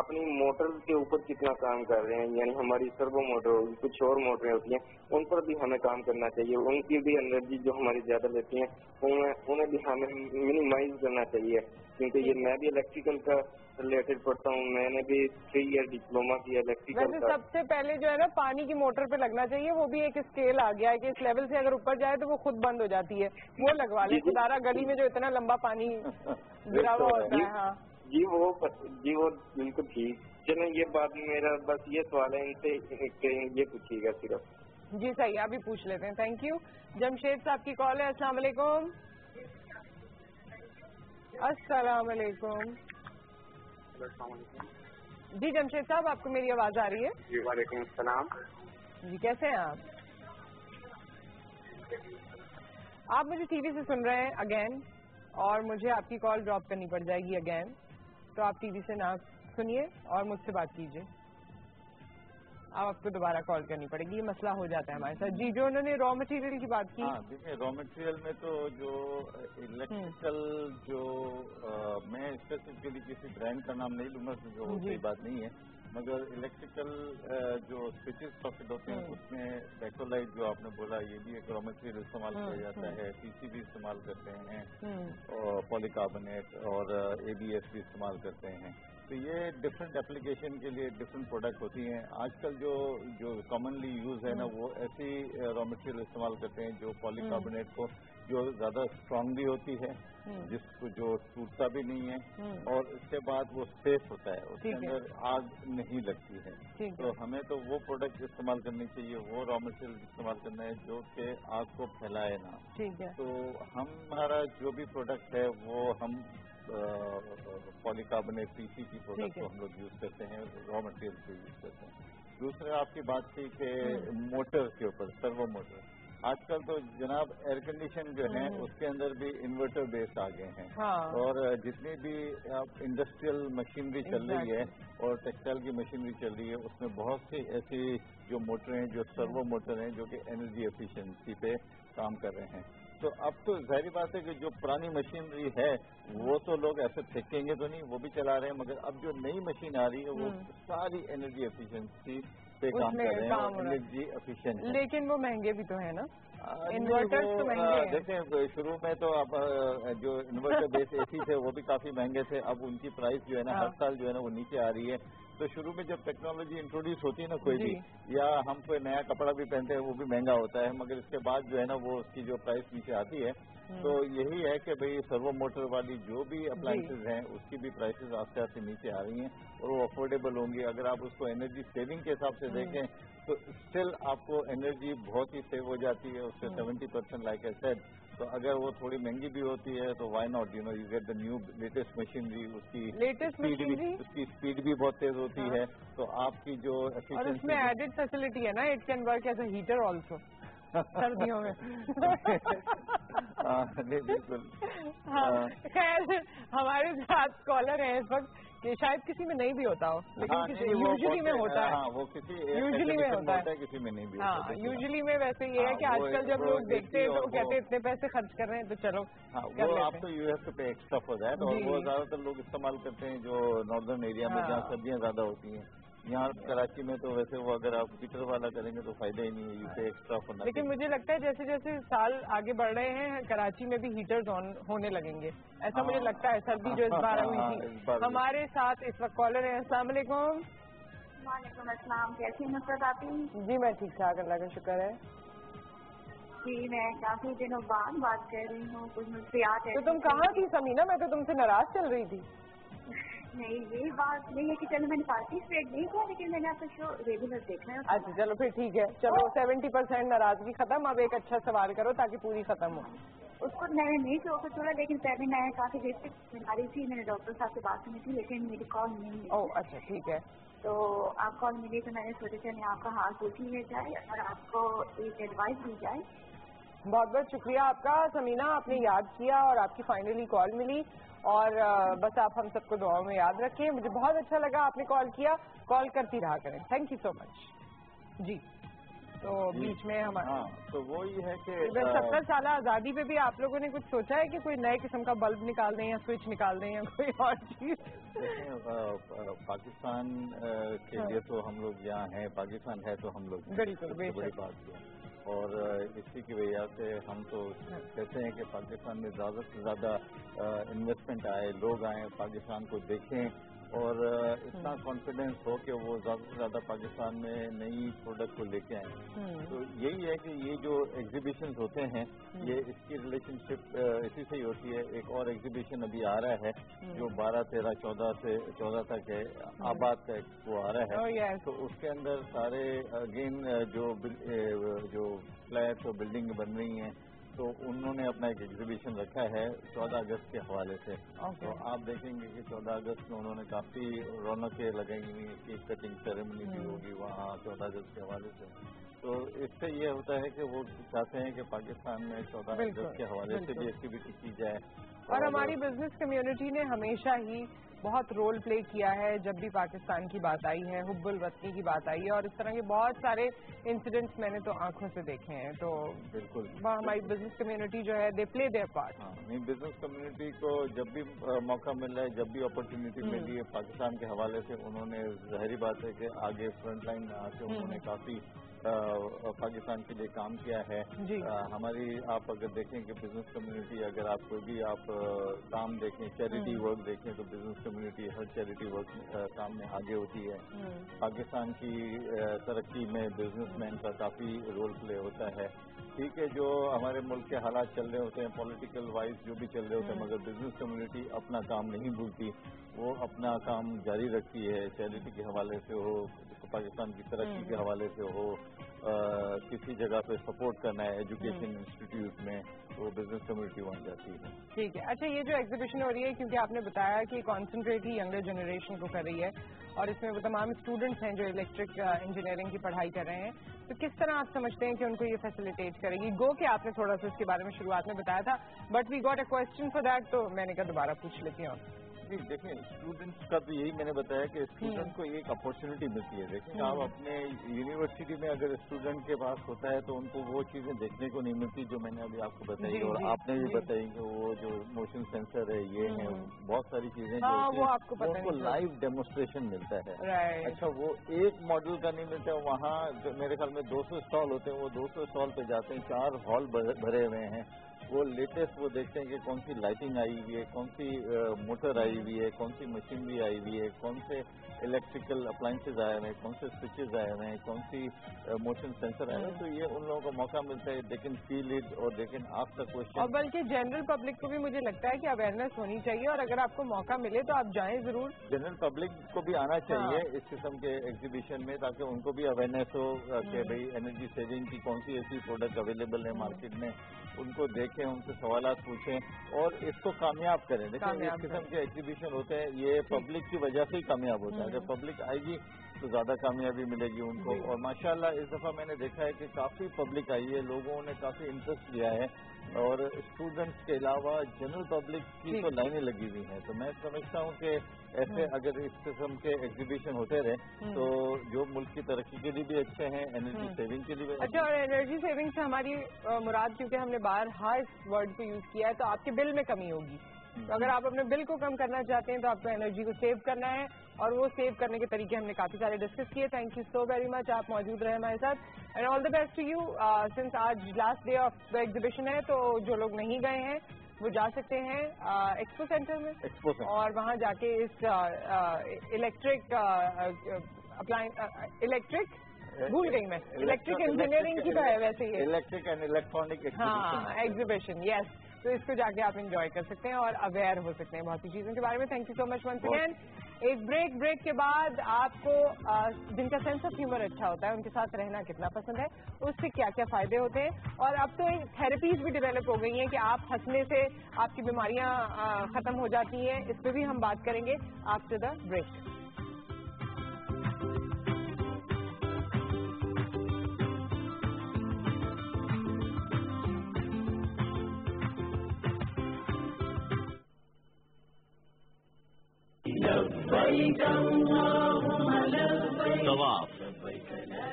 S14: اپنی موٹر کے اوپر کتنا کام کر رہے ہیں؟ یعنی ہماری سربو موٹر ہوگی، کچھ اور موٹریں ہوتی ہیں، ان پر بھی ہمیں کام کرنا چاہیے، ان کی بھی انرجی جو ہماری زیادہ لیتی ہیں انہیں بھی ہمیں منیمائز کرنا چاہیے، کیونکہ یہ میں بھی الیکٹریکل کا ریلیٹڈ پڑھتا ہوں، میں نے بھی 3 ایئر ڈپلوما کیا الیکٹریکل کا۔
S1: سب سے پہلے جو ہے نا پانی کی موٹر پہ لگنا چاہیے، وہ بھی ایک اسکیل آ گیا ہے کہ اس لیول سے اگر اوپر جائے تو وہ خود بند ہو جاتی ہے، وہ لگوا لیں۔ خدارا گلی میں جو اتنا لمبا پانی گرا ہوا ہوتا ہے۔ ہاں
S14: جی وہ بالکل ٹھیک۔ چلیں، یہ بات میرا بس یہ سوال ہے ان سے کہ یہ پوچھیے گا صرف۔
S1: جی صحیح، آپ بھی پوچھ لیتے ہیں۔ Thank you. جمشید صاحب کی کال ہے۔ السلام علیکم۔ السلام علیکم۔ جی جمشید صاحب، آپ کو میری آواز آ رہی ہے؟
S14: جی وعلیکم السلام۔
S1: جی کیسے ہیں آپ؟ آپ مجھے ٹی وی سے سن رہے ہیں اگین، اور مجھے آپ کی کال ڈراپ کرنی پڑ جائے گی اگین، تو آپ ٹی وی سے نہ سنیے اور مجھ سے بات کیجیے۔ آپ کو دوبارہ کال کرنی پڑے گی، یہ مسئلہ ہو جاتا ہے ہمارے ساتھ۔ جی، جو انہوں نے را مٹیریل کی بات کی۔
S12: ہاں دیکھیں، را مٹیریل میں تو جو الیکٹریکل جو میں اسپیسیفکلی کسی برانڈ کا نام نہیں لوں گا کیونکہ وہ صحیح بات نہیں ہے، مگر الیکٹریکل جو سوئچز ساکٹ ہوتے ہیں اس میں بیکو لائٹ جو آپ نے بولا یہ بھی ایک را مٹیریل استعمال کیا جاتا ہے، PC بھی استعمال کرتے ہیں، اور پولی کاربونیٹ اور ABS بھی استعمال کرتے ہیں۔ تو یہ ڈفرینٹ اپلیکیشن کے لیے ڈفرینٹ پروڈکٹ ہوتی ہیں۔ آج کل جو کامنلی یوز ہے نا وہ ایسی را مٹیریل استعمال کرتے ہیں جو پولی کاربونیٹ کو جو زیادہ اسٹرانگ بھی ہوتی ہے، جس کو جو ٹوٹتا بھی نہیں ہے، اور اس کے بعد وہ سیف ہوتا ہے، اس کے اندر آگ نہیں لگتی ہے۔ تو ہمیں تو وہ پروڈکٹ استعمال کرنی چاہیے، وہ را مٹیریل استعمال کرنا ہے جو کہ آگ کو پھیلائے نا۔ تو ہمارا جو بھی پروڈکٹ ہے وہ ہم پولی کاربونیٹ PC کی پروڈکٹ کو ہم لوگ یوز کرتے ہیں، را مٹیریل کو یوز کرتے ہیں۔ دوسرے آپ کی بات تھی کہ موٹر کے اوپر، سرو موٹر، آج کل تو جناب ایئر کنڈیشن جو ہے اس کے اندر بھی انورٹر بیس آ گئے ہیں، اور جتنی بھی انڈسٹریل مشینری چل رہی ہے اور ٹیکسٹائل کی مشینری چل رہی ہے اس میں بہت سی ایسی جو موٹریں جو سرو موٹر ہیں جو کہ انرجی ایفیشنسی پہ کام کر رہے ہیں۔ تو اب تو ظاہری بات ہے کہ جو پرانی مشینری ہے وہ تو لوگ ایسے پھینکیں گے تو نہیں، وہ بھی چلا رہے ہیں، مگر اب جو نئی مشین آ رہی ہے وہ ساری انرجی ایفیشنسی پہ کام کر رہے ہیں، انرجی ایفیشینٹ،
S1: لیکن وہ مہنگے بھی تو ہے نا انورٹر۔
S12: دیکھیں شروع میں تو اب جو انورٹر بیس AC تھے وہ بھی کافی مہنگے تھے، اب ان کی پرائس جو ہے نا ہر سال جو ہے نا وہ نیچے آ رہی ہے۔ تو شروع میں جب ٹیکنالوجی انٹروڈیوس ہوتی ہے نا کوئی بھی، یا ہم کوئی نیا کپڑا بھی پہنتے ہیں وہ بھی مہنگا ہوتا ہے، مگر اس کے بعد جو ہے نا وہ اس کی جو پرائس نیچے آتی ہے۔ تو یہی ہے کہ بھئی سرو موٹر والی جو بھی اپلائنسز ہیں اس کی بھی پرائسز آہستہ آہستہ نیچے آ رہی ہیں اور وہ افورڈیبل ہوں گی۔ اگر آپ اس کو انرجی سیونگ کے حساب سے دیکھیں تو اسٹل آپ کو انرجی بہت ہی سیو ہو جاتی ہے، اس سے 70% لائک اے سیڈ۔ تو اگر وہ تھوڑی مہنگی بھی ہوتی ہے تو why not, you get the new latest machinery, اس کی اسپیڈ بھی بہت تیز ہوتی ہے، تو آپ کی جو
S1: اور اس میں ایڈڈ فیسلٹی ہے نا، it can work as a heater also. सर्दियों में।
S12: बिल्कुल।
S1: हाँ, खैर हमारे साथ कॉलर है इस वक्त कि शायद किसी में नहीं भी होता हो, लेकिन यूजुअली में होता है।
S12: हाँ, वो किसी
S1: यूजुअली में होता है,
S12: किसी में नहीं भी
S1: होता। हाँ, यूजुअली में वैसे ये है कि आजकल जब लोग देखते हैं तो कहते हैं इतने पैसे खर्च कर रहे हैं तो चलो
S12: वो आप तो यूएस पे एक्स्ट्रा हो जाए, और वो ज्यादातर लोग इस्तेमाल करते हैं जो नॉर्दर्न एरिया में जहाँ सर्दियाँ ज्यादा होती हैं। यहाँ कराची में तो वैसे वो अगर आप हीटर वाला करेंगे तो फायदा ही नहीं है, यू पे एक्स्ट्रा होना।
S1: लेकिन मुझे लगता है जैसे जैसे साल आगे बढ़ रहे हैं कराची में भी हीटर्स ऑन होने लगेंगे, ऐसा मुझे लगता है। सर्दी जो इस बार हुई थी। हमारे साथ इस वक्त कॉलर है। अस्सलाम वालेकुम।
S4: वालेकुम अस्सलाम, कैसी नुसरत आती?
S1: जी मैं ठीक ठाक, अल्लाह का शुक्र है।
S4: जी मैं काफी दिनों बाद बात कर रही हूँ, कुछ मुझसे याद है।
S1: तो तुम कहाँ थी समीना? मैं तो तुमसे नाराज चल रही थी।
S4: नहीं, ये बात नहीं है कि चलो मैंने पार्टिसिपेट नहीं किया, लेकिन मैंने आपका शो रेगुलर देखना है।
S1: अच्छा चलो फिर ठीक है, चलो 70% नाराजगी खत्म। अब एक अच्छा सवाल करो ताकि पूरी खत्म हो।
S4: उसको मैंने नहीं शो को छोड़ा, लेकिन पहले मैं काफी देर तक बीमारी थी, मैंने डॉक्टर साहब से बात सुनी थी, लेकिन मेरी कॉल नहीं मिली।
S1: ओह अच्छा ठीक है।
S4: तो आप कॉल मिली तो मैंने सोचा चलिए आपका हाल पूछ लिया जाए और आपको एक एडवाइस दी जाए।
S1: बहुत बहुत शुक्रिया आपका समीना, आपने याद किया और आपकी फाइनली कॉल मिली, और बस आप हम सबको दुआओं में याद रखें। मुझे बहुत अच्छा लगा आपने कॉल किया, कॉल करती रहा करें। थैंक यू सो मच जी। तो बीच में हमारा
S12: तो वो ही है कि
S1: 70 साल आज़ादी पे भी आप लोगों ने कुछ सोचा है कि कोई नए किस्म का बल्ब निकाल दें या स्विच निकाल दें या कोई और चीज?
S12: पाकिस्तान के लिए तो हम लोग यहाँ हैं, पाकिस्तान है तो हम लोग,
S1: बिल्कुल
S12: बड़ी बात है। और इसी की वजह से हम तो कहते हैं कि पाकिस्तान में ज़्यादा से ज़्यादा इन्वेस्टमेंट आए, लोग आए, पाकिस्तान को देखें और इतना कॉन्फिडेंस हो कि वो ज़्यादा से ज़्यादा पाकिस्तान में नई प्रोडक्ट को लेके आए। तो यही है कि ये जो एग्जीबिशंस होते हैं ये इसकी रिलेशनशिप इसी से ही होती है। एक और एग्जीबिशन अभी आ रहा है जो 12, 13, 14 तक है, आबाद का वो आ रहा है। तो उसके अंदर सारे अगेन जो फ्लैट और बिल्डिंग बन रही हैं, तो उन्होंने अपना एक एग्जीबिशन रखा है 14 अगस्त के हवाले से। तो आप देखेंगे कि 14 अगस्त में उन्होंने काफ़ी रौनकें लगाई हुई, केक कटिंग सेरेमनी भी होगी वहाँ 14 अगस्त के हवाले से। तो इससे ये होता है कि वो चाहते हैं कि पाकिस्तान में 14 अगस्त के हवाले से भी एक्टिविटी की जाए।
S1: और हमारी बिजनेस कम्युनिटी ने हमेशा ही बहुत रोल प्ले किया है जब भी पाकिस्तान की बात आई है, हुब्बुल वतनी की बात आई है, और इस तरह के बहुत सारे इंसिडेंट्स मैंने तो आंखों से देखे हैं। तो
S12: बिल्कुल
S1: हमारी बिजनेस कम्युनिटी जो है दे प्ले देयर पार्ट।
S12: नहीं, बिजनेस कम्युनिटी को जब भी मौका मिल रहा है, जब भी अपॉर्चुनिटी मिली है पाकिस्तान के हवाले से, उन्होंने जाहिर बात है कि आगे फ्रंट लाइन में आके उन्होंने काफ़ी पाकिस्तान के लिए काम किया है। हमारी आप अगर देखें कि बिजनेस कम्युनिटी, अगर आप कोई भी आप काम देखें, चैरिटी वर्क देखें, तो बिजनेस कम्युनिटी हर चैरिटी वर्क काम में आगे होती है। पाकिस्तान की तरक्की में बिजनेसमैन का काफ़ी रोल प्ले होता है। ठीक है, जो हमारे मुल्क के हालात चल रहे होते हैं, पॉलिटिकल वाइज जो भी चल रहे होते हैं, मगर बिजनेस कम्युनिटी अपना काम नहीं भूलती, वो अपना काम जारी रखती है। चैरिटी के हवाले से हो, पाकिस्तान की तरक्की के हवाले से हो, किसी जगह पे सपोर्ट करना है एजुकेशन इंस्टीट्यूट में, तो बिजनेस कम्युनिटी वहाँ जाती है।
S1: ठीक है। अच्छा, ये जो एग्जीबिशन हो रही है, क्योंकि आपने बताया कि कॉन्सेंट्रेट ही यंगर जनरेशन को कर रही है और इसमें वो तमाम स्टूडेंट्स हैं जो इलेक्ट्रिक इंजीनियरिंग की पढ़ाई कर रहे हैं, तो किस तरह आप समझते हैं कि उनको ये फैसिलिटेट करेगी? गो के आपने थोड़ा सा इसके बारे में शुरुआत में बताया था, but we got a question for that, तो मैंने कहा दोबारा पूछ लेती हूँ।
S12: जी देखिए, स्टूडेंट्स का तो यही मैंने बताया कि स्टूडेंट को एक अपॉर्चुनिटी मिलती है। देखिए, आप अपने यूनिवर्सिटी में अगर स्टूडेंट के पास होता है तो उनको वो चीज़ें देखने को नहीं मिलती जो मैंने अभी आपको बताई और आपने भी बताई कि वो जो मोशन सेंसर है, ये है, बहुत सारी चीज़ें जो उनको लाइव डेमोस्ट्रेशन मिलता है। अच्छा, वो एक मॉडल का नहीं मिलता, वहाँ मेरे ख्याल में 200 स्टॉल होते हैं, वो 200 स्टॉल पे जाते हैं, 4 हॉल भरे हुए हैं, वो लेटेस्ट वो देखते हैं कि कौन सी लाइटिंग आई हुई है, कौन सी मोटर आई हुई है, कौन सी मशीनरी आई हुई है, कौन से इलेक्ट्रिकल अप्लायंसेज आए हुए हैं, कौन से स्विचेज आए हुए हैं, कौन सी मोशन सेंसर आए हुए हैं। तो ये उन लोगों को मौका मिलता है, दे कैन फील इट और they can ask the question.
S1: और बल्कि जनरल पब्लिक को भी मुझे लगता है कि अवेयरनेस होनी चाहिए, और अगर आपको मौका मिले तो आप जाएं जरूर।
S12: जनरल पब्लिक को भी आना चाहिए इस किस्म के एग्जीबिशन में, ताकि उनको भी अवेयरनेस हो कि भाई एनर्जी सेविंग की कौन सी ऐसी प्रोडक्ट अवेलेबल है मार्केट में, उनको देखें, उनसे सवालात पूछें और इसको कामयाब करें। देखिए, इस किस्म के एग्जीबिशन होते हैं, ये पब्लिक की वजह से ही कामयाब होता है। अगर पब्लिक आएगी तो ज़्यादा कामयाबी मिलेगी उनको। और माशाल्लाह इस दफ़ा मैंने देखा है कि काफ़ी पब्लिक आई है, लोगों ने काफ़ी इंटरेस्ट लिया है और स्टूडेंट्स के अलावा जनरल पब्लिक की तो लाइनें लगी हुई हैं। तो मैं समझता हूँ कि ऐसे अगर इस किस्म के एग्जीबिशन होते रहे तो जो मुल्क की तरक्की के लिए भी अच्छे हैं, एनर्जी सेविंग के लिए भी
S1: अच्छा। और एनर्जी सेविंग से हमारी मुराद, क्योंकि हमने बारहा इस वर्ड को यूज़ किया है, तो आपके बिल में कमी होगी। तो अगर आप अपने बिल को कम करना चाहते हैं तो आपको एनर्जी को सेव करना है और वो सेव करने के तरीके हमने काफ़ी सारे डिस्कस किए। Thank you so very much, आप मौजूद रहे हमारे साथ and all the best to you. Since आज last day of the exhibition है तो जो लोग नहीं गए हैं वो जा सकते हैं एक्सपो सेंटर में और वहाँ जाके इस इलेक्ट्रिक भूल गई मैं, इलेक्ट्रिक इंजीनियरिंग की तो है वैसे ही,
S12: electric and electronic
S1: exhibition, yes. तो इसको जाके आप एंजॉय कर सकते हैं और अवेयर हो सकते हैं बहुत सी चीज़ों के बारे में। Thank you so much once again. एक ब्रेक के बाद आपको जिनका सेंस ऑफ ह्यूमर अच्छा होता है उनके साथ रहना कितना पसंद है, उससे क्या क्या फायदे होते हैं, और अब तो थेरेपीज भी डेवलप हो गई हैं कि आप हंसने से आपकी बीमारियां खत्म हो जाती हैं। इस पर भी हम बात करेंगे आफ्टर द ब्रेक।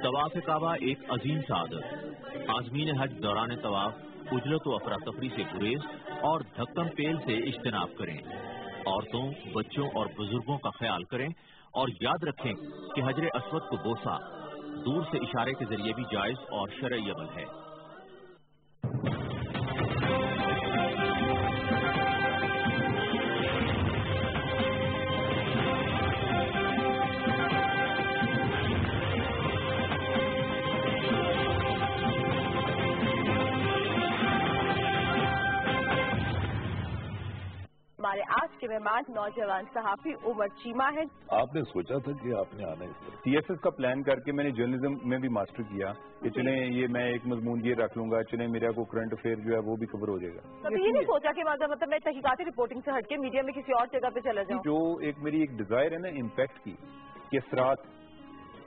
S10: तवाफ काबा एक अजीम सादत। आज़मीन हज दौरान तवाफ उजरत व अफरा तफरी से गुरेज और धक्कम पेल से इज्तनाब करें। औरतों, बच्चों और बुजुर्गों का ख्याल करें और याद रखें कि हजर अस्वद को बोसा दूर से इशारे के जरिए भी जायज और शरई अमल है।
S15: हमारे आज के मेहमान नौजवान सहाफी उमर चीमा है।
S16: आपने सोचा था कि आपने आना है?
S17: TSS का प्लान करके मैंने जर्नलिज्म में भी मास्टर किया कि चले ये मैं एक मजमून ये रख लूंगा, चले मेरा को करंट अफेयर जो है वो भी कवर हो जाएगा।
S15: कभी ये नहीं सोचा कि मतलब मैं तहकीकाती रिपोर्टिंग से हटके मीडिया में किसी और जगह पे चला जाऊं?
S17: जो एक मेरी एक डिजायर है ना इम्पैक्ट की, कि असरात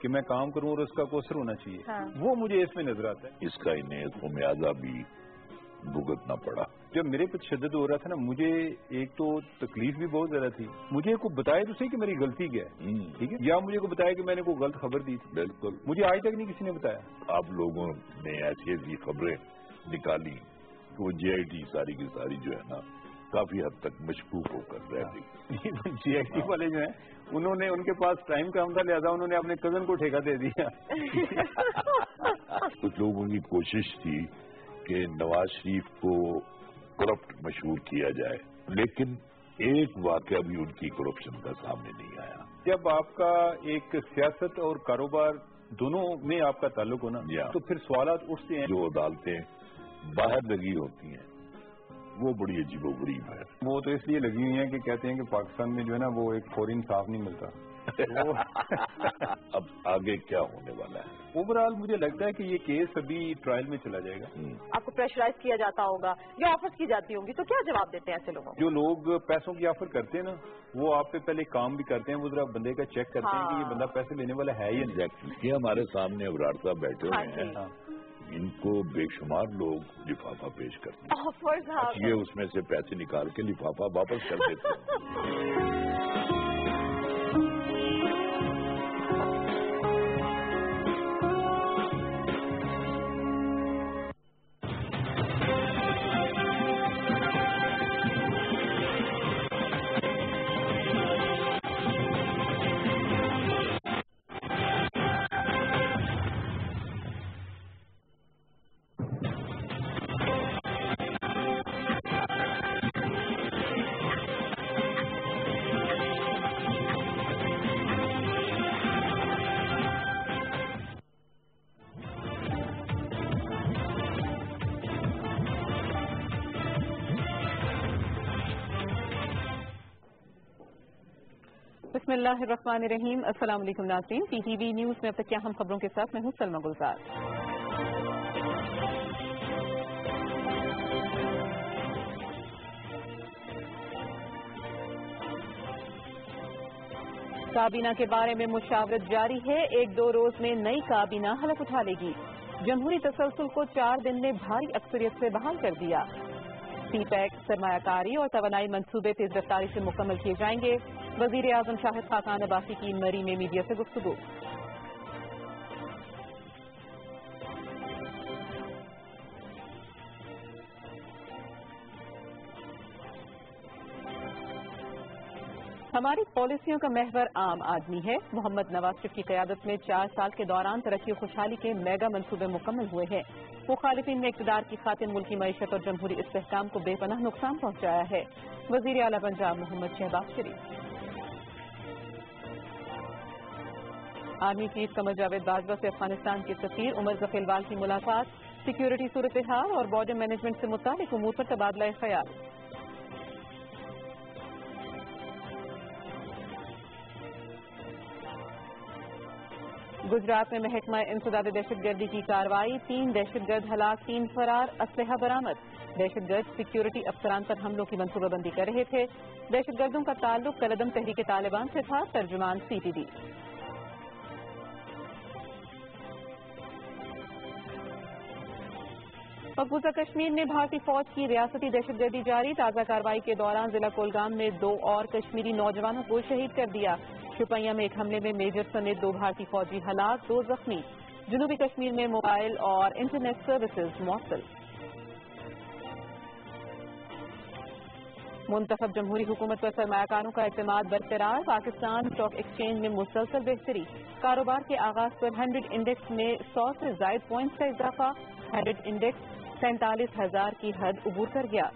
S17: कि मैं काम करूं और उसका कोई असर होना चाहिए,
S15: हाँ।
S17: वो मुझे इसमें नजर आता है।
S16: इसका इन्हें खुमियाजा भी भुगतना पड़ा।
S17: जब मेरे पे तशद्दुद हो रहा था ना, मुझे एक तो तकलीफ भी बहुत ज्यादा थी। मुझे को बताया तो सही कि मेरी गलती क्या है, ठीक है, या मुझे को बताया कि मैंने कोई गलत खबर दी थी।
S16: बिल्कुल,
S17: मुझे आज तक नहीं किसी ने बताया।
S16: आप लोगों ने ऐसी ऐसी खबरें निकाली कि वो JIT सारी की सारी जो है ना काफी हद तक मशकूक होकर रह गई।
S17: JIT वाले जो है उन्होंने, उनके पास टाइम कम था, लिहाजा उन्होंने अपने कजन को ठेका दे दिया।
S16: कुछ लोगों की कोशिश थी कि नवाज शरीफ को करप्ट मशहूर किया जाए, लेकिन एक वाकया भी उनकी करप्शन का सामने नहीं आया।
S17: जब आपका एक सियासत और कारोबार दोनों में आपका ताल्लुक हो ना, तो फिर सवालात उठते हैं।
S16: जो अदालतें बाहर लगी होती हैं वो बड़ी अजीबोगरीब है।
S17: वो तो इसलिए लगी हुई है कि कहते हैं कि पाकिस्तान में जो है ना वो एक फौरी इंसाफ नहीं मिलता।
S16: अब आगे क्या होने वाला है?
S17: ओवरऑल मुझे लगता है कि ये केस अभी ट्रायल में चला जाएगा।
S15: आपको प्रेशराइज किया जाता होगा या ऑफर्स की जाती होंगी, तो क्या जवाब देते हैं ऐसे लोगों को?
S17: जो लोग पैसों की ऑफर करते हैं ना, वो आप पे पहले काम भी करते हैं, वो जरा बंदे का चेक करते हैं कि ये बंदा पैसे लेने वाला है या नहीं।
S16: ये हमारे सामने अबरार साहब बैठे हुए हैं, इनको बेशुमार लोग लिफाफा पेश करते हैं
S15: ऑफर्स,
S16: ये उसमें से पैसे निकाल के लिफाफा वापस कर देते हैं।
S11: बिस्मिल्लाहिर्रहमानिर्रहीम। अस्सलाम वालेकुम नाज़रीन, PTV न्यूज़ में अब तक क्या हम खबरों के साथ मैं हूं सलमा गुलजार। کابینہ کے بارے میں مشاورت جاری ہے، 1-2 روز میں نئی کابینہ حلف اٹھا لے گی۔ جمہوری تسلسل کو 4 دن میں بھاری اکثریت سے بحال کر دیا۔ سی پیک، سرمایہ کاری اور توانائی منصوبے تیز رفتاری سے مکمل کیے جائیں گے۔ وزیر اعظم شاہد خاقان عباسی کی مری میں میڈیا سے گفتگو۔ ہماری پالیسیوں کا محور عام آدمی ہے۔ محمد نواز شریف کی قیادت میں 4 سال کے دوران ترقی و خوشحالی کے میگا منصوبے مکمل ہوئے ہیں۔ مخالفین نے اقتدار کی خاطر ملکی معیشت اور جمہوری استحکام کو بے پناہ نقصان پہنچایا ہے۔ وزیر اعلیٰ پنجاب محمد شہباز شریف۔ آرمی چیف قمر جاوید باجوہ سے افغانستان کے سفیر عمر ذخیلوال کی ملاقات، سیکیورٹی صورتحال اور بارڈر مینجمنٹ سے متعلق امور پر تبادلہ خیال۔ گجرات میں محکمہ انسداد دہشت گردی کی کارروائی، 3 دہشت گرد ہلاک، 3 فرار، اسلحہ برآمد۔ دہشت گرد سیکیورٹی افسران پر حملوں کی منصوبہ بندی کر رہے تھے۔ دہشت گردوں کا تعلق کالعدم تحریک طالبان سے تھا، ترجمان CTD۔ مقبوضہ کشمیر میں بھارتی فوج کی ریاستی دہشت گردی جاری، تازہ کارروائی کے دوران ضلع کولگام میں 2 اور کشمیری نوجوانوں کو شہید کر دیا۔ شوپیاں میں ایک حملے میں میجر سمیت 2 بھارتی فوجی ہلاک، 2 زخمی۔ جنوبی کشمیر میں موبائل اور انٹرنیٹ سروسز معطل۔ منتخب جمہوری حکومت پر سرمایہ کاروں کا اعتماد برقرار، پاکستان اسٹاک ایکسچینج میں مسلسل بہتری۔ کاروبار کے آغاز پر 100 انڈیکس میں 100 سے زائد پوائنٹس کا اضافہ، 100 انڈیکس 47,000 کی حد عبور کر گیا۔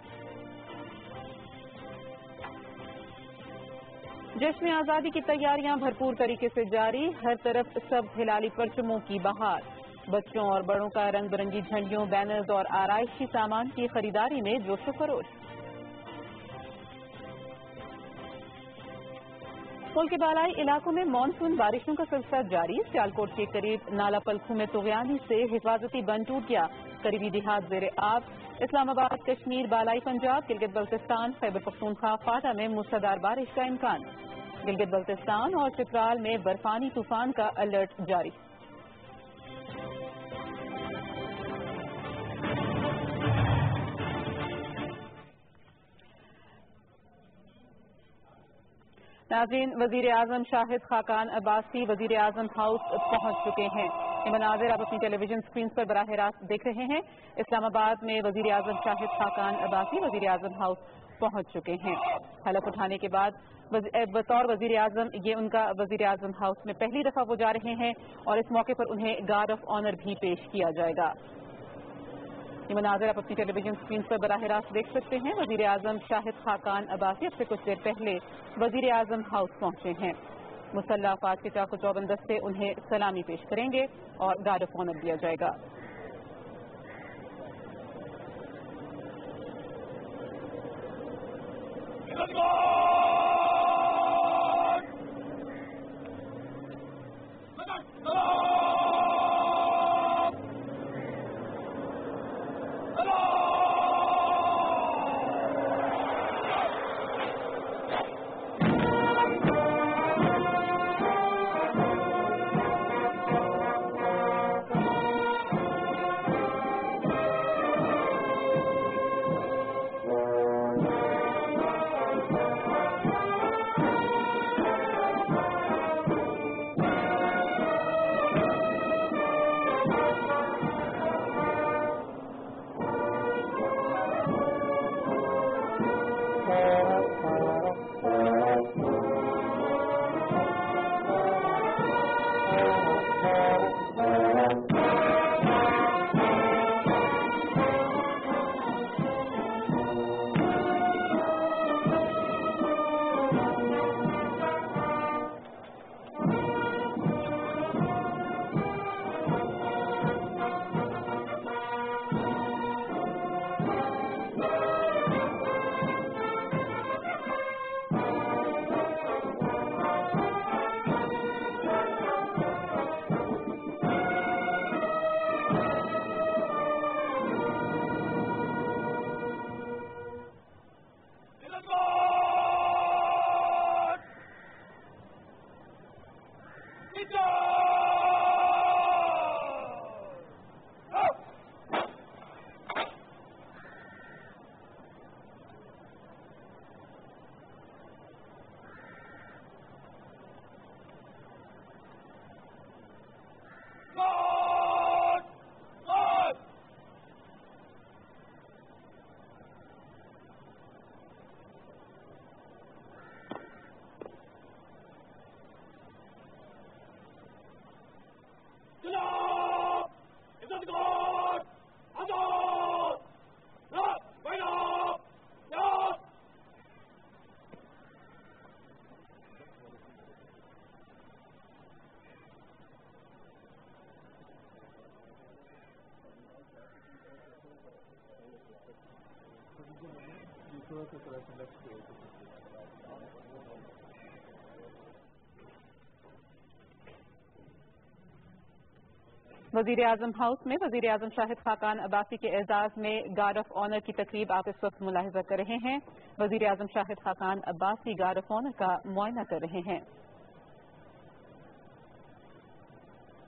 S11: جشن آزادی کی تیاریاں بھرپور طریقے سے جاری، ہر طرف سب ہلالی پرچموں کی بہار۔ بچوں اور بڑوں کا رنگ برنگی جھنڈیوں، بینرز اور آرائشی سامان کی خریداری میں جوش و خروش۔ ملک کے بالائی علاقوں میں مانسون بارشوں کا سلسلہ جاری، سیالکوٹ کے قریب نالا پلکھوں میں طغیانی سے حفاظتی بند ٹوٹ گیا، قریبی دیہات زیر آب۔ اسلام آباد، کشمیر، بالائی پنجاب، گلگت بلتستان، خیبر پختونخوا، فاٹا میں موسلادھار بارش کا امکان۔ گلگت بلتستان اور چترال میں برفانی طوفان کا الرٹ جاری۔ ناظرین، وزیر اعظم شاہد خاقان عباسی وزیر اعظم ہاؤس پہنچ چکے ہیں۔ یہ مناظر آپ اپنی ٹیلی ویژن اسکرین پر براہ راست دیکھ رہے ہیں۔ اسلام آباد میں وزیر اعظم شاہد خاقان عباسی وزیر اعظم ہاؤس پہنچ چکے ہیں۔ حلف اٹھانے کے بعد بطور وزیر اعظم یہ ان کا وزیر اعظم ہاؤس میں پہلی دفعہ وہ جا رہے ہیں اور اس موقع پر انہیں گارڈ آف آنر بھی پیش کیا جائے گا۔ یہ مناظر آپ اپنی ٹیلی ویژن اسکرین پر براہ راست دیکھ سکتے ہیں۔ وزیر اعظم شاہد خاقان عباسی اب سے کچھ دیر پہلے وزیر اعظم ہاؤس پہنچے ہیں۔ مسلح افواج کے چاق و چوبند دستے انہیں سلامی پیش کریں گے اور گارڈ آف آنر دیا جائے گا۔ वजीर आजम हाउस में वजीर आजम शाहिद खाकान अब्बासी के एजाज में गार्ड ऑफ ऑनर की तकरीब आप इस वक्त मुलाहिजा कर रहे हैं। वजीर आजम Shahid Khaqan Abbasi guard of honour का मुआयना कर रहे हैं।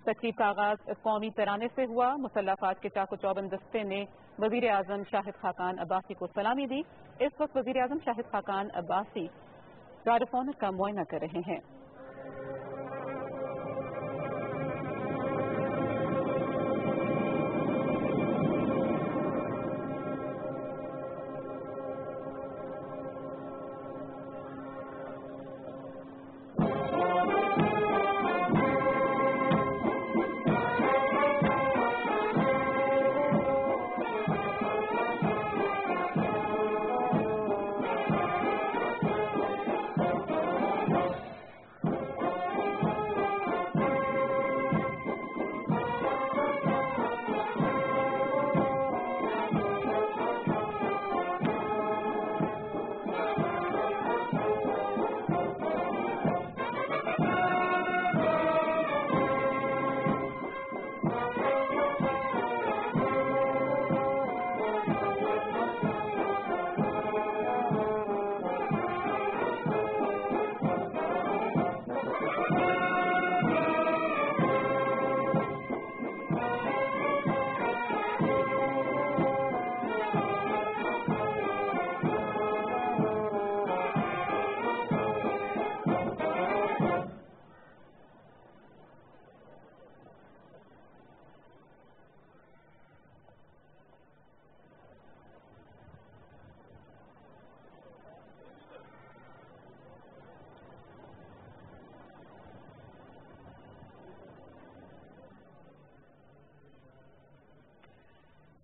S11: तकरीब का आगाज कौमी तराने से हुआ। मुसल्लह फौज के चाको चौबंद दस्ते ने वजीर आजम शाहिद खाकान अब्बासी को सलामी दी। इस वक्त वजीर आजम Shahid Khaqan Abbasi guard of honour का मुआयना कर रहे हैं।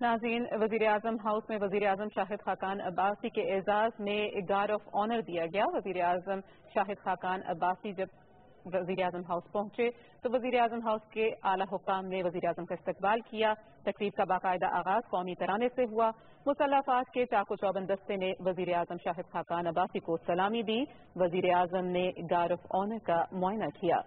S11: नाज़रीन, वज़ीर आज़म हाउस में वज़ीर आज़म शाहिद खाकान अब्बासी के एजाज में गार्ड ऑफ ऑनर दिया गया। वज़ीर आज़म शाहिद खाकान अब्बासी जब वज़ीर आज़म हाउस पहुंचे तो वज़ीर आज़म हाउस के आला हुक्काम ने वज़ीर आज़म का इस्तकबाल किया। तकरीब का बाकायदा आगाज कौमी तराने से हुआ। मुसल्लह फौज के चाको चौबंद दस्ते ने वज़ीर आज़म शाहिद खाकान अब्बासी को सलामी दी। वज़ीर आज़म ने गार्ड ऑफ ऑनर का मुआयना किया।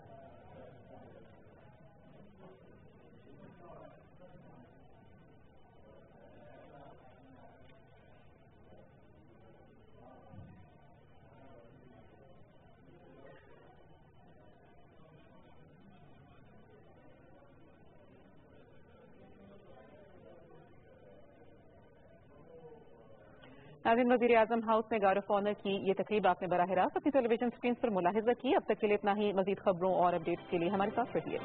S11: नाज़रीन, वज़ीर आज़म हाउस में गार्ड ऑफ ऑनर की ये तकरीब आपने बराह रास्त अपनी टेलीविजन स्क्रीन पर मुलाहिजा की। अब तक के लिए इतना ही। मज़ीद खबरों और अपडेट्स के लिए हमारे साथ रहिए।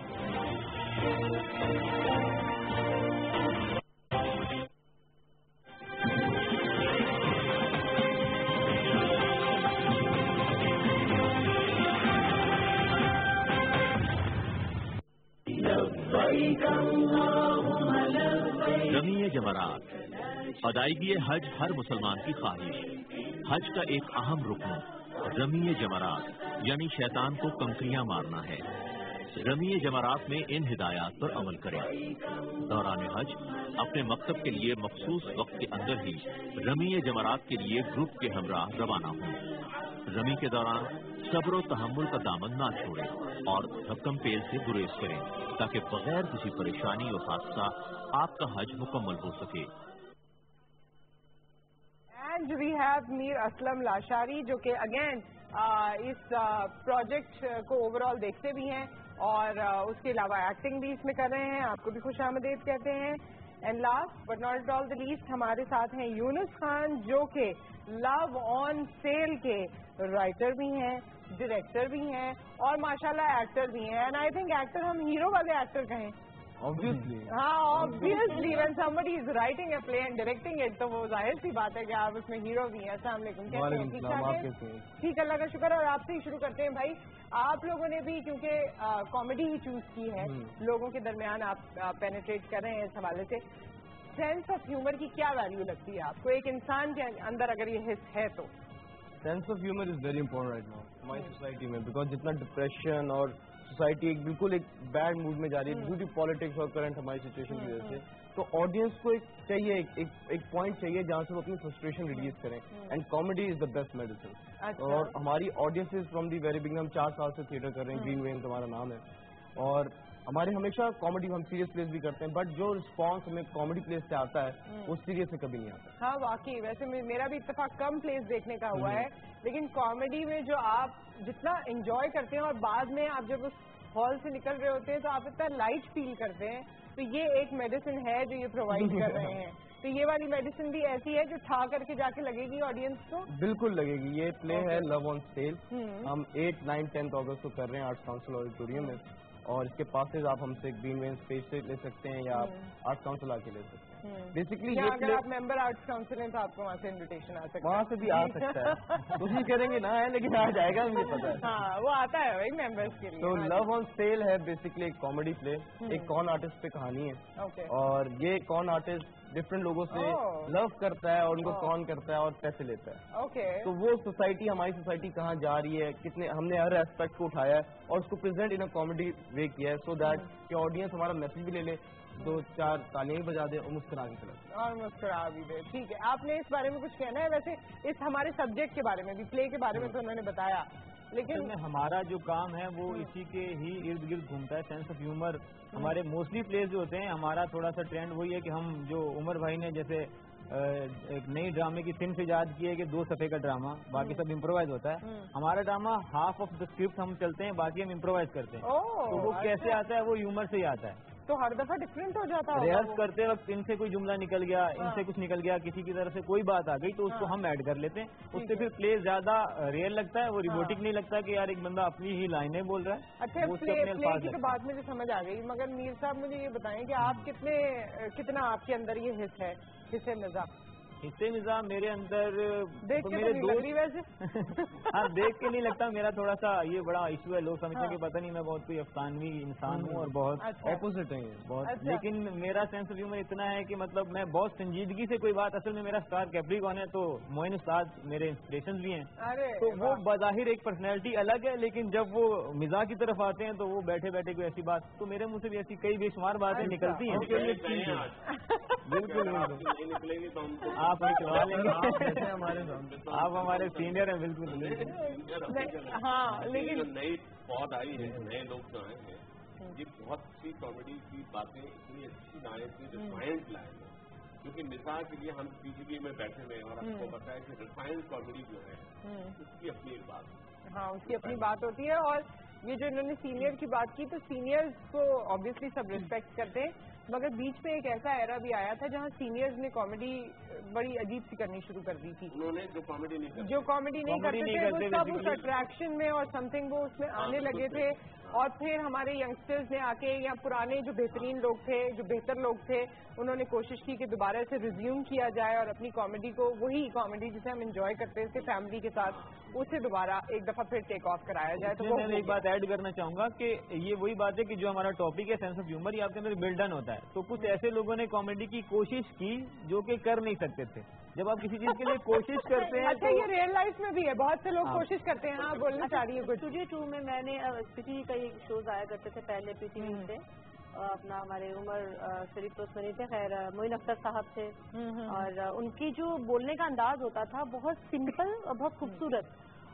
S10: जमीयत जमरात अदायगी हज हर मुसलमान की ख्वाहिश। हज का एक अहम रुकन रमीय जमरात यानी शैतान को कंकरियां मारना है। रमीय जमरात में इन हिदायत पर अमल करें। दौरान हज अपने मकसद के लिए मखसूस वक्त के अंदर ही रमीय जमरात के लिए ग्रुप के हमराह रवाना हों। रमी के दौरान सब्र और तहम्मुल का दामन ना छोड़ें और धक्कम पेल से गुरेज करें ताकि बगैर किसी परेशानी और हादसा आपका हज मुकम्मल हो सके।
S1: And we have Mir Aslam Lashari जो कि अगेन इस प्रोजेक्ट को ओवरऑल देखते भी हैं और उसके अलावा एक्टिंग भी इसमें कर रहे हैं। आपको भी खुश आमदीद कहते हैं। And last but not at all the least हमारे साथ हैं यूनुस खान जो कि लव ऑन सेल के राइटर भी हैं, डायरेक्टर भी हैं और माशाल्लाह एक्टर भी हैं। एंड आई थिंक एक्टर हम हीरो वाले एक्टर कहें
S18: ऑब्वियसली।
S1: हाँ obviously when somebody is writing a play and directing it तो वो जाहिर सी बात है कि आप उसमें हीरो भी हैं। अस्सलाम वालेकुम, कैसे हैं? ठीक ठाक हैं? ठीक, अल्लाह का शुक्र। और आपसे ही शुरू करते हैं भाई। आप लोगों ने भी क्योंकि कॉमेडी ही चूज की है, लोगों के दरमियान आप पेनिट्रेट कर रहे हैं इस हवाले से। सेंस ऑफ ह्यूमर की क्या वैल्यू लगती है आपको एक इंसान के अंदर अगर ये हिस्स है तो?
S18: Sense of humour is very important right now हमारी सोसाइटी में, बिकॉज जितना डिप्रेशन और सोसाइटी बिल्कुल एक बैड मूड में जा रही है ड्यू टू पॉलिटिक्स और करंट हमारी सिचुएशन की वजह से। تو آڈینس کو ایک چاہیے ایک پوائنٹ چاہیے جہاں سے وہ اپنی فرسٹریشن ریلیز کریں, and comedy is the best medicine. اور ہماری audience from the very beginning, ہم 4 سال سے تھیٹر کر رہے ہیں, گرین وینز ہمارا نام ہے, اور ہمارے ہمیشہ کامیڈی, ہم سیریس پلیز بھی کرتے ہیں, بٹ جو رسپانس ہمیں کامیڈی پلیز سے آتا ہے وہ سیریس سے کبھی نہیں آتا.
S1: ہاں واقعی, ویسے میرا بھی اتفاق کم پلیز دیکھنے کا ہوا ہے, لیکن کامیڈی میں جو آپ جتنا انجوائے کرتے ہیں اور بعد میں آپ جب اس ہال سے نکل رہے ہوتے ہیں تو آپ اتنا لائٹ فیل کرتے ہیں, تو یہ ایک میڈیسن ہے جو یہ پرووائڈ کر رہے ہیں. تو یہ والی میڈیسن بھی ایسی ہے جو ٹھا کر کے جا کے لگے گی آڈینس کو؟
S18: بالکل لگے گی. یہ پلے ہے لو آن اسٹیل, ہم 8, 9, 10 اگست کو کر رہے ہیں آرٹس کاؤنسل آڈیٹوریم میں, اور اس کے پاسز آپ ہم سے گرین وینز اسٹیج سے لے سکتے ہیں یا آرٹس کاؤنسل آ کے لے سکتے ہیں. بیسکلی
S1: اگر آپ ممبر آرٹس کاؤنسل ہیں تو آپ کو وہاں سے انویٹیشن آ سکتا ہے,
S18: وہاں سے بھی آ سکتا ہے, کوشش کریں گے نہ ہے لیکن آ جائے گا, مجھے پتا ہے.
S1: ہاں وہ آتا ہے بھائی ممبرس کے لیے.
S18: تو لو آن اسٹیل ہے بیسکلی ایک کامیڈی پلے, ایک کون آرٹسٹ پہ کہانی ہے, اور یہ کون آرٹسٹ ڈفرینٹ لوگوں سے لو کرتا ہے اور ان کو کون کرتا ہے اور پیسے لیتا ہے. تو وہ سوسائٹی, ہماری سوسائٹی کہاں جا رہی ہے, کتنے ہم نے ہر ایسپیکٹ کو اٹھایا ہے اور اس کو پریزنٹ ان اے کامیڈی وے کیا ہے, سو دیٹ کہ آڈینس ہمارا میسج بھی لے لے, 2-4 تالیاں بجا دے اور مسکرا کے چلا جائے.
S1: اور مسکرا بھی دے. ٹھیک ہے, آپ نے اس بارے میں کچھ کہنا ہے؟ ویسے اس ہمارے سبجیکٹ کے بارے میں بھی, پلے کے بارے میں تو انہوں نے بتایا, لیکن
S19: ہمارا جو کام ہے وہ اسی کے ہی ارد گرد گھومتا ہے. سینس آف ہیومر ہمارے موسٹلی پلیز جو ہوتے ہیں, ہمارا تھوڑا سا ٹرینڈ وہی ہے کہ ہم جو عمر بھائی نے جیسے ایک نئی ڈرامے کی صنف ایجاد کی ہے کہ 2 صفحے کا ڈرامہ, باقی سب امپرووائز ہوتا ہے. ہمارا drama half of the script ہم چلتے ہیں, باقی ہم امپرووائز کرتے ہیں. تو وہ کیسے آتا ہے, وہ ہیومر سے ہی آتا ہے.
S1: تو ہر دفعہ ڈفرینٹ ہو جاتا ہے.
S19: ریہرس کرتے وقت ان سے کوئی جملہ نکل گیا, ان سے کچھ نکل گیا, کسی کی طرف سے کوئی بات آ گئی تو اس کو ہم ایڈ کر لیتے ہیں. اس سے پھر پلے زیادہ ریئل لگتا ہے, وہ ریبوٹک نہیں لگتا کہ یار ایک بندہ اپنی ہی لائنیں بول رہا ہے.
S1: اچھا, پلے کی تو بات مجھے سمجھ آ گئی, مگر میر صاحب مجھے یہ بتائیں کہ آپ کتنا آپ کے اندر یہ حص ہے, حصے مزاح
S19: میرے اندر
S1: میرے
S19: ہاں دیکھ کے نہیں لگتا. میرا تھوڑا سا یہ بڑا ایشو ہے, لوگ سمجھتے ہیں کہ پتہ نہیں میں بہت کوئی افسانوی انسان ہوں اور بہت
S18: اپوزٹ ہے
S19: بہت, لیکن میرا سینس آف ہیومر اتنا ہے کہ مطلب میں بہت سنجیدگی سے کوئی بات, اصل میں میرا اسٹار کیپریکون ہے تو معین استاد میرے انسپریشن بھی ہیں, تو وہ بظاہر ایک پرسنالٹی الگ ہے, لیکن جب وہ مزاح کی طرف آتے ہیں تو وہ بیٹھے بیٹھے کوئی ایسی بات, تو میرے منہ سے بھی ایسی کئی بے شمار باتیں نکلتی ہیں. بالکل آپ نکلوا لیں گے, آپ ہمارے سینئر ہیں. بالکل
S1: ہاں, لیکن
S20: نئی بہت آئی ہے, نئے لوگ جو آئے ہیں یہ بہت سی کامیڈی کی باتیں اتنی اچھی لائیں تھیں, ریفائنڈ لائیں ہیں, کیونکہ مثال کے لیے ہم PGB میں بیٹھے ہوئے ہیں اور آپ کو پتا ہے کہ ریفائنڈ کامیڈی جو ہے اس کی اپنی ایک بات ہے.
S1: ہاں, اس کی اپنی بات ہوتی ہے. اور یہ جو انہوں نے سینئر کی بات کی, تو سینئرز کو آبویسلی سب ریسپیکٹ کرتے ہیں, مگر بیچ میں ایک ایسا ایرا بھی آیا تھا جہاں سینئرز نے کامیڈی بڑی عجیب سی کرنی شروع کر دی تھی.
S20: انہوں نے جو کامیڈی نہیں
S1: کرتے تھے وہ سب اس اٹریکشن میں اور سم تھنگ وہ اس میں آنے لگے تھے, اور پھر ہمارے ینگسٹرز نے آ کے, یا پرانے جو بہترین لوگ تھے, جو بہتر لوگ تھے, انہوں نے کوشش کی کہ دوبارہ اسے ریزیوم کیا جائے اور اپنی کامیڈی کو, وہی کامیڈی جسے ہم انجوائے کرتے تھے فیملی کے ساتھ, اسے دوبارہ ایک دفعہ پھر ٹیک آف کرایا جائے. تو
S19: میں ایک بات ایڈ کرنا چاہوں گا کہ یہ وہی بات ہے کہ جو ہمارا ٹاپک ہے سینس آف ہیومر, یہ آپ کے اندر بلڈ ان ہوتا ہے. تو کچھ ایسے لوگوں نے کامیڈی کی کوشش کی جو کہ کر نہیں سکتے تھے. جب آپ کسی چیز کے لیے کوشش کرتے ہیں,
S1: اچھا یہ ریئل لائف میں بھی ہے, بہت سے لوگ کوشش کرتے ہیں. ہاں بولنا چاہ رہی ہے کچھ.
S15: اسٹوڈیو 2 میں میں نے کسی کئی شوز آیا کرتے تھے پہلے PTV سے, اپنا ہمارے عمر شریف تو اس میں نہیں تھے, خیر معین اختر صاحب تھے, اور ان کی جو بولنے کا انداز ہوتا تھا بہت سمپل اور بہت خوبصورت,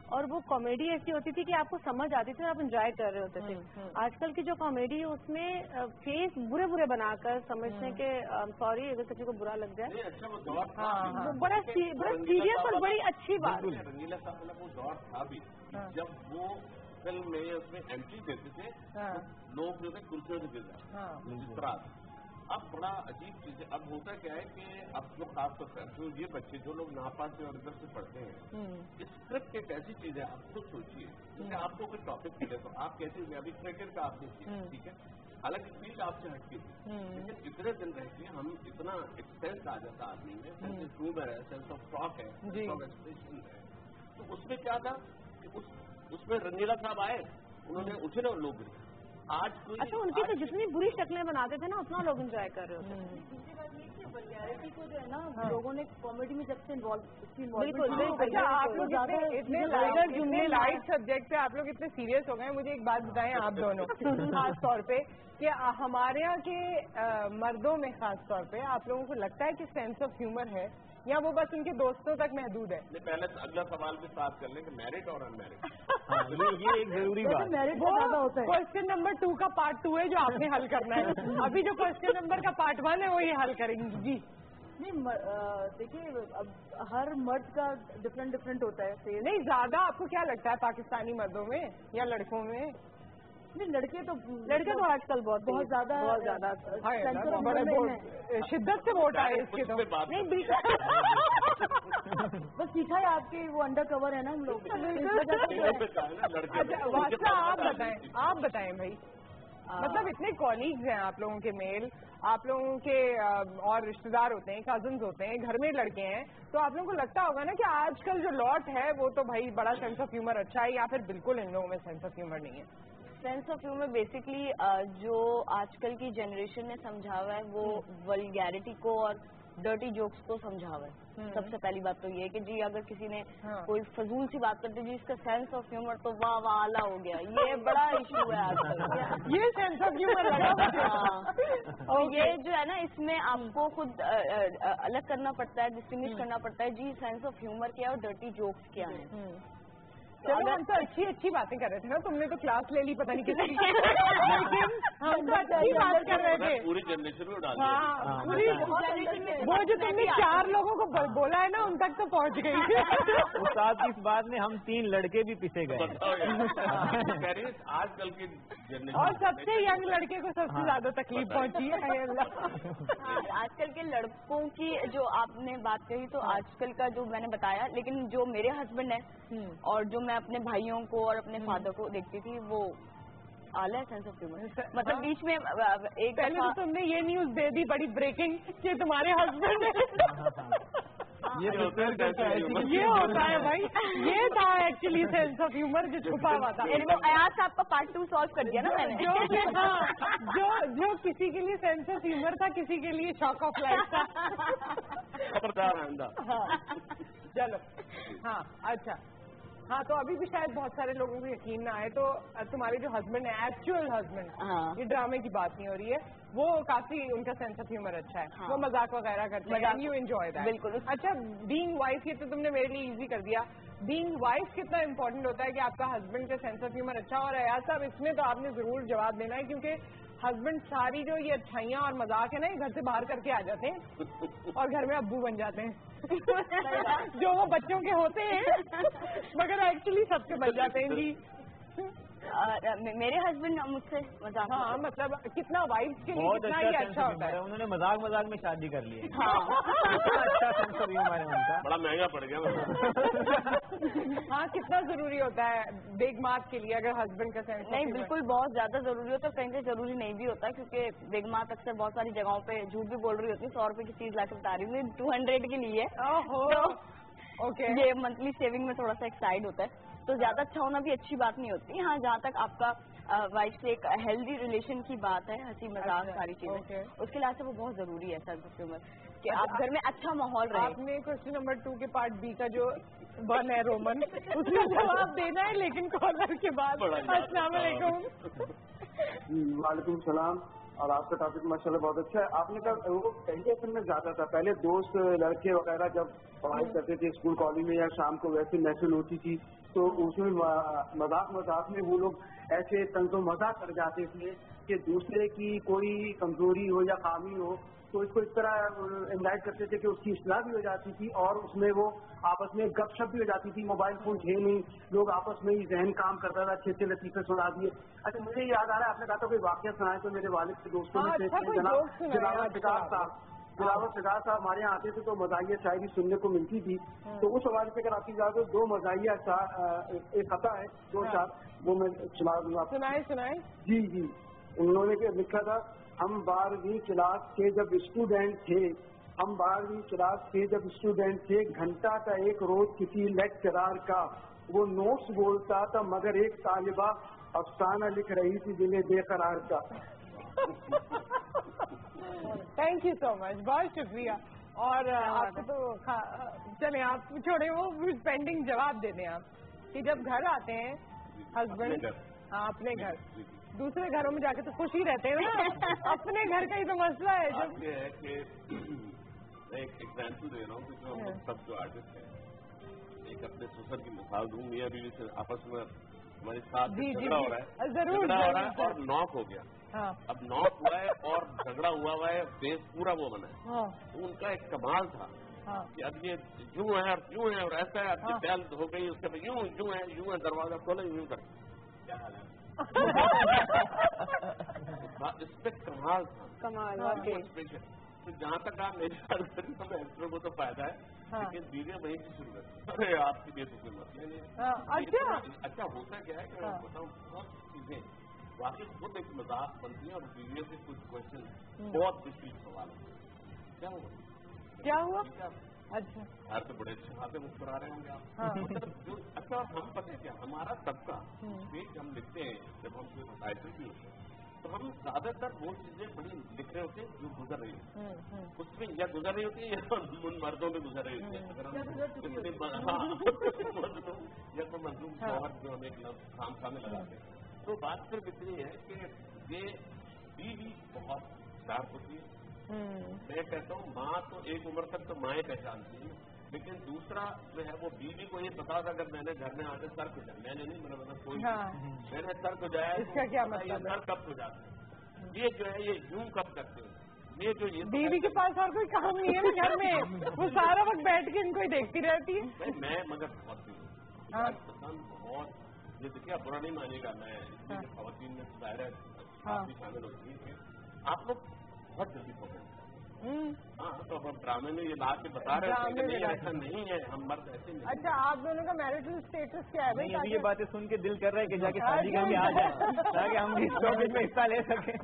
S15: اور وہ کامیڈی ایسی ہوتی تھی کہ آپ کو سمجھ آتی تھی, آپ انجوائے کر رہے ہوتے تھے. آج کل کی جو کامیڈی ہے اس میں فیس برے برے بنا کر سمجھتے ہیں کہ سوری اگر کسی کو برا لگ جائے, بڑا سیریس اور بڑی اچھی بات.
S20: رنگیلا صاحب وہ دور تھا بھی جب وہ فلم میں اس میں انٹری دیتے تھے لوگ جو تھے کرسیوں سے گر جاتے. اب بڑا عجیب چیز ہے. اب ہوتا کیا ہے کہ اب جو خاص طور پر جو یہ بچے جو لوگ ناپاک سے اور ادھر سے پڑھتے ہیں, اسکرپٹ ایک ایسی چیز ہے, آپ خود سوچیے جیسے آپ کو کوئی ٹاپک ملے تو آپ کیسے ہوئے, ابھی کرکٹ کا آپ نے کیا, ٹھیک ہے, حالانکہ فیلڈ آپ سے ہٹ کی تھی, لیکن اتنے دن رہ کے ہم اتنا ایک سینس آ جاتا آدمی میں, سینس آف ہیومر ہے, سینس آف ٹاک ہے, سینس آف ایکسپریشن ہے. تو اس میں کیا تھا کہ اس میں رنگیلا صاحب آئے, انہوں نے اٹھے نا اور لوگ گئے, आज कोई
S15: अच्छा, उनकी तो जितनी बुरी शक्लें बनाते थे ना उतना लोग एंजॉय कर रहे होते थे।
S21: वल्गैरिटी को जो है ना लोगों ने कॉमेडी में जब से इन्वॉल्व
S15: बिल्कुल।
S1: अच्छा, आप लोग इतने लाइट सब्जेक्ट पे आप लोग इतने सीरियस हो गए। मुझे एक बात बताएं आप दोनों खास तौर पे कि हमारे यहाँ के मर्दों में खास तौर पे आप लोगों को लगता है कि सेंस ऑफ ह्यूमर है या वो बस उनके दोस्तों तक महदूद है?
S20: पहले अगला सवाल भी साफ कर लें कि मैरिड और अनमैरिड।
S19: ये एक जरूरी बात है।
S1: वो क्वेश्चन नंबर 2 का पार्ट 2 है जो आपने हल करना है। अभी जो क्वेश्चन नंबर का पार्ट 1 है वो ये हल करेंगी जी।
S21: नहीं, देखिए अब हर मर्द का डिफरेंट होता है।
S1: नहीं, ज्यादा आपको क्या लगता है पाकिस्तानी मर्दों में या लड़कों में?
S21: नहीं, लड़के तो आजकल बहुत ज्यादा
S1: शिद्दत से वोट आए इसके तो नहीं
S21: बस सीखा है आपके वो अंडर कवर है ना हम लोग।
S1: अच्छा, आप बताएं भाई, मतलब इतने कॉलीग्स हैं आप लोगों के मेल, आप लोगों के और रिश्तेदार होते हैं, कजन्स होते हैं, घर में लड़के हैं, तो आप लोगों को लगता होगा ना कि आजकल जो लॉट है वो तो भाई बड़ा सेंस ऑफ ह्यूमर अच्छा है या फिर बिल्कुल इन लोगों में सेंस ऑफ ह्यूमर नहीं है?
S22: सेंस ऑफ ह्यूमर बेसिकली जो आजकल की जनरेशन ने समझा हुआ है वो वल्गैरिटी को और डर्टी जोक्स को समझा हुआ है। सबसे पहली बात तो ये है कि जी अगर किसी ने कोई फजूल सी बात करती जी इसका सेंस ऑफ ह्यूमर तो वाह वाह आला हो गया, ये बड़ा इशू है आजकल।
S1: ये सेंस ऑफ ह्यूमर लगा।
S22: और ये जो है ना इसमें आपको खुद अलग करना पड़ता है, डिस्टिंग्विश करना पड़ता है जी सेंस ऑफ ह्यूमर क्या है और डर्टी जोक्स क्या है।
S1: चलो, हम तो अच्छी बातें कर रहे थे ना, तुमने तो क्लास ले ली पता नहीं किसकी, लेकिन हम तो अच्छी बात कर रहे थे।
S20: पूरी जनरेशन में डाल
S1: पूरी वो जो तुमने 4 लोगों को बोला है ना उन तक तो पहुंच गई।
S19: उस्ताद की इस बात में हम 3 लड़के भी पिसे गए।
S20: आजकल की जनरेशन
S1: और सबसे यंग लड़के को सबसे ज्यादा तकलीफ पहुंची है।
S22: आजकल के लड़कों की जो आपने बात कही तो आजकल का जो मैंने बताया, लेकिन जो मेरे हस्बैंड है और जो मैं अपने भाइयों को और अपने फादर को देखती थी वो आला है सेंस ऑफ ह्यूमर। मतलब बीच में एक
S1: पहले तो तुमने ये न्यूज दे दी बड़ी ब्रेकिंग कि तुम्हारे हस्बैंड
S19: ये
S1: होता है भाई, ये था एक्चुअली सेंस ऑफ ह्यूमर जो छुपा हुआ था।
S22: अयाज साहब का पार्ट 2 सॉल्व कर दिया ना मैंने।
S1: जो किसी के लिए सेंस ऑफ ह्यूमर था किसी के लिए शॉक ऑफ लाइफ था। चलो हाँ, अच्छा हाँ, तो अभी भी शायद बहुत सारे लोगों को यकीन ना आए, तो तुम्हारे जो हस्बैंड है एक्चुअल हस्बैंड, ये ड्रामे की बात नहीं हो रही है, वो काफी उनका सेंस ऑफ ह्यूमर अच्छा है। वो मजाक वगैरह करते हैं, यू एंजॉय दैट।
S22: बिल्कुल।
S1: अच्छा, बीइंग वाइफ ये तो तुमने मेरे लिए इजी कर दिया। बीइंग वाइफ कितना इम्पोर्टेंट होता है कि आपका हस्बैंड का सेंस ऑफ ह्यूमर अच्छा। और अयाज साहब इसमें तो आपने जरूर जवाब देना है क्योंकि हस्बैंड सारी जो ये अच्छाइयाँ और मजाक है ना ये घर से बाहर करके आ जाते हैं और घर में अब्बू बन जाते हैं जो वो बच्चों के होते हैं मगर एक्चुअली सबके बन जाते हैं जी।
S22: मेरे हस्बैंड मुझसे मजाक,
S1: हाँ मतलब कितना वाइफ के लिए कितना ही अच्छा होता है।
S19: उन्होंने मजाक में शादी कर ली है।
S22: अच्छा
S19: सेंस ऑफ ह्यूमर है उनका,
S20: बड़ा महंगा पड़ गया।
S1: हाँ, कितना जरूरी होता है बेगमात के लिए अगर हस्बैंड का सेंस।
S22: नहीं, बिल्कुल बहुत ज्यादा जरूरी होता है, कहीं से जरूरी नहीं भी होता क्योंकि बेगमात अक्सर बहुत सारी जगहों पे झूठ भी बोल रही होती है। 100 रुपए की चीज लाके बता रही हूँ 200 के लिए,
S1: ओके
S22: ये मंथली सेविंग में थोड़ा सा एक साइड होता है, तो ज्यादा अच्छा होना भी अच्छी बात नहीं होती। हाँ, जहाँ तक आपका वाइफ से एक हेल्दी रिलेशन की बात है, हंसी मजाक सारी चीजें, उसके लिहाज से वो बहुत जरूरी है सेंस ऑफ ह्यूमर कि आप घर में अच्छा माहौल रहे।
S1: आपने क्वेश्चन नंबर 2 के पार्ट बी का जो 1 है रोमन, उसमें जवाब देना है लेकिन कॉलर के बाद। अस्सलाम वालेकुम।
S6: वालेकुम सलाम। और आपका टॉपिक माशाल्लाह बहुत अच्छा है। आपने कहा वो टेंशन में ज्यादा था, पहले दोस्त लड़के वगैरह जब पढ़ाई करते थे स्कूल कॉलेज में या शाम को वैसे महफिल होती थी तो उसमें मजाक में वो लोग ऐसे तंग मजाक कर जाते थे कि दूसरे की कोई कमजोरी हो या खामी हो तो इसको इस तरह इनवाइट करते थे कि उसकी इस्लाह भी हो जाती थी और उसमें वो आपस में गपशप भी हो जाती थी। मोबाइल फोन थे नहीं, लोग आपस में ही जहन काम करता था, अच्छे अच्छे लतीफे सुना दिए। अच्छा, मुझे याद आ रहा है आपने कहा था कोई वाकया सुनाए तो मेरे वालिद के दोस्तों में से दिलावर सिगार साहब हमारे यहाँ आते थे तो मजाहिया शायरी सुनने को मिलती थी। तो उस हवाले से अगर आपकी जाए तो 2 मजाहिया एक खता है 2 चार, वो मैं सुना दूंगा।
S1: सुनाए।
S6: जी, उन्होंने लिखा था, हम 12वीं क्लास के जब स्टूडेंट थे घंटा था एक रोज किसी लेक्चरार का, वो नोट्स बोलता था मगर एक तालिबा अफसाना लिख रही थी जिन्हें बेकरार का।
S1: थैंक यू सो मच, बहुत शुक्रिया। और आपको तो चले आप छोड़े वो पेंडिंग जवाब दे दें आप कि जब घर आते हैं हस्बैंड, हाँ अपने घर, दूसरे घरों में जाके तो खुश ही रहते हैं ना, अपने घर का ही तो मसला है।
S20: जब ये है कि मैं एक एग्जाम्पल दे रहा हूँ कि जो हम सब जो आर्टिस्ट हैं, एक अपने ससुर की मिसाल दूँ, मियाँ बीवी से आपस में हमारे साथ झगड़ा हो रहा है,
S1: जरूर
S20: झगड़ा हो रहा है और नॉक हो गया।
S1: हाँ।
S20: अब नॉक हुआ है और झगड़ा हुआ है, बेस पूरा वो बना है। हाँ। तो उनका एक कमाल था। हाँ। कि अब ये यूं है और यूं है और ऐसा है, अब ये बैल हो गई उसके बाद यूं है, दरवाजा खोले यूं कर, क्या हाल है? इस पे कमाल था, कमाल। तो जहाँ तक आप मेरी बात करें तो एक्टर को तो फायदा है, लेकिन दीजिए वहीं से शुरू कर। अरे आपकी बेतुकी मत। अच्छा होता क्या है कि मैं बताऊँ, बहुत चीजें वाकई खुद एक मजाक बनती है और वीडियो से कुछ क्वेश्चन बहुत मुश्किल सवाल है। क्या हुआ? अच्छा, यार तो बड़े अच्छे खाते मुस्कुरा रहे होंगे आप। मतलब अच्छा, हम पता है क्या, हमारा सबका स्पीच हम लिखते हैं जब हम कोई राइटर भी होते हैं, तो हम ज्यादातर वो चीजें बड़ी लिख रहे होते हैं जो गुजर रही होती है, उसमें या गुजर रही होती है या उन मर्दों में गुजर रही होती है। अगर हम या तो मजलूम शौहर जो हमें काम सामने लगाते हैं, तो बात सिर्फ इतनी है कि ये बीवी बहुत शार्प होती है। मैं कहता हूँ माँ तो एक उम्र तक तो माएँ पहचानती है, लेकिन दूसरा जो है वो बीवी को ये पता था अगर मैंने घर में आके सर खुजाया, मैंने नहीं मेरा मतलब कोई मैंने सर खुजाया, इसका क्या मतलब, सर कब खुजाते हैं, ये जो है ये यूं कब करते हो, ये जो ये
S1: बीवी के पास और कोई काम नहीं है घर में, वो सारा वक्त बैठ के इनको ही देखती रहती है।
S20: मैं मगर पसंद बहुत, जैसे क्या बुरा नहीं मानेगा, मैं खवातीन में जाहिर है आप भी शामिल होती है, आप लोग बहुत जल्दी पकड़ते हैं। हाँ, तो हम ड्रामे में ये बात बता रहे थे कि नहीं ऐसा नहीं है, हम मर्द ऐसे नहीं।
S1: अच्छा, आप दोनों का मैरिटल स्टेटस क्या है?
S19: नहीं, ये बातें सुन के दिल कर रहा है कि जाके शादी करके आ जाए ताकि हम इस टॉपिक में हिस्सा ले सके।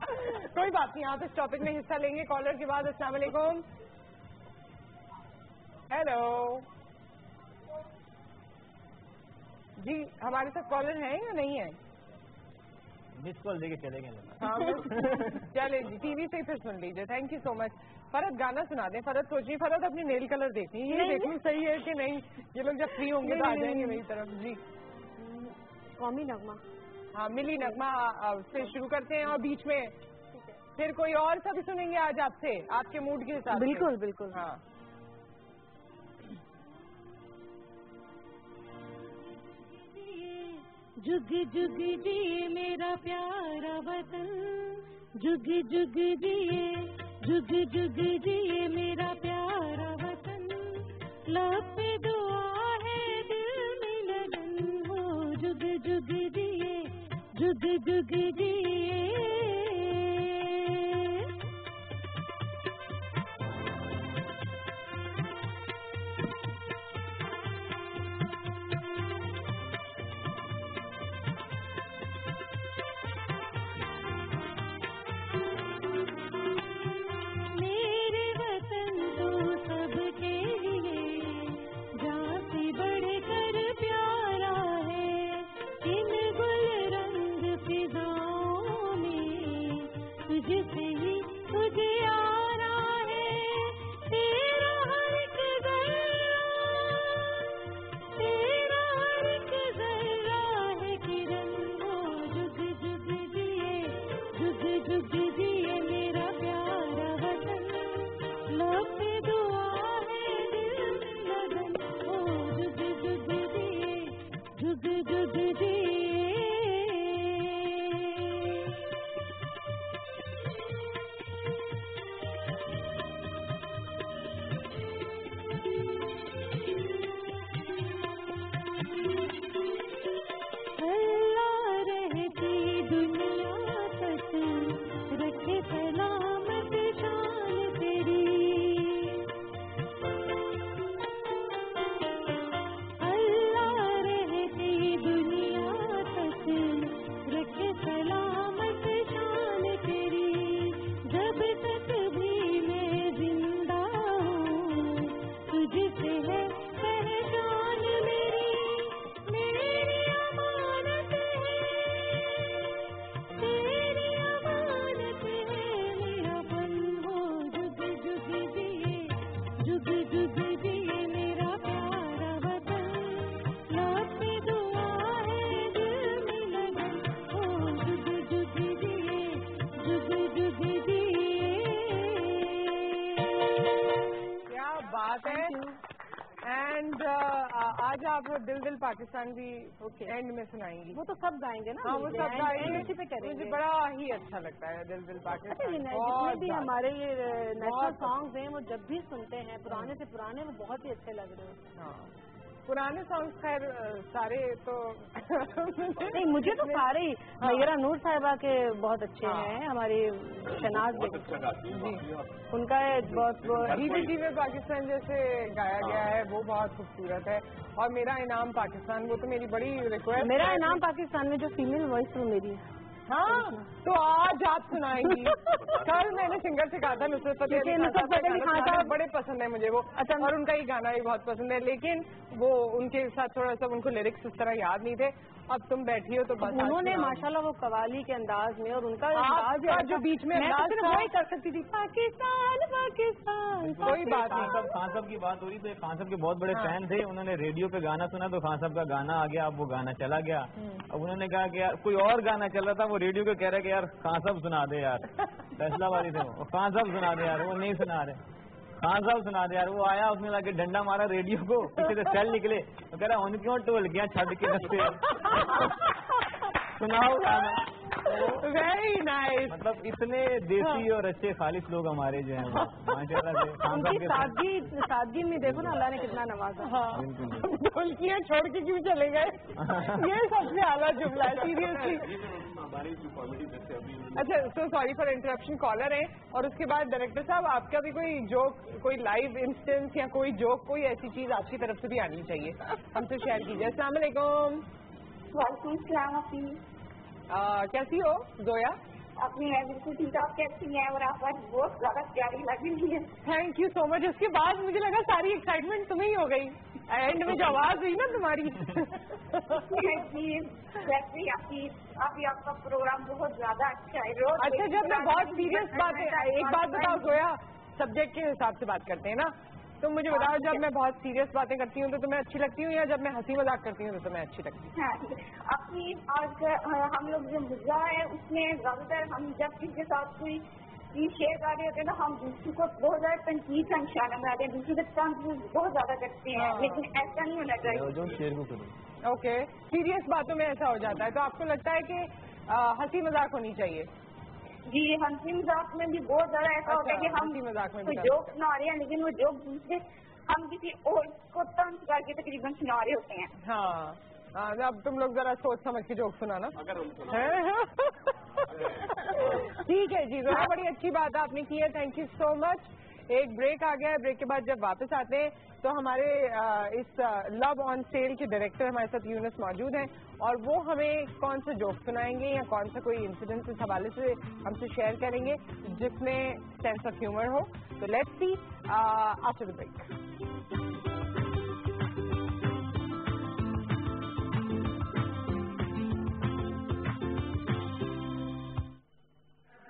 S1: कोई बात नहीं, आप इस टॉपिक में हिस्सा लेंगे कॉलर के बाद। अस्सलाम वालेकुम। हेलो जी, हमारे साथ कॉलर है या नहीं है?
S19: मिस कॉल देके चले गए।
S1: हाँ, चले जी, टीवी से फिर सुन लीजिए। Thank you so much. फरद गाना सुना दें। फरद सोच रही, फरद अपनी नेल कलर देखनी, ये देखनी सही है कि नहीं, ये लोग जब फ्री होंगे तो आ जाएंगे मेरी तरफ। जी,
S15: कौमी नगमा।
S1: हाँ, मिली नगमा से शुरू करते हैं और बीच में फिर कोई और सा भी सुनेंगे आज आपसे, आपके मूड के हिसाब से।
S15: बिल्कुल बिल्कुल।
S1: हाँ,
S5: जुग जुग जिए मेरा प्यारा वतन, जुग जुग जिए, जुग जुग जिए मेरा प्यारा वतन, लब पे दुआ है दिल में लगन हो, जुग जुग जिए, जुग जुग जिए। बढ़कर प्यारा है, इन गुल रंग फिजाओं
S1: आज आप दिल दिल पाकिस्तान भी एंड में सुनाएंगी?
S15: वो तो सब गाएंगे ना।
S1: हाँ, वो सब गाएंगे।
S15: इसी पे करेंगे।
S1: मुझे बड़ा ही अच्छा लगता है दिल दिल पाकिस्तान।
S15: जितने भी हमारे ये नेशनल सॉन्ग्स हैं वो जब भी सुनते हैं पुराने से पुराने वो बहुत ही अच्छे लग रहे हैं।
S1: हाँ, पुराने सॉन्ग खैर सारे तो
S15: नहीं, मुझे तो सारे ही मैरा नूर साहिबा के बहुत अच्छे हैं। हमारी शनाज जी उनका बहुत
S1: जीवे जीवे पाकिस्तान जैसे गाया गया है वो बहुत खूबसूरत है। और मेरा इनाम पाकिस्तान वो तो मेरी बड़ी रिक्वेस्ट।
S15: मेरा इनाम पाकिस्तान में जो फीमेल वॉइस वो मेरी है।
S1: हाँ, तो आज आप सुनाएंगी। कल मैंने सिंगर से कहा था नुसरत फतेह अली खान, बड़े पसंद है मुझे वो। अच्छा, और उनका ही गाना भी बहुत पसंद है, लेकिन वो उनके साथ थोड़ा सा उनको लिरिक्स इस तरह याद नहीं थे। अब तुम बैठी हो तो बस
S15: उन्होंने माशाल्लाह वो कवाली के अंदाज में और उनका अंदाज
S1: जो बीच में
S15: अंदाज था वही कर सकती थी। पाकिस्तान पाकिस्तान
S1: कोई बात नहीं।
S19: खान साहब की बात हो रही तो खान साहब के बहुत बड़े फैन थे। उन्होंने रेडियो पे गाना सुना तो खान साहब का गाना आ गया, अब वो गाना चला गया। अब उन्होंने कहा कि यार कोई और गाना चल रहा था, वो रेडियो पे कह रहे कि यार खान साहब सुना दे यार, फैसलाबादी थे वो, खान साहब सुना दे यार, वो नहीं सुना रहे, खान साहब सुना दे यार। वो आया, उसने लाके डंडा मारा रेडियो को, पीछे से सेल निकले तो कह रहा उन क्यों टोल गया छड़ के रस्ते सुनाओ गाना।
S1: Very nice.
S19: मतलब इतने देसी और अच्छे खालिश लोग हमारे जो हैं माशाल्लाह से।
S15: उनकी सादगी में देखो ना अल्लाह ने कितना नवाजा।
S1: हाँ, ढोलकियाँ छोड़ के क्यों चले गए, ये सबसे आला जुमला है सीरियसली। अच्छा, so sorry for interruption, caller है और उसके बाद डायरेक्टर साहब आपका भी कोई जोक, कोई लाइव इंस्टेंस या कोई जोक, कोई ऐसी चीज आपकी तरफ से भी आनी चाहिए, हमसे शेयर कीजिए। अस्सलाम वालेकुम।
S4: वालेकुम सलाम।
S1: कैसी हो जोया?
S4: अपनी है बिल्कुल ठीक। आप कैसी हैं? और आप आज बहुत ज्यादा प्यारी लग रही है।
S1: Thank you so much. उसके बाद मुझे लगा सारी एक्साइटमेंट तुम्हें ही हो गई एंड में जो आवाज हुई ना तुम्हारी।
S4: आपका प्रोग्राम बहुत ज्यादा अच्छा है रोज।
S1: अच्छा, जब मैं बहुत सीरियस बात, एक बात बताओ जोया, सब्जेक्ट के हिसाब से बात करते हैं ना, तो मुझे बताओ जब मैं बहुत सीरियस बातें करती हूँ तो तुम्हें अच्छी लगती हूँ या जब मैं हंसी मजाक करती हूँ तो तुम्हें अच्छी लगती है?
S4: हाँ, अपनी आज हम लोग जो मुद्दा है उसमें ज्यादातर हम जब किसी के साथ कोई चीज शेयर कर रहे होते हैं ना, हम दूसरे को बहुत ज्यादा तनकीद का निशाना बनाते हैं, दूसरे के साथ बहुत ज्यादा करते हैं, लेकिन ऐसा नहीं होना चाहिए।
S1: ओके, सीरियस बातों में ऐसा हो जाता है, तो आपको लगता है कि हंसी मजाक होनी चाहिए?
S4: जी, हंसी मजाक में भी बहुत ज्यादा ऐसा होता है कि हम
S1: मजाक में
S4: कोई जोक सुना रहे हैं लेकिन वो जोक दूसरे हम किसी और को तंज करके तकरीबन सुना रहे होते हैं।
S1: हाँ, अब तुम लोग जरा सोच समझ के जोक सुनाना। ठीक है जी, जरा बड़ी अच्छी बात आपने की है, थैंक यू सो मच। एक ब्रेक आ गया है, ब्रेक के बाद जब वापस आते हैं तो हमारे इस लव ऑन सेल के डायरेक्टर हमारे साथ यूनुस मौजूद हैं और वो हमें कौन सा जोक सुनाएंगे या कौन सा कोई इंसिडेंट इस हवाले से हमसे शेयर करेंगे जिसमें सेंस ऑफ ह्यूमर हो। तो let's see after the break.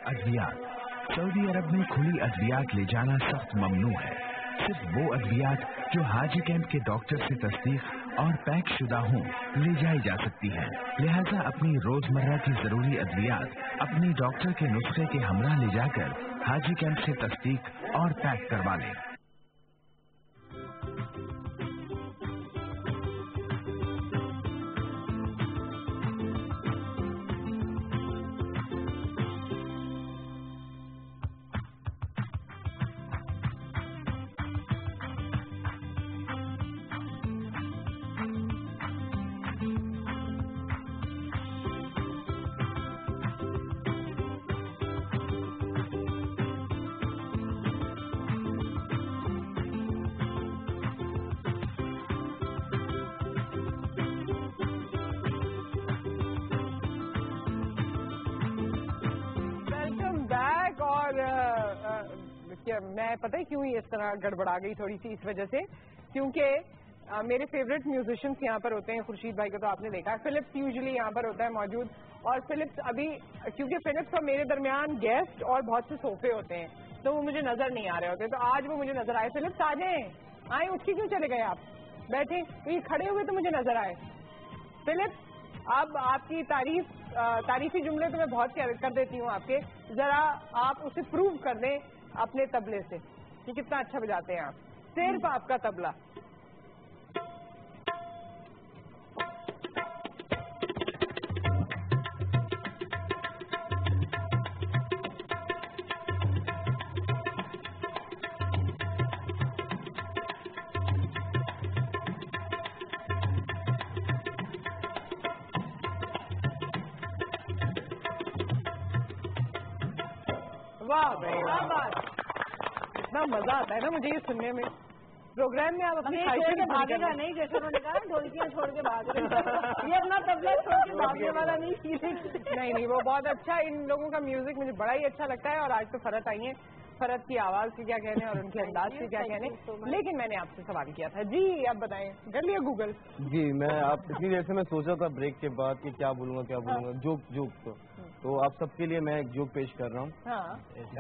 S9: अद्वियात। सऊदी अरब में खुली अद्वियात ले जाना सख्त ममनू है। सिर्फ वो अद्वियात जो हाजी कैंप के डॉक्टर से तस्दीक और पैक शुदा हों ले जाई जा सकती है। लिहाजा अपनी रोजमर्रा की जरूरी अद्वियात अपने डॉक्टर के नुस्खे के हमरा ले जाकर हाजी कैंप से तस्दीक और पैक करवा लें।
S1: मैं पता है क्यों इस तरह गड़बड़ा गई थोड़ी सी, इस वजह से क्योंकि मेरे फेवरेट म्यूजिशियंस यहाँ पर होते हैं। खुर्शीद भाई को तो आपने देखा है, फिलिप्स यूजुअली यहाँ पर होता है मौजूद, और फिलिप्स अभी क्योंकि फिलिप्स और मेरे दरमियान गेस्ट और बहुत से सोफे होते हैं तो वो मुझे नजर नहीं आ रहे होते, तो आज वो मुझे नजर आए। फिलिप्स आ जाए, आए, उठ के क्यों चले गए आप? बैठे, तो ये खड़े हुए तो मुझे नजर आए। फिलिप्स, अब आपकी तारीफी जुमले तो मैं बहुत कर देती हूँ आपके, जरा आप उसे प्रूव कर दें अपने तबले से कि कितना अच्छा बजाते हैं आप। सिर्फ आपका तबला। वाह बराबर, इतना मजा आता है ना मुझे ये सुनने में। प्रोग्राम में आप अपनी ख्वाहिशें
S21: भागेगा नहीं, जैसे उन्होंने कहा ढोलकियाँ छोड़ के भाग रहे, ये अपना तबला छोड़ के भागने वाला नहीं फीलिंग।
S1: नहीं, वो बहुत अच्छा, इन लोगों का म्यूजिक मुझे बड़ा ही अच्छा लगता है। और आज तो फरहत आई है, फरहत की आवाज के क्या कहने और उनके अंदाज के क्या कहने। लेकिन मैंने आपसे सवाल किया था जी, आप बताएं, कर लिया गूगल?
S18: जी मैं आप इतनी देर से मैं सोचा था ब्रेक के बाद कि क्या बोलूँगा जोक तो आप सबके लिए मैं एक जोक पेश कर रहा हूँ।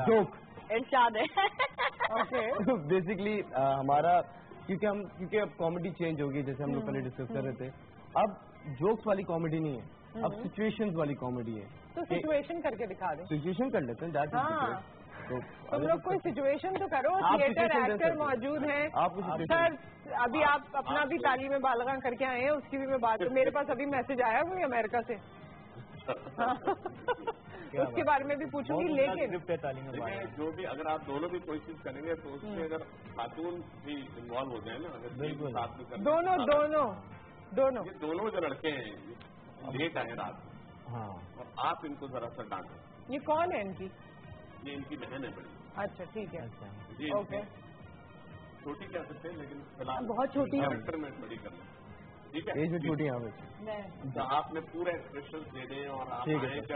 S18: जोक
S22: इरशाद है।
S18: ओके। बेसिकली हमारा क्योंकि अब कॉमेडी चेंज होगी, जैसे हम लोग पहले डिस्कस कर रहे थे। अब जोक्स वाली कॉमेडी नहीं है, अब सिचुएशंस वाली कॉमेडी है।
S1: तो सिचुएशन करके दिखा दे।
S18: सिचुएशन कर लेते हैं
S1: तो तुम लोग कोई सिचुएशन तो करो। थिएटर एक्टर मौजूद हैं सर, अभी आप अपना भी तालीम बालगा करके आए हैं, उसकी भी मैं बात, मेरे पास अभी मैसेज आया हुआ अमेरिका से, उसके बारे में भी पूछूंगी। लेकिन
S20: जो भी अगर आप दोनों भी कोशिश करेंगे तो उसमें अगर खातून भी इन्वॉल्व हो जाए ना, अगर साथ में
S1: दोनों
S20: जो लड़के हैं लेट आए रात, और आप इनको जरा सा डांटो।
S1: ये कौन है इनकी?
S20: ये इनकी बहन है बड़ी।
S1: अच्छा ठीक है,
S20: जी
S1: ओके।
S20: छोटी कह सकते हैं लेकिन फिलहाल
S1: बहुत छोटी है,
S20: कैरेक्टर में बड़ी करना, ठीक है?
S18: ये छोटी है,
S20: तो आपने पूरे एक्सप्रेशन दे दें और आप आए कि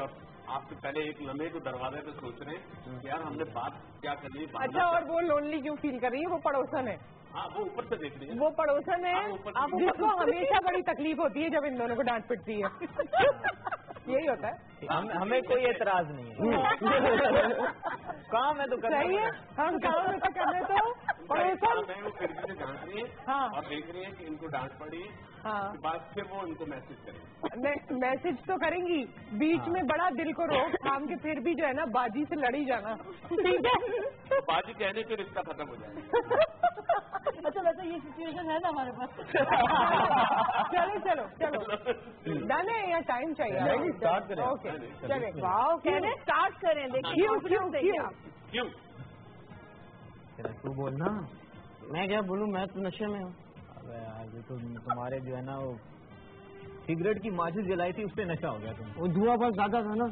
S20: आपसे पहले एक लम्हे को दरवाजे पे सोच रहे हैं कि यार हमने बात क्या करनी है।
S1: अच्छा, और वो लोनली क्यों फील कर रही है? वो पड़ोसन है।
S20: हाँ, वो ऊपर से देख रही है।
S1: वो पड़ोसन है जिसको हमेशा बड़ी तकलीफ होती है जब इन दोनों को डांट पिटती है। यही होता है।
S19: हमें कोई एतराज नहीं है। काम है तो करना
S1: सही है, हम काम है तो करने तो पड़ोसन
S20: डांट रही है।
S1: हाँ,
S20: और देख रही है कि इनको डांट पड़ी।
S1: हाँ,
S20: उसके बाद फिर वो इनको मैसेज करेंगे।
S1: मैसेज तो करेंगी, बीच में बड़ा दिल को रोक थाम के फिर भी जो है ना बाजी से लड़ी जाना, ठीक है?
S20: बाजी कहने के रिश्ता खत्म हो जाएगा।
S21: अच्छा वैसे ये सिचुएशन है ना हमारे पास।
S1: चलो डन है या टाइम चाहिए?
S18: स्टार्ट करें।
S1: ओके चले, वाह कह रहे स्टार्ट करें। देखिए
S20: क्यों
S19: तू बोलना,
S18: मैं क्या बोलूँ, मैं तो नशे में हूँ।
S19: अबे यार तो तुम्हारे जो है ना वो सिगरेट की माचिस जलाई थी, उस पर नशा हो गया तुम।
S18: वो धुआं बहुत ज्यादा था ना,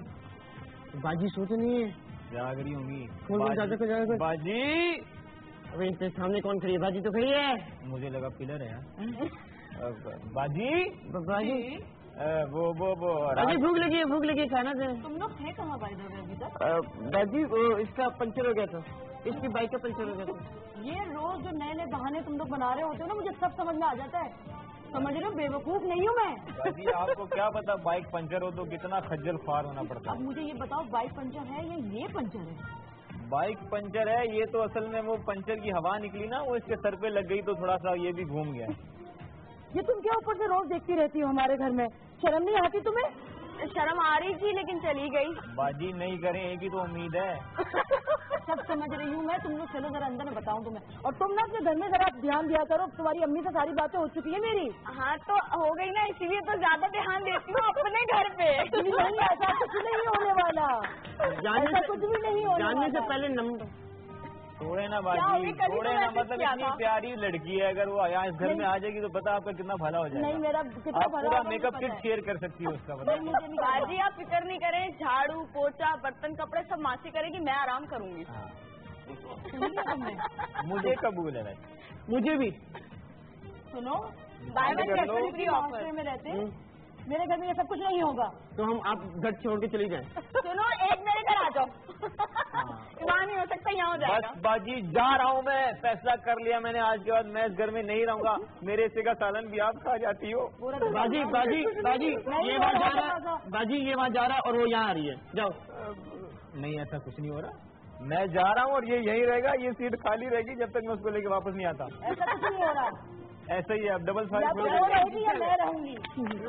S18: बाजी सोच नहीं है
S19: जागरी होंगी
S18: बाजी। अबे इनके सामने कौन खड़ी है? बाजी तो खड़ी है।
S19: मुझे लगा पिलर है यार। बाजी वो
S18: भूख लगी खाना दे।
S21: तुम लोग थे कहाँ बाई द वे अभी तक?
S18: बाजी वो इसका पंचर हो गया था, इसकी बाइक का पंचर हो गया था।
S21: ये रोज जो नए नए बहाने तुम लोग बना रहे होते हो ना, मुझे सब समझ में आ जाता है। समझ रहे हो, बेवकूफ नहीं हूँ मैं।
S19: बाजी आपको क्या पता बाइक पंचर हो तो कितना खज्जल ख्वार होना पड़ता है।
S21: अब मुझे ये बताओ, बाइक पंचर है या ये पंचर है?
S19: बाइक पंचर है, ये तो असल में वो पंचर की हवा निकली ना, वो इसके सर पे लग गई तो थोड़ा सा ये भी घूम गया।
S21: ये तुम क्या ऊपर से रोज देखती रहती हो हमारे घर में? शर्म नहीं आती तुम्हें?
S22: शर्म आ रही थी लेकिन चली गई।
S19: बाजी नहीं करें एक ही तो उम्मीद है।
S21: सब समझ रही हूँ मैं, तुम लोग चलो जरा अंदर में बताऊँ तुम्हें। और तुम ना अपने घर में जरा ध्यान दिया करो, तुम्हारी अम्मी से सारी बातें हो चुकी है मेरी।
S22: हाँ तो हो गई ना, इसीलिए तो ज्यादा ध्यान देती हूँ अपने घर पे।
S21: नहीं, ऐसा कुछ नहीं होने वाला, ऐसा कुछ भी नहीं होने
S18: जानने से पहले नंबर
S19: छोड़े ना बाजी, छोड़े ना, मतलब इतनी प्यारी लड़की है, अगर वो यहाँ इस घर में आ जाएगी तो पता आपका कितना भला हो जाएगा।
S21: नहीं मेरा कितना
S19: आप पूरा मेकअप किट शेयर कर सकती है उसका।
S22: बाजी आप फिक्र नहीं करें, झाड़ू पोछा बर्तन कपड़े सब मासी करेगी, मैं आराम करूंगी।
S19: मुझे कबूल है,
S18: मुझे भी।
S21: सुनो,
S22: बाय बाय
S21: ऑफर में रहते मेरे घर में ये सब कुछ नहीं होगा।
S18: तो हम आप घर छोड़ के चली जाएं।
S22: सुनो, एक मेरे घर आ जाओ। वहाँ नहीं हो सकता, यहाँ हो जाएगा।
S19: बस बाजी जा रहा हूँ मैं, फैसला कर लिया मैंने, आज के बाद मैं इस घर में नहीं रहूंगा। मेरे हिस्से का सालन भी आप खा जाती हो।
S18: बाजी ये वहाँ जा रहा, बाजी ये वहाँ जा रहा और वो यहाँ आ रही है, जाओ।
S19: नहीं ऐसा कुछ नहीं हो रहा, मैं जा रहा हूँ और ये यहीं रहेगा, ये सीट खाली रहेगी जब तक मैं उसको लेके वापस नहीं आता।
S21: ऐसा कुछ नहीं हो रहा,
S19: ऐसा ही है। अब डबल फाइव
S21: मैं रहूंगी।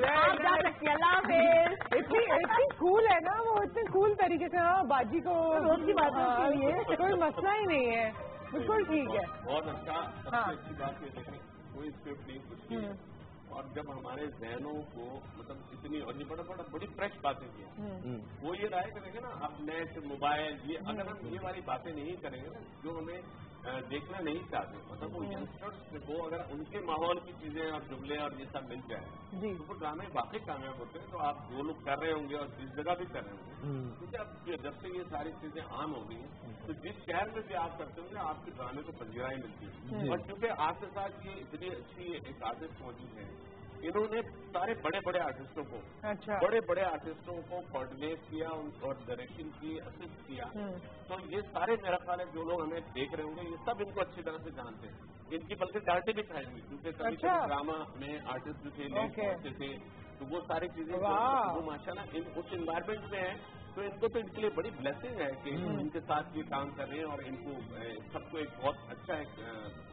S22: आप जा सकती है। अल्लाह हाफिज़।
S1: इतनी कूल है ना वो, इतने कूल तरीके से। हाँ बाजी को
S21: रोज की बात है,
S1: कोई मसला ही नहीं है, बिल्कुल ठीक है।
S20: बहुत अच्छा, सबसे अच्छी बात ये देखें, कोई स्क्रिप्ट नहीं कुछ नहीं। और जब हमारे जहनों को मतलब इतनी और ये बड़ी फ्रेश बातें की, वो ये रहा है कि देखें ना, अब नेट मोबाइल ये अगर हम ये वाली बातें नहीं करेंगे ना, जो हमें देखना नहीं चाहते, मतलब वो यंगस्टर्स को अगर उनके माहौल की चीजें और जुमले और ये सब मिल जाए तो वो ड्रामे वाकई कामयाब होते हैं। तो आप जो लोग कर रहे होंगे और जिस जगह भी कर रहे होंगे, क्योंकि अब जब से ये सारी चीजें आम हो गई हैं तो जिस शहर में भी आप करते होंगे आपके ड्रामे को पजराई मिलती है। और क्योंकि आपके साथ ये इतनी अच्छी एक आर्टिस्ट मौजूद है, इन्होंने सारे बड़े बड़े आर्टिस्टों को बड़े बड़े आर्टिस्टों को कोऑर्डिनेट किया और डायरेक्शन की, असिस्ट किया। तो ये सारे मेरा ख्याल है जो लोग हमें देख रहे होंगे ये सब इनको अच्छी तरह से जानते हैं। इनकी बल्कि डांटे भी खाएंगे क्योंकि कभी कभी ड्रामा में आर्टिस्ट भी थे, लेट पहुंचते थे, तो वो सारी चीजें वो माशाल्लाह उस एनवायरमेंट में है। तो इनको तो इनके लिए बड़ी ब्लेसिंग है कि इनके साथ ये काम कर रहे हैं और इनको सबको एक बहुत अच्छा एक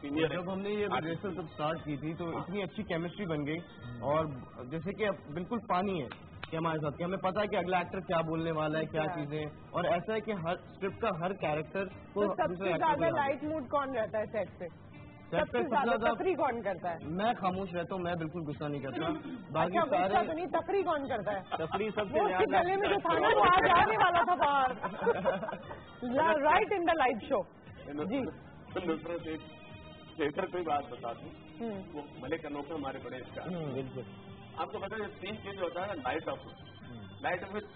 S20: सीनियर।
S18: जब हमने ये रिहर्सल जब स्टार्ट की थी तो इतनी अच्छी केमिस्ट्री बन गई, और जैसे कि अब बिल्कुल पानी है कि हमारे साथ कि हमें पता है कि अगला एक्टर क्या बोलने वाला है, क्या चीजें, और ऐसा है कि हर स्क्रिप्ट का हर कैरेक्टर को
S1: सबसे ज्यादा लाइट मूड कौन रहता है सेट पे? सबसे ज्यादा तफरी कौन करता है?
S18: मैं खामोश रहता हूँ, मैं बिल्कुल गुस्सा नहीं करता।
S1: बाकी सारे तफरी कौन करता है?
S18: तफरी सबसे
S1: गले में जो था ना वो आज आने वाला था बाहर, right in the light show. जी
S20: थिएटर पे बात बता दूं, वो मलिक अनोखा हमारे बड़े स्टार, बिल्कुल आपको पता है सीन चेंज होता है, लाइट ऑफ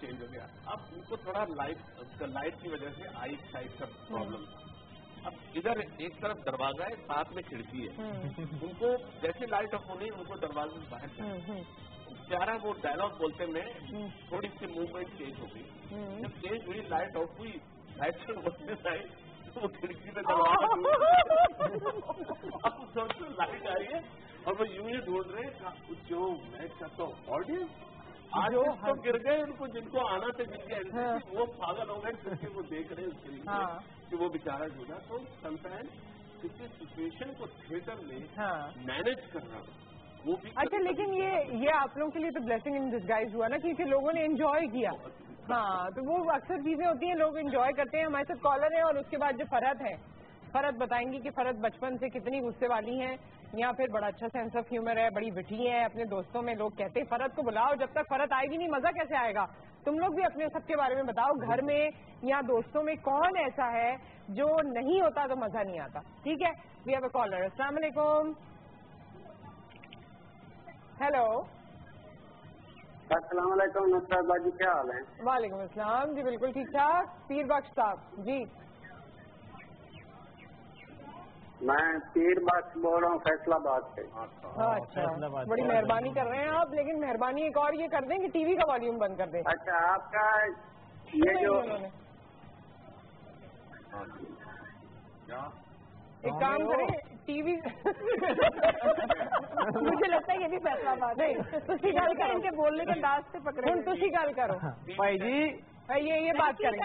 S20: चेंज हो गया। अब उनको थोड़ा लाइट की वजह से आई साइड का प्रॉब्लम था। अब इधर एक तरफ दरवाजा है, साथ में खिड़की है, उनको जैसे लाइट ऑफ होनी उनको दरवाजे से बाहर जाना, वो डायलॉग बोलते में थोड़ी सी मूवमेंट चेंज हो गई। जब चेंज हुई लाइट ऑफ हुई, लाइट से बोलते साइड वो खिड़की में दरवाजा अब सबसे लाइट आ रही है और वो यूं ही ढूंढ रहे हैं जो मैं चाहता हूँ ऑडियंस आज तो गिर गए, उनको जिनको आना था जिनके वो पागल हो गए क्योंकि वो देख रहे हैं उसके लिए कि वो बेचारा जुड़ा। तो समटाइम्स किसी सिचुएशन को थिएटर में मैनेज करना वो भी
S1: अच्छा, लेकिन ये आप लोगों के लिए तो ब्लेसिंग इन डिस्गाइज हुआ ना, क्योंकि लोगों ने एंजॉय किया। हाँ, तो वो अक्सर चीजें होती हैं, लोग एंजॉय करते हैं। हमारे साथ कॉलर है और उसके बाद जो फरहत है, फरहत बताएंगी कि फरहत बचपन से कितनी गुस्से वाली हैं या फिर बड़ा अच्छा सेंस ऑफ ह्यूमर है, बड़ी विटी है। अपने दोस्तों में लोग कहते हैं फरहत को बुलाओ, जब तक फरहत आएगी नहीं मजा कैसे आएगा। तुम लोग भी अपने सबके बारे में बताओ, घर में या दोस्तों में कौन ऐसा है जो नहीं होता तो मजा नहीं आता। ठीक है, वी हैव अ कॉलर। अस्सलाम वालेकुम। हेलो,
S7: अस्सलाम वालेकुम। नुसरत बाजी, क्या हाल है?
S1: वालेकुम अस्सलाम जी, बिल्कुल ठीक ठाक। पीर बख्श साहब जी।
S7: मैं पीर बख्श बोल रहा हूँ फैसलाबाद से।
S1: अच्छा, बड़ी मेहरबानी कर रहे हैं आप, लेकिन मेहरबानी एक और ये कर दें कि टीवी का वॉल्यूम बंद कर दें।
S7: अच्छा, आपका ये जो
S1: एक काम करें टीवी मुझे लगता है ये भी फैसलाबाद है। तुसी गल करो, इनके बोलने के अंदाज से पकड़े। तुसी गल करो
S19: भाई जी,
S1: ये बात करें।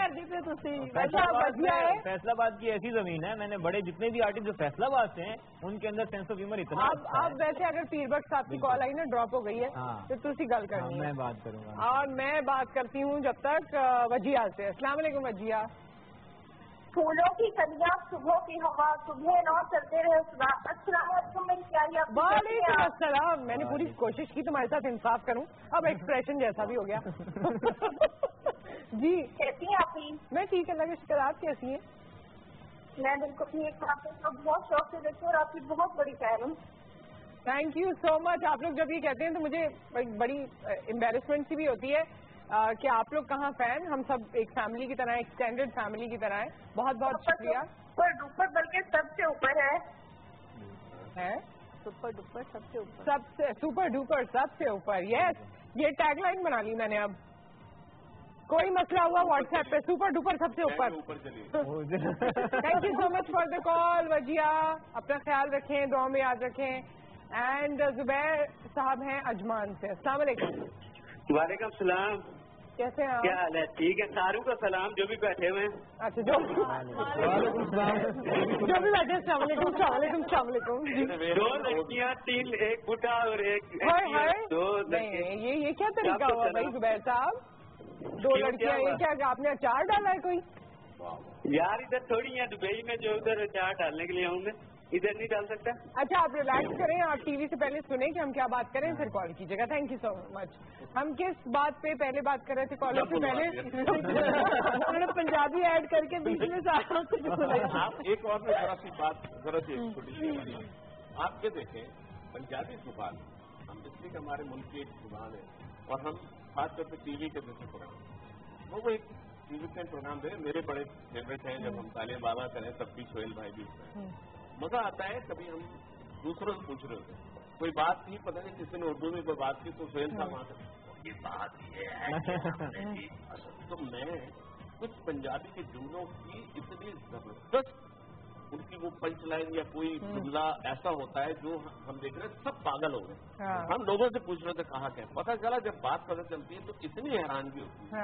S19: फैसलाबाद की ऐसी जमीन है, मैंने बड़े जितने भी आर्टिस्ट जो फैसलाबाद से हैं उनके अंदर सेंस ऑफ ह्यूमर इतना
S1: अब वैसे अगर पीर बख्श साहब की कॉल आई ना, ड्रॉप हो गई है, तो तुसी गल करनी है।
S19: मैं बात करूंगा
S1: और मैं बात करती हूँ जब तक वजिया से। अस्सलाम वालेकुम वजिया।
S4: फूलों की कलियां, सुबह की हवा, सुबह नौ चलते रहे।
S1: वालेकुम अस्सलाम। मैंने पूरी कोशिश की तुम्हारे साथ इंसाफ करूं, अब एक्सप्रेशन जैसा भी हो गया। जी
S4: कैसी हैं आप?
S1: मैं ठीक है, लगे शुक्र। आप कैसी हैं?
S4: मैं बिल्कुल ठीक, बहुत शौक से देखती हूँ और आपकी बहुत बड़ी फैन हूँ।
S1: Thank you so much. आप लोग जब ये कहते हैं तो मुझे बड़ी एम्बेरसमेंट सी भी होती है कि आप लोग कहाँ फैन, हम सब एक फैमिली की तरह, एक्सटेंडेड फैमिली की तरह है। बहुत बहुत शुक्रिया।
S4: सुपर डुपर बल्कि सबसे ऊपर है
S1: सुपर डुपर सबसे ऊपर, सबसे सुपर डुपर सबसे ऊपर। यस, ये टैगलाइन बना ली मैंने। अब कोई मसला हुआ व्हाट्सएप पे, सुपर डुपर सबसे ऊपर। Thank you so much for the call Wajiya. अपना ख्याल रखें, दुआ में याद रखें। एंड जुबैर साहब हैं अजमान से। अस्सलाम वालेकुम।
S7: वालेकुम सलाम।
S1: कैसे हैं आप?
S7: क्या हाल है? ठीक है, सारू को सलाम जो भी बैठे हुए हैं।
S1: अच्छा, जो भी बैठे। अस्सलाम वालेकुम।
S7: दो लड़कियाँ, तीन, एक बुढ़ा और एक दो लड़के।
S1: ये क्या तरीका हुआ भाई जुबैर साहब? दो लड़कियाँ, ये क्या आपने अचार डाला है कोई?
S7: यार इधर थोड़ी है दुबई में जो उधर अचार डालने के लिए होंगे। इधर नहीं डाल सकता।
S1: अच्छा, आप रिलैक्स करें, आप टीवी से पहले सुने कि हम क्या बात करें, फिर कॉल कीजिएगा। Thank you so much. हम किस बात पे पहले बात कर रहे थे कॉलर से पहले? उन्होंने पंजाबी ऐड करके बीच में सारा कुछ बोला।
S20: आप एक और में जरा सी बात, जरा सी छोटी, आप ये देखें पंजाबी जुबान हम इसलिए हमारे मुल्क की एक जुबान है, और हम खासतौर पर टीवी के जैसे प्रोग्राम, वो एक टीवी का प्रोग्राम दे मेरे बड़े फेवरेट हैं। जब हम ताले बाबा करें तब भी सोहेल भाई भी उसमें मजा आता है। कभी हम दूसरों से पूछ रहे होते, कोई बात थी, पता नहीं किसी ने उर्दू में कोई बात की, तो सोहेल साहब वहां से ये बात ये है। तो मैं कुछ पंजाबी के जुमलों की इतनी जबरदस्त उनकी वो पंच लाइन या कोई जुमला ऐसा होता है जो हम देख रहे हैं सब पागल हो गए। हम लोगों से पूछ रहे थे कहाँ क्या, पता चला जब बात पता चलती है तो इतनी हैरानगी होती है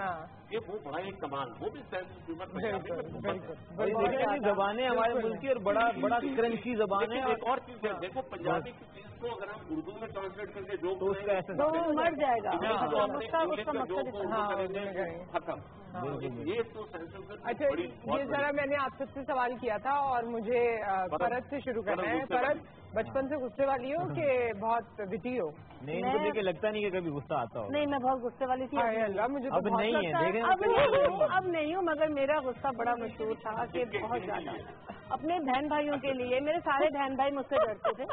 S20: कि वो बड़ा एक कमाल, वो भी सेंस ऑफ ह्यूमर पंजाबी
S19: जबान है हमारे मुल्क की, और बड़ा बड़ा क्रंची जबान है।
S20: एक और चीज है, देखो पंजाबी की चीज को अगर हम उर्दू में ट्रांसलेट करके जो
S21: मर जाएगा,
S20: खत्म। ये तो
S1: अच्छा, ये जरा मैंने आप सबसे सवाल किया था और मुझे फरद से शुरू करना है। फरद, बचपन से गुस्से वाली हो कि बहुत विटी हो?
S19: नहीं, मुझे देख के लगता नहीं कि कभी गुस्सा आता हो।
S21: नहीं, मैं बहुत गुस्से वाली थी।
S1: अल्लाह, मुझे
S19: अब नहीं है,
S21: अब नहीं हूँ, मगर मेरा गुस्सा बड़ा मशहूर था कि बहुत ज्यादा। अपने बहन भाइयों के लिए, मेरे सारे बहन भाई मुझसे डरते थे।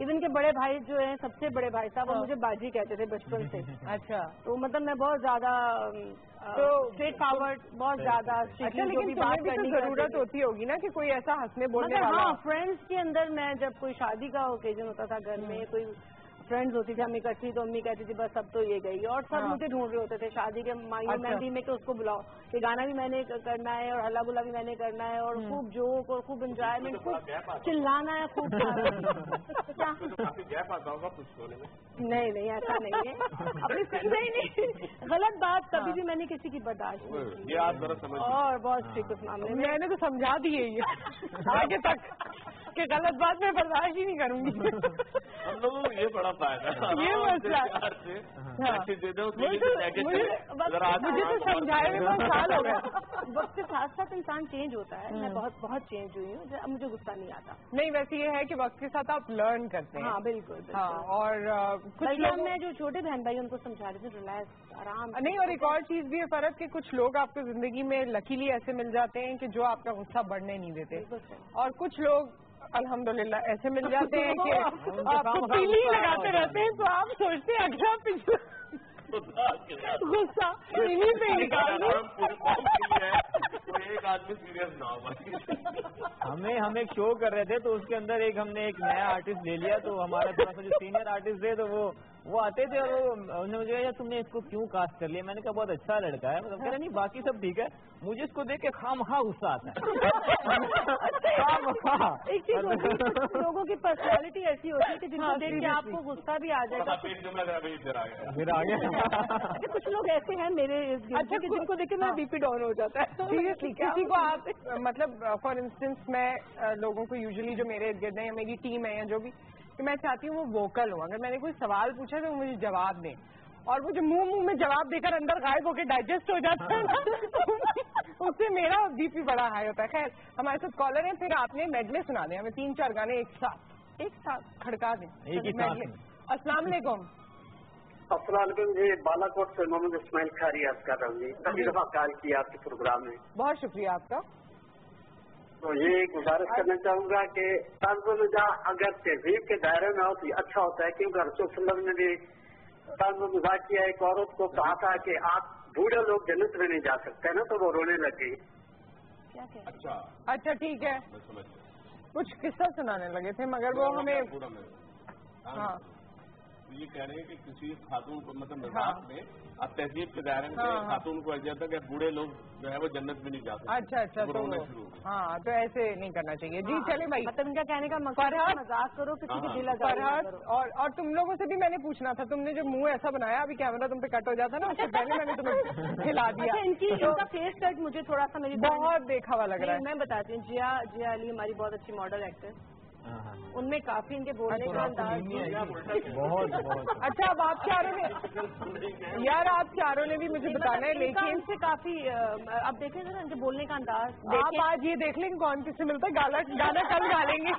S21: इवन के बड़े भाई जो हैं, सबसे बड़े भाई साहब, वो मुझे बाजी कहते थे बचपन से।
S1: अच्छा,
S21: तो मतलब मैं बहुत ज्यादा स्ट्रेट फॉरवर्ड, बहुत ज्यादा।
S1: अच्छा, लेकिन बात करने की जरूरत होती होगी ना कि कोई ऐसा हंसने बोलने वाला।
S21: हाँ, फ्रेंड्स के अंदर मैं जब कोई शादी का ओकेजन होता था, घर में कोई फ्रेंड्स होती थी हम इकट्ठी, तो अम्मी कहती थी बस अब तो ये गई, और सब मुझे ढूंढ रहे होते थे शादी के मायू मेहंदी में कि उसको बुलाओ, कि गाना भी मैंने करना है और हल्ला गुल्ला भी मैंने करना है, और खूब जोक और खूब एंजॉयमेंट, खूब चिल्लाना है, खूब
S20: गैप आता होगा कुछ होने में।
S21: नहीं, ऐसा नहीं है। अपनी नहीं, गलत बात कभी भी मैंने किसी की बर्दाश्त नहीं की,
S20: ये आप जरा समझ,
S21: और बहुत स्ट्रिक्ट उस मामले में।
S1: मैंने तो समझा दी है आगे तक कि गलत बात मैं बर्दाश्त ही नहीं करूंगी।
S20: हम लोगों को ये बड़ा फायदा है,
S1: ये मसला मुझे तो समझाए में बहुत साल हो गए।
S21: वक्त के साथ साथ इंसान चेंज होता है। मैं बहुत चेंज हुई हूँ, अब मुझे गुस्सा नहीं आता।
S1: नहीं, वैसे ये है कि वक्त के साथ आप लर्न करते हैं।
S21: हाँ, बिल्कुल।
S1: हाँ, और कुछ लोग,
S21: मैं जो छोटे बहन भाई उनको समझा रहे थे रिलैक्स, आराम।
S1: नहीं, और एक और चीज भी है फर्क कि कुछ लोग आपको जिंदगी में लकीली ऐसे मिल जाते हैं कि जो आपका गुस्सा बढ़ने नहीं देते, और कुछ लोग अल्हम्दुलिल्लाह ऐसे मिल जाते हैं कि आपको पीली लगाते रहते हैं, तो आप सोचते हैं अगला पिछला गुस्सा इन्हीं पे निकाल दो।
S20: एक आदमी सीरियस ना हो।
S19: हम एक शो कर रहे थे, तो उसके अंदर हमने एक नया आर्टिस्ट ले लिया, तो हमारा थोड़ा सा जो सीनियर आर्टिस्ट थे, तो वो आते थे और उन्होंने मुझे कहा तुमने इसको क्यों कास्ट कर लिया? मैंने कहा बहुत अच्छा लड़का है, मतलब कह रहा नहीं बाकी सब ठीक है, मुझे इसको देख के खामखा गुस्सा आता है।
S21: एक चीज लोगों की पर्सनालिटी ऐसी होती है कि जिनको देख के आपको गुस्सा भी आ जाएगा।
S20: फिर आ गया।
S21: कुछ लोग ऐसे हैं मेरे, अच्छा, कि जिनको देख के मेरा बीपी डाउन हो जाता है।
S1: सीरियसली, किसी को आप मतलब फॉर इंस्टेंस मैं लोगों को यूजुअली जो मेरे इर्द गिर्द है या मेरी टीम है या जो भी, कि मैं चाहती हूँ वो वोकल हो। अगर मैंने कोई सवाल पूछा तो मुझे जवाब दें, और वो जो मुंह में जवाब देकर अंदर गायब होकर डाइजेस्ट हो जाता है ना, उससे मेरा बीपी बड़ा हाई होता है। खैर, हमारे साथ कॉलर हैं, फिर आपने मेडले सुना दें हमें 3-4 गाने एक साथ खड़का दें। अस्सलाम वालेकुम।
S2: अस्सलाम जी, बालाकोट से मोहम्मद इस्माइल खारी अर्ज कर रहा हूँ जी। पहली दफा कॉल किया आपके प्रोग्राम में,
S1: बहुत शुक्रिया आपका।
S2: तो ये गुजारिश करना चाहूंगा कि तंज़ अगर तहजीब के दायरे में हो तो अच्छा होता है, क्योंकि रसूल ने भी तंज़ मज़ाक किया, एक औरत को कहा था कि आप बूढ़े लोग जन्नत में नहीं जा सकते ना, तो वो रोने लग गई।
S1: अच्छा, ठीक है, कुछ किस्सा सुनाने लगे थे, मगर वो हमें हाँ
S20: ये कह रहे हैं कि किसी खातून को मतलब मजाक में आप तहजीब के दायरे में खातून को जाता है कि बूढ़े लोग जो है वो जन्नत में नहीं जाते।
S1: अच्छा, तो हाँ, तो ऐसे नहीं करना चाहिए जी। चले भाई,
S21: मतलब इनका कहने का मकसद मजाक करो, किसी की दिल
S1: और तुम लोगों से भी मैंने पूछना था, तुमने जो मुंह ऐसा बनाया, अभी कैमरा तुम पे कट हो जाता ना, उससे पहले मैंने तुम्हें खिला दिया।
S21: इनका फेस कट मुझे थोड़ा सा मेरी
S1: बहुत देखा हुआ लग रहा है।
S21: मैं बताती हूँ, जिया अली हमारी बहुत अच्छी मॉडल एक्टर, उनमें काफी इनके बोलने का अंदाज
S18: बहुत बहुत।
S1: अच्छा, अब आप चारों ने यार आप चारों ने भी मुझे बताना है, लेकिन
S21: से काफी अब देखें ना इनके बोलने का अंदाज।
S1: आप आज ये देख लेंगे कौन किससे मिलता है, गाना कल गा लेंगे।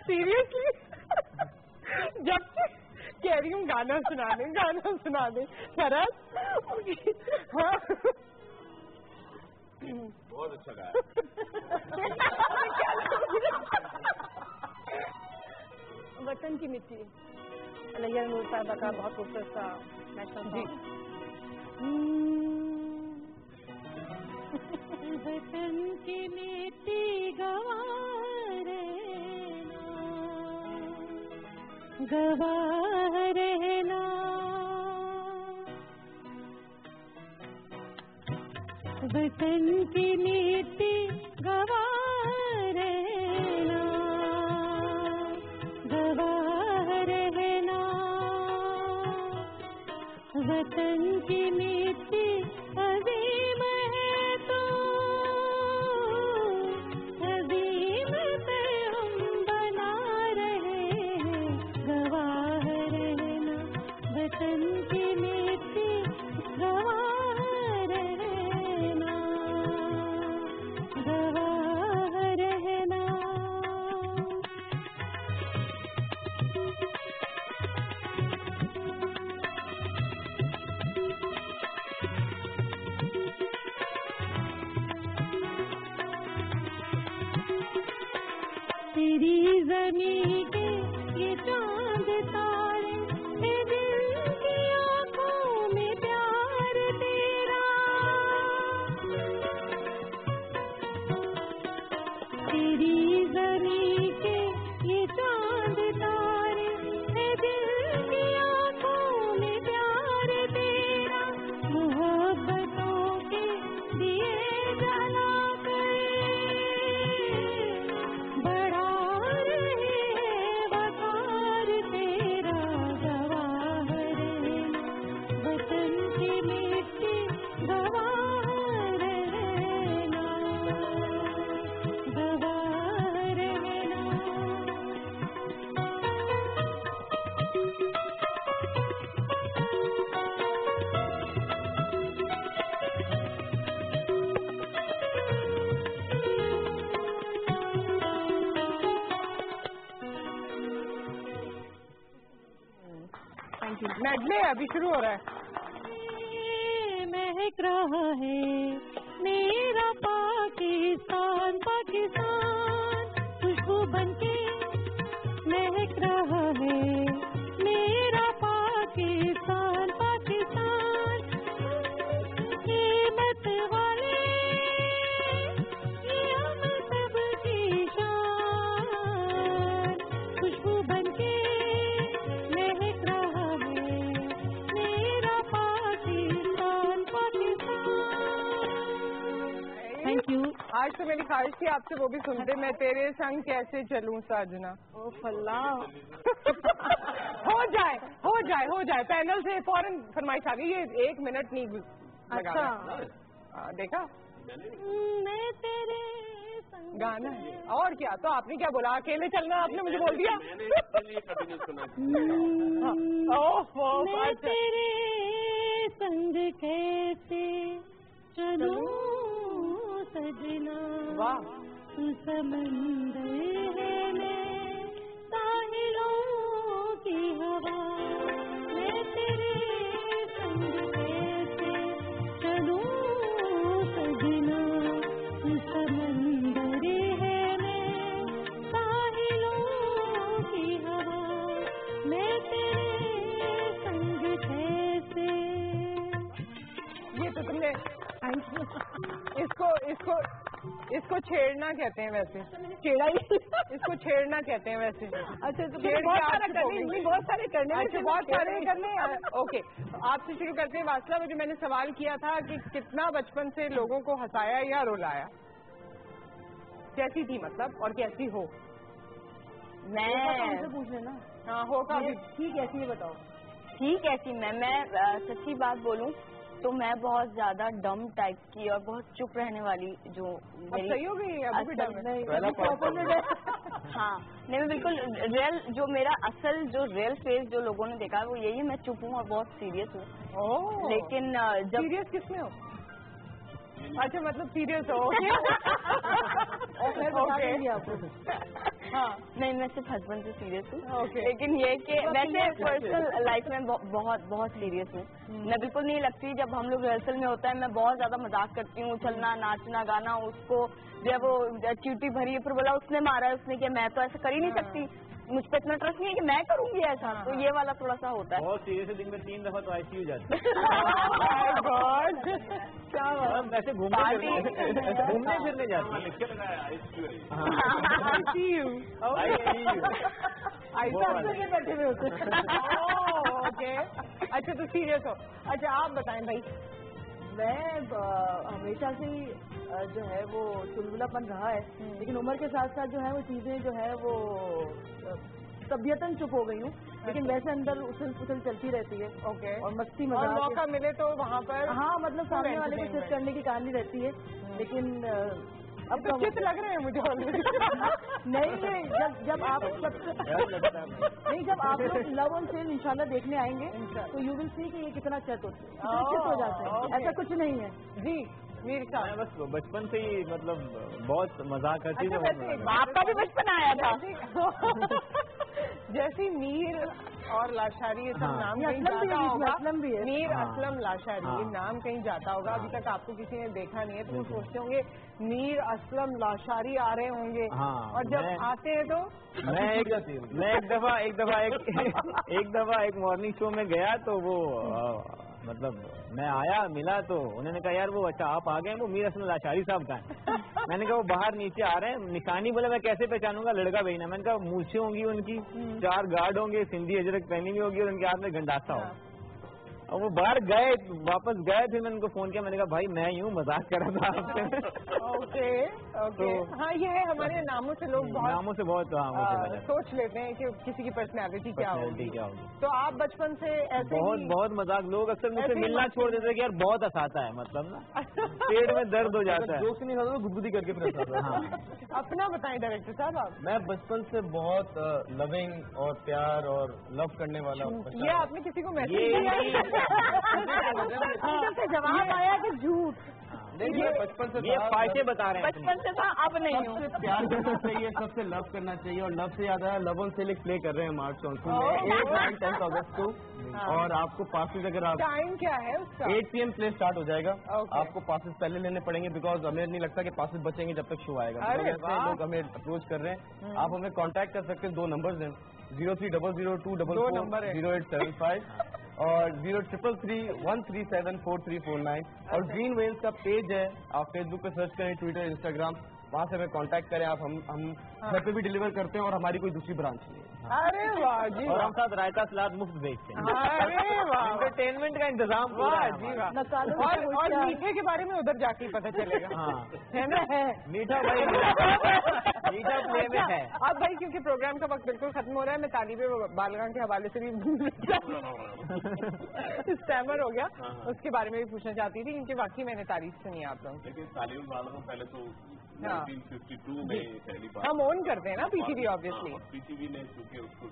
S1: सीरियसली जब से कह रही हूँ गाना सुना दे सरस। हाँ
S20: बहुत अच्छा गाया।
S21: वतन की मिट्टी अलैया नूर साहबा का बहुत खूबसूरत सा नेशनल सॉन्ग।
S5: वतन की मिट्टी गवाह रहना, वतन की मिट्टी गवाह रहना, गवाह रहना, वतन की मिट्टी अजीम है तो अजीम पे हम बना रहे हैं, गवाह रहना, वतन की मिट्टी गवाह रहना, गवाह रहना। तेरी ज़मीं के ये चांद तारे, ए दिल की आँखों में प्यार तेरा, तेरी ज़मीं के ये चांद तारे, ए दिल की आँखों में प्यार तेरा, मोहब्बतों के दिए जला कर बढ़ा रहे वकार तेरा, गवाह रहना, वतन की मिट्टी गवाह रहना, गवाह रहना।
S1: मेडले अभी शुरू हो रहा है।
S5: महक रहा है मेरा पाकिस्तान, पाकिस्तान खुशबू बनके महक रहा है मेरा पाकिस्तान, पाकिस्तान कीमत वाले ये हम सब की शान, खुशबू बनके महक रहा है मेरा पाकिस्तान, पाकिस्तान। Thank you.
S1: आज तो मेरी ख्वाहिश थी आपसे वो भी सुनते, मैं तेरे संग कैसे चलूं साजना।
S21: ओ फल्ला
S1: हो जाए हो जाए हो जाए, पैनल से फौरन फरमाइश आ गई, ये 1 मिनट नहीं
S21: अच्छा
S1: देखा
S5: मैं तेरे संग
S1: गाना है और क्या। तो आपने क्या बोला, अकेले चलना आपने मुझे बोल दिया।
S5: मैं तेरे संग कैसे चलूं सजना,
S1: वाह
S5: तू समंदर है मैं साहिलों की हवा, मैं तेरे संग कैसे चलूं सजना, तू समंदर है मैं साहिलों की हवा, मैं तेरे संग कैसे।
S1: ये तो तुमने इसको छेड़ना कहते हैं वैसे, छेड़ा ही इसको छेड़ना कहते हैं वैसे।
S21: अच्छा तो बहुत सारे करने
S1: अच्छा बहुत सारे करने। ओके, आपसे शुरू करते हैं। वासला, मुझे मैंने सवाल किया था कि कितना बचपन से लोगों को हंसाया या रुलाया, कैसी थी मतलब और कैसी हो।
S22: मैं
S1: पूछ लेना। हाँ होगा भी
S21: ठीक ऐसी ही बताओ।
S22: ठीक ऐसी मैं सच्ची बात बोलूं تو میں بہت زیادہ ڈم ٹائپ کی اور بہت چپ رہنے والی جو
S1: صحیح ہو گئی
S22: ہاں نہیں میں بالکل ریئل جو میرا اصل جو ریئل فیس جو لوگوں نے دیکھا ہے وہ یہی ہے. میں چپ ہوں اور بہت سیریس ہوں. لیکن جب
S1: سیریس کس میں ہو؟ اچھا مطلب سیریس ہو.
S22: ہاں نہیں میں صرف ہسبینڈ سے سیریس ہوں. لیکن یہ کہ ویسے پرسنل لائف میں بہت بہت سیریس ہوں. میں بالکل نہیں لگتی. جب ہم لوگ ریہرسل میں ہوتا ہے میں بہت زیادہ مذاق کرتی ہوں, چلنا ناچنا گانا. اس کو جب وہ چیوٹی بھری ہے پھر بولا اس نے مارا ہے اس نے کیا, میں تو ایسا کر ہی نہیں سکتی. مجھ پہ اتنا ٹرسٹ نہیں ہے کہ میں کروں گی ایسا. تو یہ والا تھوڑا سا ہوتا ہے.
S19: بہت سیریس ہے. دن میں 3 دفعہ تو ICU جاتی ہے. ویسے گھومنے پھرنے جاتی ہے.
S1: بیٹھے ہوئے ہوتے. اچھا تو سیریس ہو. اچھا آپ بتائیں بھائی.
S3: میں ہمیشہ سے ہی جو ہے وہ چلبلا پن رہا ہے, لیکن عمر کے ساتھ ساتھ جو ہے وہ چیزیں جو ہے وہ طبیعتاً چپ ہو گئی ہوں, لیکن ویسے اندر اچھل پچھل چلتی رہتی ہے. اور مستی
S1: اور موقع ملے تو وہاں پر
S3: ہاں مطلب سامنے والے کو صرف کرنے کی کہانی رہتی ہے. لیکن
S1: اب تو کت لگ رہے ہیں مجھے
S3: نہیں جب آپ نہیں جب آپ لوگ لو اینڈ فیم انشاءاللہ دیکھنے آئیں گے تو یو ول سی کہ یہ کتنا چت ہو جاتا ہے. ایسا کچھ نہیں ہے.
S1: جی میر صاحب
S19: بس بچپن سے ہی مطلب بہت مزاق کرتی تھی.
S22: آپ کا بھی بچپن آیا تھا.
S1: جیسی میر اور لاشاری یہ سب نام کہیں جاتا ہوگا. میر اسلم لاشاری یہ نام کہیں جاتا ہوگا. ابھی تک آپ کو کسی نے دیکھا نہیں ہے تو وہ سوچتے ہوں گے میر اسلم لاشاری آ رہے ہوں گے. اور جب آتے ہیں تو
S19: میں ایک دفعہ ایک مارننگ شو میں گیا تو وہ مطلب میں آیا ملا تو انہوں نے کہا یار وہ اچھا آپ آ گئے, وہ میر اسلم لاشاری صاحب کا ہے. میں نے کہا وہ باہر نیچے آ رہے ہیں. نشانی بولے میں کیسے پہچانوں گا, لڑکا بھیجنا. میں نے کہا مونچھیں ہوں گی ان کی, 4 گارڈ ہوں گے, سندھی اجرک پہنی ہوئی ہوگی اور ان کے ہاتھ میں گنڈاسا ہوگا. اور وہ باہر گئے واپس گئے. پھر میں ان کو فون کیا, میں نے کہا بھائی میں ہی ہوں, مذاق کر رہا تھا آپ سے.
S1: ہاں یہ ہے ہمارے ناموں سے لوگ
S19: بہت
S1: سوچ لیتے ہیں کہ کسی کی پرسنالٹی کیا ہوگی. تو آپ بچپن سے ایسے
S19: بہت مذاق. لوگ اکثر مجھ سے ملنا چھوڑ دیتے کہ یار بہت ہنساتا ہے, مطلب نا پیٹ میں درد ہو جاتا ہے.
S18: دوست نہیں ہوتا گدگدی کر کے پھر
S1: اپنا بتائیں ڈائریکٹر صاحب آپ.
S18: میں بچپن سے بہت لونگ اور پیار اور لو کرنے والا.
S1: یہ آپ نے کسی کو میسج جواب آیا کہ جھوٹ.
S18: بچپن سے
S19: فائدے بتا رہے ہیں.
S22: بچپن سے تھا اب نہیں.
S18: سب سے پیار کرنا چاہیے, سب سے لو کرنا چاہیے. اور لو سے زیادہ لون سے پلے کر رہے ہیں مارچ 10 اگست کو. اور آپ کو پاسز اگر آپ
S1: ٹائم کیا ہے اس کا
S18: 8 PM پلے اسٹارٹ ہو جائے گا. آپ کو پاسز پہلے لینے پڑیں گے بیکاز ہمیں نہیں لگتا کہ پاسز بچیں گے جب تک شو آئے گا. لوگ ہمیں اپروچ کر رہے ہیں. آپ ہمیں کانٹیکٹ کر سکتے ہیں. 2 نمبرز ہیں 0300244875 اور 0333137439. اور گرین ویلز کا پیج ہے, آپ فیس بک پہ سرچ کریں, ٹویٹر, انسٹاگرام, وہاں سے ہمیں کانٹیکٹ کریں. آپ ہم گھر پہ بھی ڈلیور کرتے ہیں اور ہماری کوئی دوسری برانچ نہیں ہے.
S1: ارے واہ جی.
S19: اور ہم ساتھ رائتا سلاد مفت بیچتے ہیں.
S1: ارے واہ
S19: انٹرٹینمنٹ کا انتظام پورا ہے.
S1: اور میٹھے کے بارے میں ادھر جا کے پتہ چلے گا. ہے نا
S19: میٹھا بھائی میٹھا پلے میں ہے.
S1: اب بھائی کیونکہ پروگرام کا وقت بالکل ختم ہو رہا ہے, میں طالب بالغاں کے حوالے سے بھی اسٹیمر ہو گیا, اس کے بارے میں بھی پوچھنا چاہتی تھی کیونکہ واقعی میں نے تعریف سنی ہے آپ لوگوں کی.
S20: لیکن طالب بالغوں پہلے تو 1952 میں پہلی بار
S1: ہم اون کرتے ہیں نا PTV آبویسلی.
S20: PTV نے چونکہ اس کو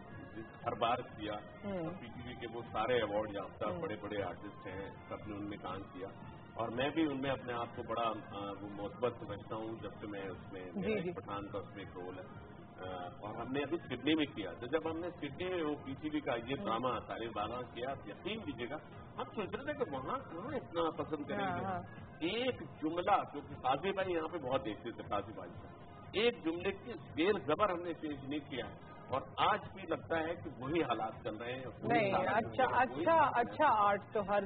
S20: ہر بار کیا. PTV کے وہ سارے ایوارڈ یافتہ بڑے بڑے آرٹسٹ ہیں, سب نے ان میں کام کیا. اور میں بھی ان میں اپنے آپ کو بڑا وہ مثبت سمجھتا ہوں جب سے میں اس میں پٹھان کا اس میں ایک رول ہے. اور ہم نے ابھی سڈنی میں کیا. تو جب ہم نے سڈنی میں وہ PTV کا یہ ڈرامہ طالب بالغ کیا, یقین کیجیے گا ہم سوچ رہے تھے کہ وہاں کہاں اتنا پسند کریں گے. ایک جملہ جو کہ قاضی بھائی یہاں پہ بہت دیکھتے تھے, قاضی بھائی ایک جملے کی زیر زبر ہم نے چینج نہیں کیا ہے. اور آج بھی لگتا ہے کہ وہی حالات چل رہے ہیں.
S1: نہیں اچھا آرٹ تو ہر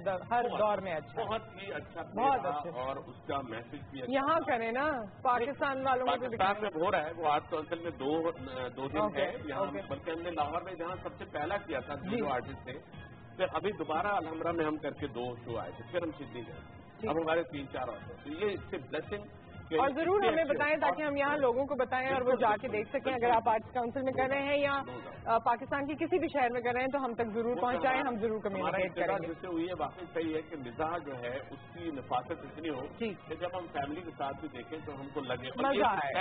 S1: دور میں اچھا,
S20: بہت ہی اچھا,
S1: بہت اچھا.
S20: اور اس کا میسج بھی
S1: یہاں کریں نا پاکستان والوں کو.
S20: پاکستان میں ہو رہا ہے وہ آرٹ کونسل میں 2 دن ہے یہاں, بلکہ ہم نے لاہور میں جہاں سب سے پہلا کیا تھا 0 آرٹسٹ تھے. پھر ابھی دوبارہ الحمرہ میں ہم کر کے 2 شو آئے تھے. پھر ہم سڈنی گئے. اب ہمارے 3-4 اور. تو یہ اس سے بلیسنگ
S1: और जरूर हमें बताएं ताकि हम यहाँ लोगों को बताएं और वो जाके देख सकें। अगर आप आर्ट्स काउंसिल में कर रहे हैं या पाकिस्तान की किसी भी शहर में कर रहे हैं तो हम तक जरूर पहुँचाएं, हम जरूर कम्युनिकेट करेंगे।
S20: जिससे हुई है बाकी सही है कि मिजाज जो है उसकी नफासत इतनी हो कि जब हम फैमिली के साथ भी देखें तो हमको लगे
S1: मजा आए।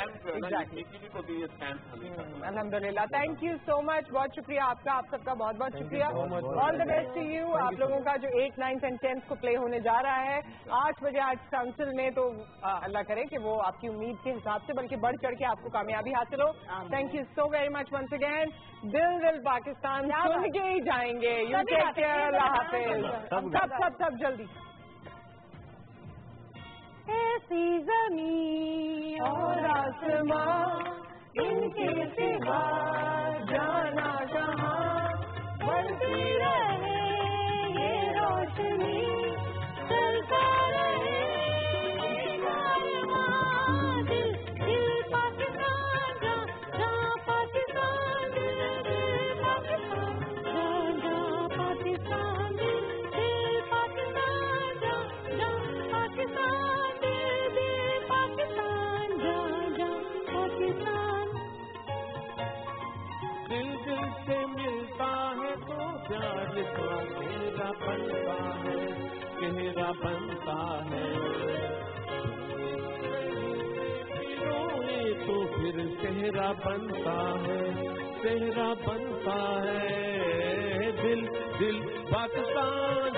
S1: अल्हम्दुलिल्लाह, थैंक यू सो मच, बहुत शुक्रिया आपका, आप सबका बहुत बहुत शुक्रिया। All the best to you. आप लोगों का जो 8, 9 and 10 को प्ले होने जा रहा है 8 बजे आर्ट्स काउंसिल में, तो अल्लाह करे कि वो आपकी उम्मीद के हिसाब से बल्कि बढ़ चढ़ के आपको कामयाबी हासिल हो। Thank you so very much once again. दिल दिल पाकिस्तान सुन के ही जाएंगे। यू टेक केयर, अल्लाह हाफिज। सब जल्दी।
S5: ऐसी ज़मीं और आसमां इनके सिवा जाना जहां, बढ़ती रहे ये रोशनी, चलता रहे ये कारवां। दिल दिल पाकिस्तान जा जा पाकिस्तान, दिल दिल पाकिस्तान जा जा पाकिस्तान, दिल दिल पाकिस्तान जा जा पाकिस्तान, दिल दिल पाकिस्तान जा जा पाकिस्तान।
S8: दिल दिल से मिलता है तो प्यार का चेहरा बनता है, चेहरा बनता है। रोए तो फिर चेहरा बनता है, चेहरा बनता है। दिल दिल पाकिस्तान